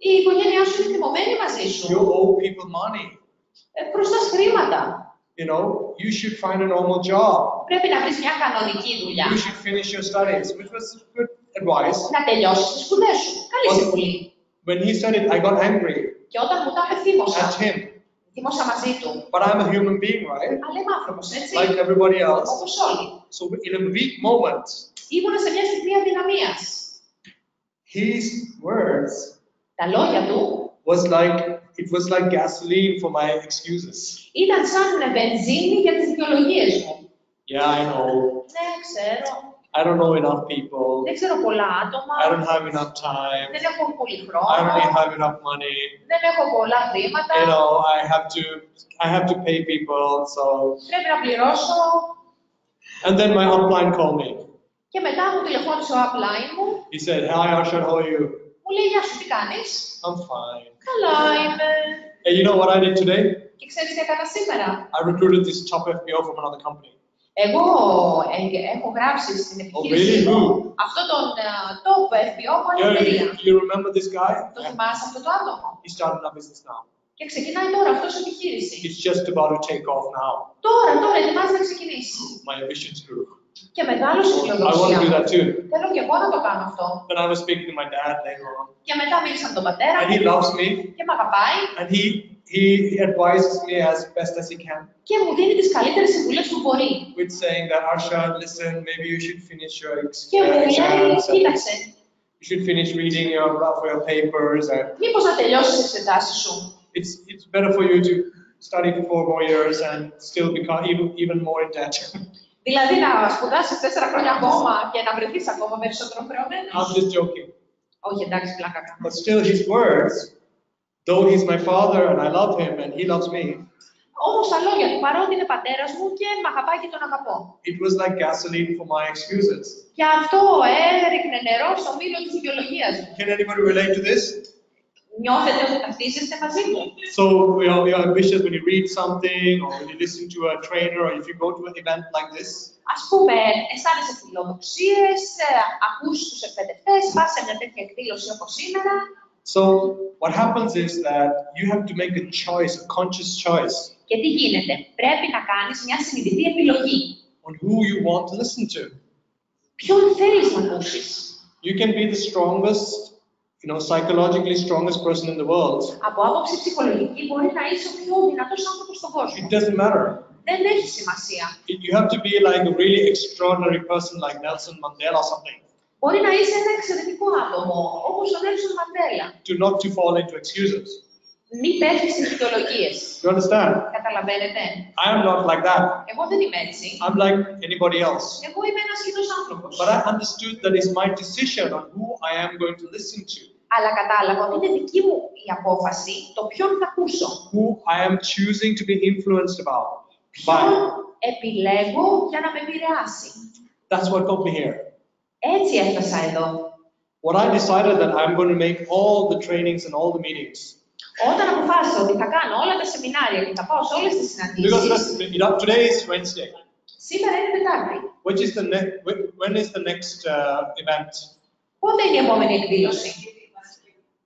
S3: Η οικογένειά σου είναι θυμωμένη μαζί σου.
S2: You owe people money.
S3: Χρωστάς χρήματα.
S2: You should find a normal job.
S3: Πρέπει να βρεις μια κανονική δουλειά.
S2: You should finish your studies, which was good advice.
S3: Να τελειώσεις τις σπουδές σου. Καλή συμβουλή.
S2: When he said it, I got angry
S3: Και όταν μου τα απευθύμωσα,
S2: at him.
S3: Δημόσα μαζί του.
S2: But I'm a human being, right?
S3: Αλλά είμαι άνθρωπος, έτσι.
S2: Like everybody else.
S3: Όπως όλοι.
S2: So in a weak moment,
S3: Ήμουνα σε μια στιγμή αδυναμίας.
S2: his words
S3: Τα λόγια του
S2: it was like gasoline for my excuses.
S3: ήταν σαν βενζίνη για τις δικαιολογίες μου.
S2: Yeah, I know.
S3: Ναι, ξέρω.
S2: I don't know enough people.
S3: Δεν ξέρω πολλά άτομα.
S2: I don't have enough time.
S3: Δεν έχω πολύ
S2: I
S3: χρόνο.
S2: don't really have enough money.
S3: Δεν έχω πολλά χρήματα.
S2: You know, I have to pay people, so.
S3: Πρέπει να πληρώσω.
S2: And then my upline called me.
S3: Και μετά μου τηλεφώνησε ο upline μου.
S2: He said, "Hi Arshad, how are you?"
S3: Μου λέει, γεια σου, τι κάνεις?
S2: I'm fine.
S3: Καλά είμαι.
S2: Hey, you know what I did today?
S3: Και ξέρεις τι έκανα σήμερα?
S2: I recruited this top FBO from another company.
S3: Εγώ έχω γράψει στην επιχείρησή
S2: really?
S3: μου
S2: Who?
S3: αυτό τον top FBO από άλλη εταιρεία.
S2: You remember this guy?
S3: Το θυμάσαι αυτό το άτομο?
S2: He started a business now.
S3: Και ξεκινάει τώρα αυτός η επιχείρηση.
S2: It's just about to take off now.
S3: Τώρα, ετοιμάζει να ξεκινήσει.
S2: My ambitions grew.
S3: Και μεγάλωσε η
S2: I want
S3: φιλοδοξία
S2: to do
S3: μου.
S2: that too.
S3: Θέλω και εγώ να το κάνω αυτό.
S2: Then I was speaking to my dad later on.
S3: Και μετά μίλησα με τον πατέρα
S2: And
S3: μου
S2: he loves me.
S3: και με αγαπάει
S2: And he advises me as best as he can.
S3: και μου δίνει τις καλύτερες συμβουλές που μπορεί.
S2: With saying that, Arshad, listen, maybe you should finish your
S3: Και μου λέει,
S2: exams.
S3: κοίταξε,
S2: You should finish reading for your papers. And
S3: μήπως να τελειώσεις τις εξετάσεις σου.
S2: it's better for you to study for 4 more years and still become even more in debt.
S3: Δηλαδή να σπουδάσεις 4 χρόνια ακόμα και να βρεθείς ακόμα περισσότερο χρεωμένος.
S2: I'm just joking.
S3: Όχι, εντάξει, πλάκα κάνω.
S2: But still, his words, though he's my father and I love him and he loves me,
S3: Όμως τα λόγια του, παρότι είναι πατέρας μου και με αγαπάει και τον αγαπώ.
S2: it was like gasoline for my excuses.
S3: Και αυτό έριχνε νερό στο μήλο της δικαιολογίας μου.
S2: Can anybody relate to this?
S3: Νιώθετε ότι ταυτίζεστε μαζί μου.
S2: So you're ambitious when you read something or when you listen to a trainer or if you go to an event like this.
S3: Ας πούμε, αισθάνεσαι φιλοδοξίες, ακούς τους εκπαιδευτές, πας σε μια τέτοια εκδήλωση όπως σήμερα.
S2: So what happens is that you have to make a choice, a conscious choice
S3: Και τι γίνεται, πρέπει να κάνεις μια συνειδητή επιλογή.
S2: on who you want to listen to.
S3: Ποιον θέλεις να ακούσεις.
S2: You can be the strongest, psychologically strongest person in the world.
S3: Από άποψη ψυχολογική μπορεί να είσαι ο πιο δυνατός άνθρωπος στον κόσμο.
S2: It doesn't matter.
S3: Δεν έχει σημασία.
S2: You have to be like a really extraordinary person like Nelson Mandela or something.
S3: Μπορεί να είσαι ένα εξαιρετικό άτομο, όπως ο Νέλσον Μαντέλα.
S2: Not to fall into excuses.
S3: Μη πέφτεις στις δικαιολογίες.
S2: You understand?
S3: Καταλαβαίνετε.
S2: I am not like that.
S3: Εγώ δεν είμαι έτσι.
S2: I'm like anybody else.
S3: Εγώ είμαι ένας κοινός άνθρωπος.
S2: But I understood that it's my decision on who I am going to listen to.
S3: Αλλά κατάλαβα ότι είναι δική μου η απόφαση το ποιον θα ακούσω.
S2: Who I am choosing to be influenced about.
S3: Ποιον επιλέγω για να με επηρεάσει.
S2: That's what got me here.
S3: Έτσι έφτασα εδώ.
S2: What I decided that I'm going to make all the trainings and all the meetings.
S3: Όταν αποφάσισα ότι θα κάνω όλα τα σεμινάρια και θα πάω σε όλες τις συναντήσεις.
S2: Today is Wednesday.
S3: Σήμερα είναι Τετάρτη.
S2: When is the next event?
S3: Πότε είναι η επόμενη εκδήλωση?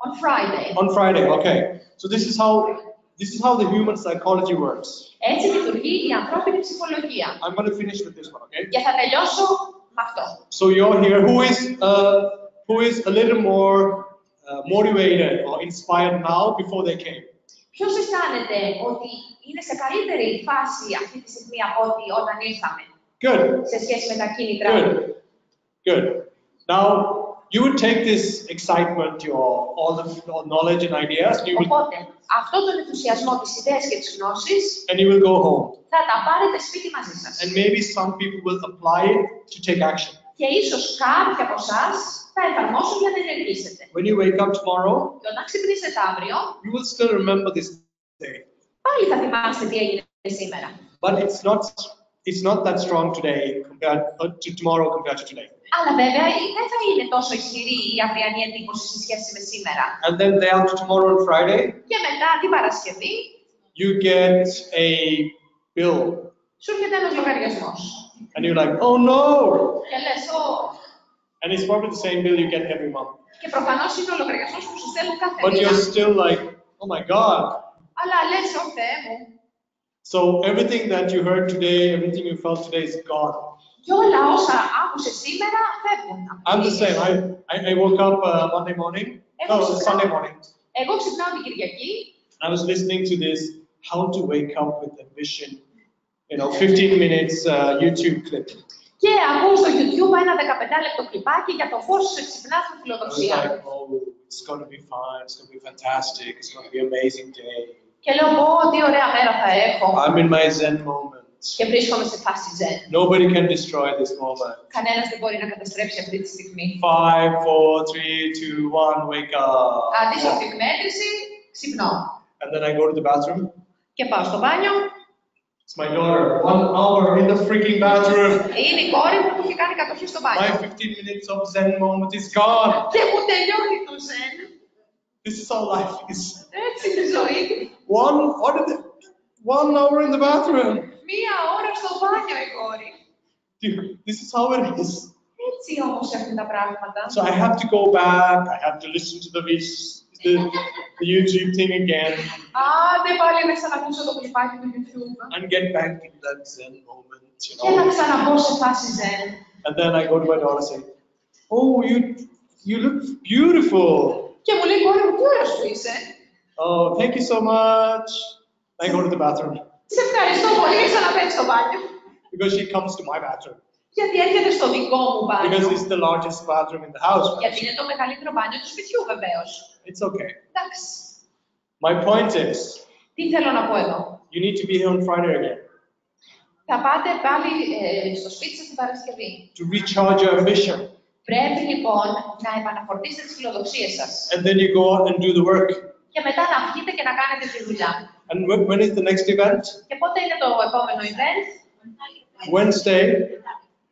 S3: On Friday.
S2: On Friday, okay. So this is how the human psychology works.
S3: Έτσι λειτουργεί η ανθρώπινη ψυχολογία.
S2: I'm going to finish with this one, okay?
S3: Και θα τελειώσω με αυτό.
S2: So you're here. Who is a little more motivated or inspired now before they came?
S3: Ποιος αισθάνεται ότι είναι σε καλύτερη φάση αυτή τη στιγμή από ό,τι όταν ήρθαμε?
S2: Good.
S3: Σε σχέση με τα κίνητρα.
S2: Good. Now you would take this excitement, all the knowledge and ideas.
S3: Οπότε, αυτόν τον ενθουσιασμό, τις ιδέες και τις γνώσεις,
S2: and you will go home.
S3: θα τα πάρετε σπίτι μαζί σας.
S2: And maybe some people will apply it to take action.
S3: Και ίσως κάποιοι από εσάς θα εφαρμόσουν για να ενεργήσετε.
S2: When you wake up tomorrow,
S3: και όταν ξυπνήσετε αύριο,
S2: you will still remember this day.
S3: Πάλι θα θυμάστε τι έγινε σήμερα.
S2: But it's not that strong today compared to tomorrow compared to today.
S3: Αλλά βέβαια δεν θα είναι τόσο ισχυρή η αυριανή εντύπωση σε σχέση με σήμερα.
S2: And then day after tomorrow on Friday,
S3: και μετά την Παρασκευή,
S2: you get a bill.
S3: Σου έρχεται ένας λογαριασμός.
S2: And you're like, oh no!
S3: Και λες,
S2: And it's probably the same bill you get every month.
S3: Και προφανώς είναι ο λογαριασμός που σου στέλνουν κάθε μήνα.
S2: But you're still like, oh my God.
S3: Αλλά λες, ω Θεέ μου.
S2: So everything that you heard today, everything you felt today is gone.
S3: Και όλα όσα άκουσες σήμερα φεύγουν.
S2: I'm the same. I woke up Monday morning. No, Sunday morning.
S3: Εγώ ξυπνάω την Κυριακή.
S2: I was listening to this how to wake up with ambition, 15 minutes YouTube clip.
S3: Και ακούω στο YouTube ένα 15 λεπτό κλιπάκι για το πώς ξυπνάς με
S2: I was
S3: φιλοδοξία.
S2: like, oh, it's going to be fine, it's going to be fantastic, it's going to be an amazing day.
S3: Και λέω, τι ωραία μέρα θα έχω.
S2: I'm in my Zen moment.
S3: Και βρίσκομαι σε φάση Zen.
S2: Nobody can destroy this moment.
S3: Κανένας δεν μπορεί να καταστρέψει αυτή τη στιγμή.
S2: 5, 4, 3, 2, 1, wake up.
S3: Αντίστοιχη εκμέτρηση, ξυπνώ.
S2: And then I go to the bathroom.
S3: Και πάω στο μπάνιο.
S2: It's my daughter, 1 hour in the freaking bathroom.
S3: Είναι η κόρη μου που έχει κάνει κατοχή στο μπάνιο.
S2: My 15 minutes of Zen moment is gone.
S3: Και μου τελειώνει το Zen.
S2: This is how life is.
S3: Έτσι είναι η ζωή.
S2: 1 hour in the bathroom.
S3: 1 ώρα στο μπάνιο η κόρη.
S2: This is how it is.
S3: Έτσι όμως έχουν τα πράγματα.
S2: So I have to go back. I have to listen to the YouTube thing again.
S3: Δεν πάλι να ξανακούσω το κλιπάκι του YouTube.
S2: And get back in that Zen moment,
S3: Και να ξαναμπω σε φάση Zen.
S2: And then I go to my daughter and say, oh, you look beautiful.
S3: Και μου λέει, κόρη μου, τι ωραίος που είσαι.
S2: Oh, thank you so much. I go to the bathroom.
S3: Σε ευχαριστώ πολύ και ξαναπαίρνει στο μπάνιο.
S2: Because she comes to my bathroom.
S3: Γιατί έρχεται στο δικό μου μπάνιο.
S2: Because it's the largest bathroom in the house. Right?
S3: Γιατί είναι το μεγαλύτερο μπάνιο του σπιτιού βεβαίως.
S2: It's okay.
S3: Εντάξει.
S2: My point is,
S3: Τι θέλω να πω εδώ.
S2: you need to be here on Friday again.
S3: Θα πάτε πάλι στο σπίτι σας την Παρασκευή.
S2: To recharge your ambition.
S3: Πρέπει λοιπόν να επαναφορτίσετε τις φιλοδοξίες σας.
S2: And then you go out and do the work.
S3: Και μετά να βγείτε και να κάνετε τη δουλειά.
S2: And when is the next event?
S3: Και πότε είναι το επόμενο event?
S2: Wednesday.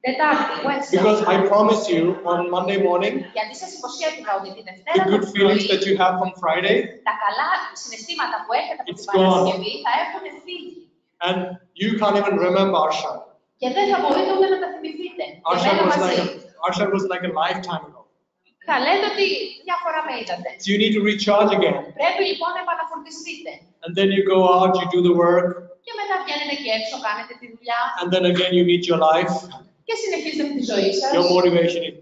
S3: Τετάρτη, Wednesday.
S2: Because I promise you on Monday morning,
S3: Γιατί σας υποσχέθηκα ότι τη
S2: the
S3: Δευτέρα
S2: good
S3: το
S2: feelings
S3: πρωί,
S2: that you have from Friday,
S3: τα καλά συναισθήματα που έχετε από
S2: It's
S3: την Παρασκευή θα έχουν φύγει.
S2: and you can't even remember Arshad.
S3: Και δεν θα μπορείτε ούτε να τα θυμηθείτε. Και μένα μαζί.
S2: Arshad was like a lifetime ago.
S3: Θα λέτε ότι μια φορά με είδατε.
S2: So you need to recharge again.
S3: Πρέπει λοιπόν να επαναφορτιστείτε.
S2: And then you go out, you do the work,
S3: Και μετά βγαίνετε και έξω, κάνετε τη δουλειά.
S2: and then again you meet your life.
S3: Και συνεχίζετε με τη ζωή σας.
S2: Your motivation is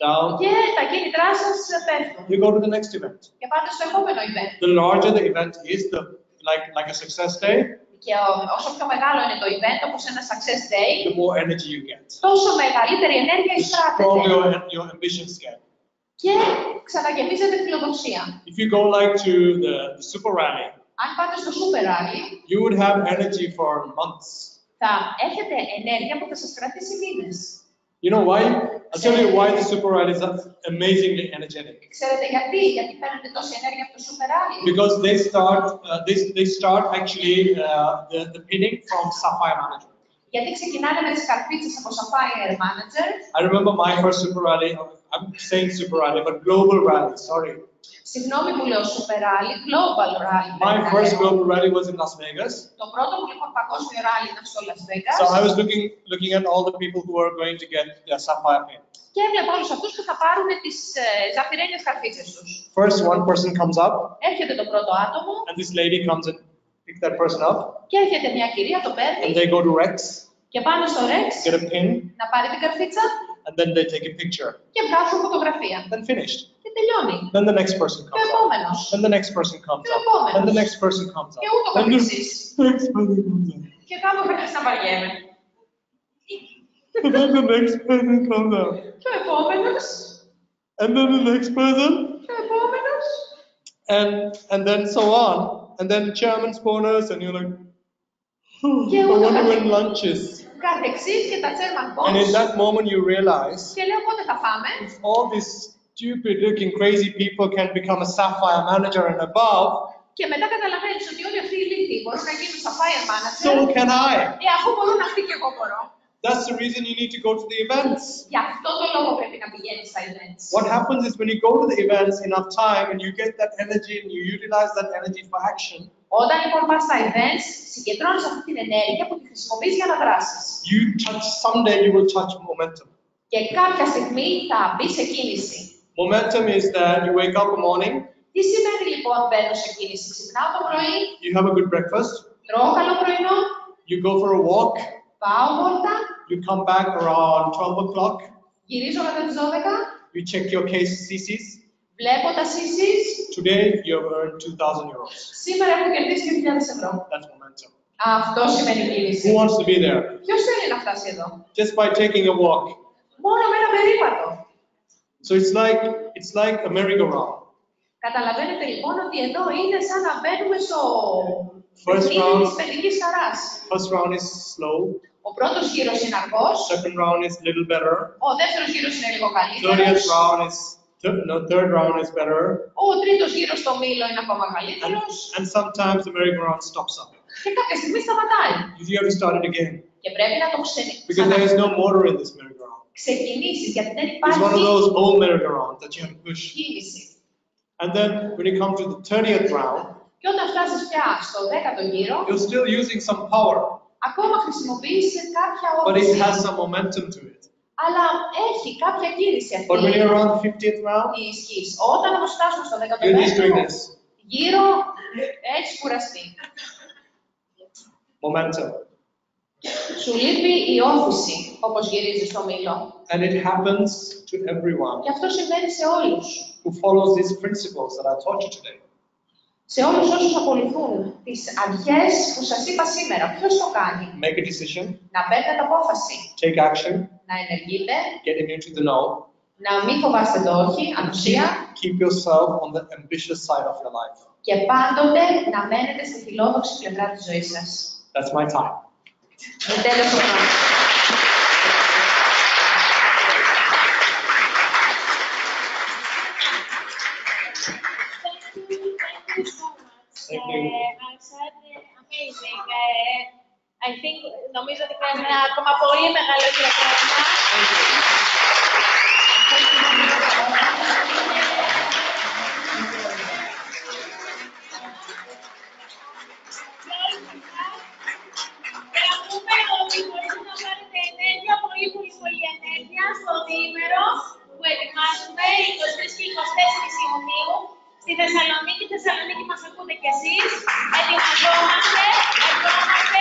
S2: down.
S3: Και τα κίνητρά σας πέφτουν.
S2: You go to the next event.
S3: Και πάτε στο επόμενο event.
S2: The larger the event is, like a success day,
S3: Και όσο πιο μεγάλο είναι το event, όπως ένα success day,
S2: the more energy you get.
S3: τόσο μεγαλύτερη ενέργεια
S2: The
S3: εισπράττεται.
S2: stronger your ambitions get.
S3: Και ξαναγεμίζετε φιλοδοξία.
S2: If you go like to the super rally,
S3: Αν πάτε στο super rally,
S2: you would have energy for months.
S3: θα έχετε ενέργεια που θα σας κρατήσει μήνες.
S2: You know why? I'll tell you why the super rally is amazingly energetic.
S3: Ξέρετε γιατί παίρνετε τόση ενέργεια από το super rally?
S2: Because they start actually the pinning from Sapphire Manager.
S3: Γιατί ξεκινάνε με τις καρπίτσες από Sapphire Manager.
S2: I remember my first super rally. I'm saying super rally, but global rally. Sorry.
S3: Συγγνώμη που λέω super rally, global rally.
S2: My first global rally was in Las Vegas.
S3: Το πρώτο μου λοιπόν παγκόσμιο rally ήταν στο Las Vegas.
S2: So I was looking at all the people who were going to get their Sapphire pin.
S3: Και έβλεπα όλους αυτούς που θα πάρουν τις ζαφυρένιες καρπίτσες τους.
S2: First, one person comes up,
S3: Έρχεται το πρώτο άτομο
S2: and this lady comes and picks that person up,
S3: και έρχεται μια κυρία, το παίρνει
S2: and they go to Rex,
S3: και πάνε στο Rex
S2: get a pin,
S3: να πάρει την καρφίτσα
S2: and then they take a picture.
S3: και βγάζουν φωτογραφία.
S2: Then finished.
S3: Και τελειώνει.
S2: Then the next person
S3: Και ο
S2: comes up.
S3: επόμενος.
S2: Then the next person comes
S3: Και ο
S2: up.
S3: επόμενος.
S2: Then the next person comes up.
S3: Και ούτω
S2: Then the
S3: καθεξής.
S2: next person comes up.
S3: Και κάπου πρέπει να βαριέμαι.
S2: And then the next person comes up.
S3: Και ο επόμενος.
S2: And then the next person.
S3: Και ο επόμενος.
S2: And then so on. And then chairman's bonus, and you're like,
S3: Και
S2: I
S3: ούτω
S2: wonder when lunch is.
S3: καθεξής και τα chairman boss.
S2: And in that moment you realize
S3: Και λέω πότε θα φάμε.
S2: all these stupid looking crazy people can become a Sapphire manager and above.
S3: Και μετά καταλαβαίνεις ότι όλοι αυτοί οι λίγοι μπορούν να γίνουν Sapphire manager.
S2: So can I.
S3: Αφού μπορούν αυτοί και εγώ μπορώ.
S2: That's the reason you need to go to the events.
S3: Γι' αυτό το λόγο πρέπει να πηγαίνεις στα events.
S2: What happens is when you go to the events enough time and you get that energy and you utilize that energy for action,
S3: Όταν λοιπόν πας στα events, συγκεντρώνεις αυτή την ενέργεια που τη χρησιμοποιείς για να δράσεις.
S2: someday you will touch momentum.
S3: Και κάποια στιγμή θα μπει σε κίνηση.
S2: Momentum is that you wake up in the morning,
S3: Τι σημαίνει λοιπόν μπαίνω σε κίνηση? Ξυπνάω το πρωί,
S2: you have a good breakfast,
S3: τρώω καλό πρωινό,
S2: you go for a walk,
S3: πάω βόλτα,
S2: you come back around 12 o'clock,
S3: γυρίζω μετά τις 12,
S2: you check your CCs,
S3: Βλέποντας εσείς,
S2: Today you have earned 2,000 euros.
S3: σήμερα έχω κερδίσει 2.000 ευρώ.
S2: That's momentum.
S3: Αυτό σημαίνει κίνηση.
S2: Who wants to be there?
S3: Ποιος θέλει να φτάσει εδώ?
S2: Just by taking a walk.
S3: Μόνο με ένα περίπατο.
S2: So it's like a merry-go-round.
S3: Καταλαβαίνετε λοιπόν ότι εδώ είναι σαν να μπαίνουμε στο
S2: First
S3: παιχνίδι
S2: round.
S3: της παιδικής χαράς.
S2: First round is slow.
S3: Ο πρώτος γύρος είναι αργός.
S2: Second round is a little better.
S3: Ο δεύτερος γύρος είναι λίγο
S2: 30th
S3: καλύτερος.
S2: round is third round is better.
S3: Ο τρίτος γύρος στο μήλο είναι ακόμα καλύτερος.
S2: And sometimes the merry-go-round stops up.
S3: Και κάποια στιγμή σταματάει.
S2: You have to start it again.
S3: Και πρέπει να το
S2: Because there is no motor in this merry-go-round.
S3: ξεκινήσεις, γιατί δεν
S2: It's one of
S3: υπάρχει
S2: those old merry-go-rounds that you have to push.
S3: κίνηση.
S2: And then when you come to the 30th round,
S3: Και όταν φτάσεις πια στο 10ο γύρο,
S2: you're still using some power,
S3: ακόμα χρησιμοποιείς κάποια
S2: but it
S3: όθηση.
S2: has some momentum to it.
S3: Αλλά έχει κάποια κίνηση αυτή.
S2: But when you're around the 50th round,
S3: Η ισχύς. Όταν όμως φτάσουμε στο
S2: you're just doing
S3: 15ο
S2: this.
S3: γύρο, έχεις κουραστεί.
S2: Momentum.
S3: Σου λείπει η όθηση, όπως γυρίζεις στο μήλο.
S2: And it happens to everyone
S3: Και αυτό συμβαίνει σε όλους.
S2: who follows these principles that I taught you today.
S3: Σε όλους όσους ακολουθούν τις αρχές που σας είπα σήμερα. Ποιος το κάνει?
S2: Make a decision,
S3: Να παίρνετε απόφαση.
S2: take action,
S3: Να ενεργείτε.
S2: get immune to the no,
S3: Να μην φοβάστε το όχι, ανοσία.
S2: keep yourself on the ambitious side of your life.
S3: Και πάντοτε να μένετε στη φιλόδοξη πλευρά της ζωής σας.
S2: That's my time.
S3: Με τέλος ο χρόνος.
S1: Thank you so much.
S2: Thank you.
S1: Arshad, amazing. I think, νομίζω ότι χρειάζεται ένα ακόμα πολύ μεγάλο χειροκρότημα. Και να πούμε ότι μπορείτε να πάρετε ενέργεια, πολύ ενέργεια στο διήμερο που ετοιμάζουμε 23 και 24 Ιουνίου στη Θεσσαλονίκη. Θεσσαλονίκη μας ακούτε κι εσείς. Ετοιμαζόμαστε, ερχόμαστε.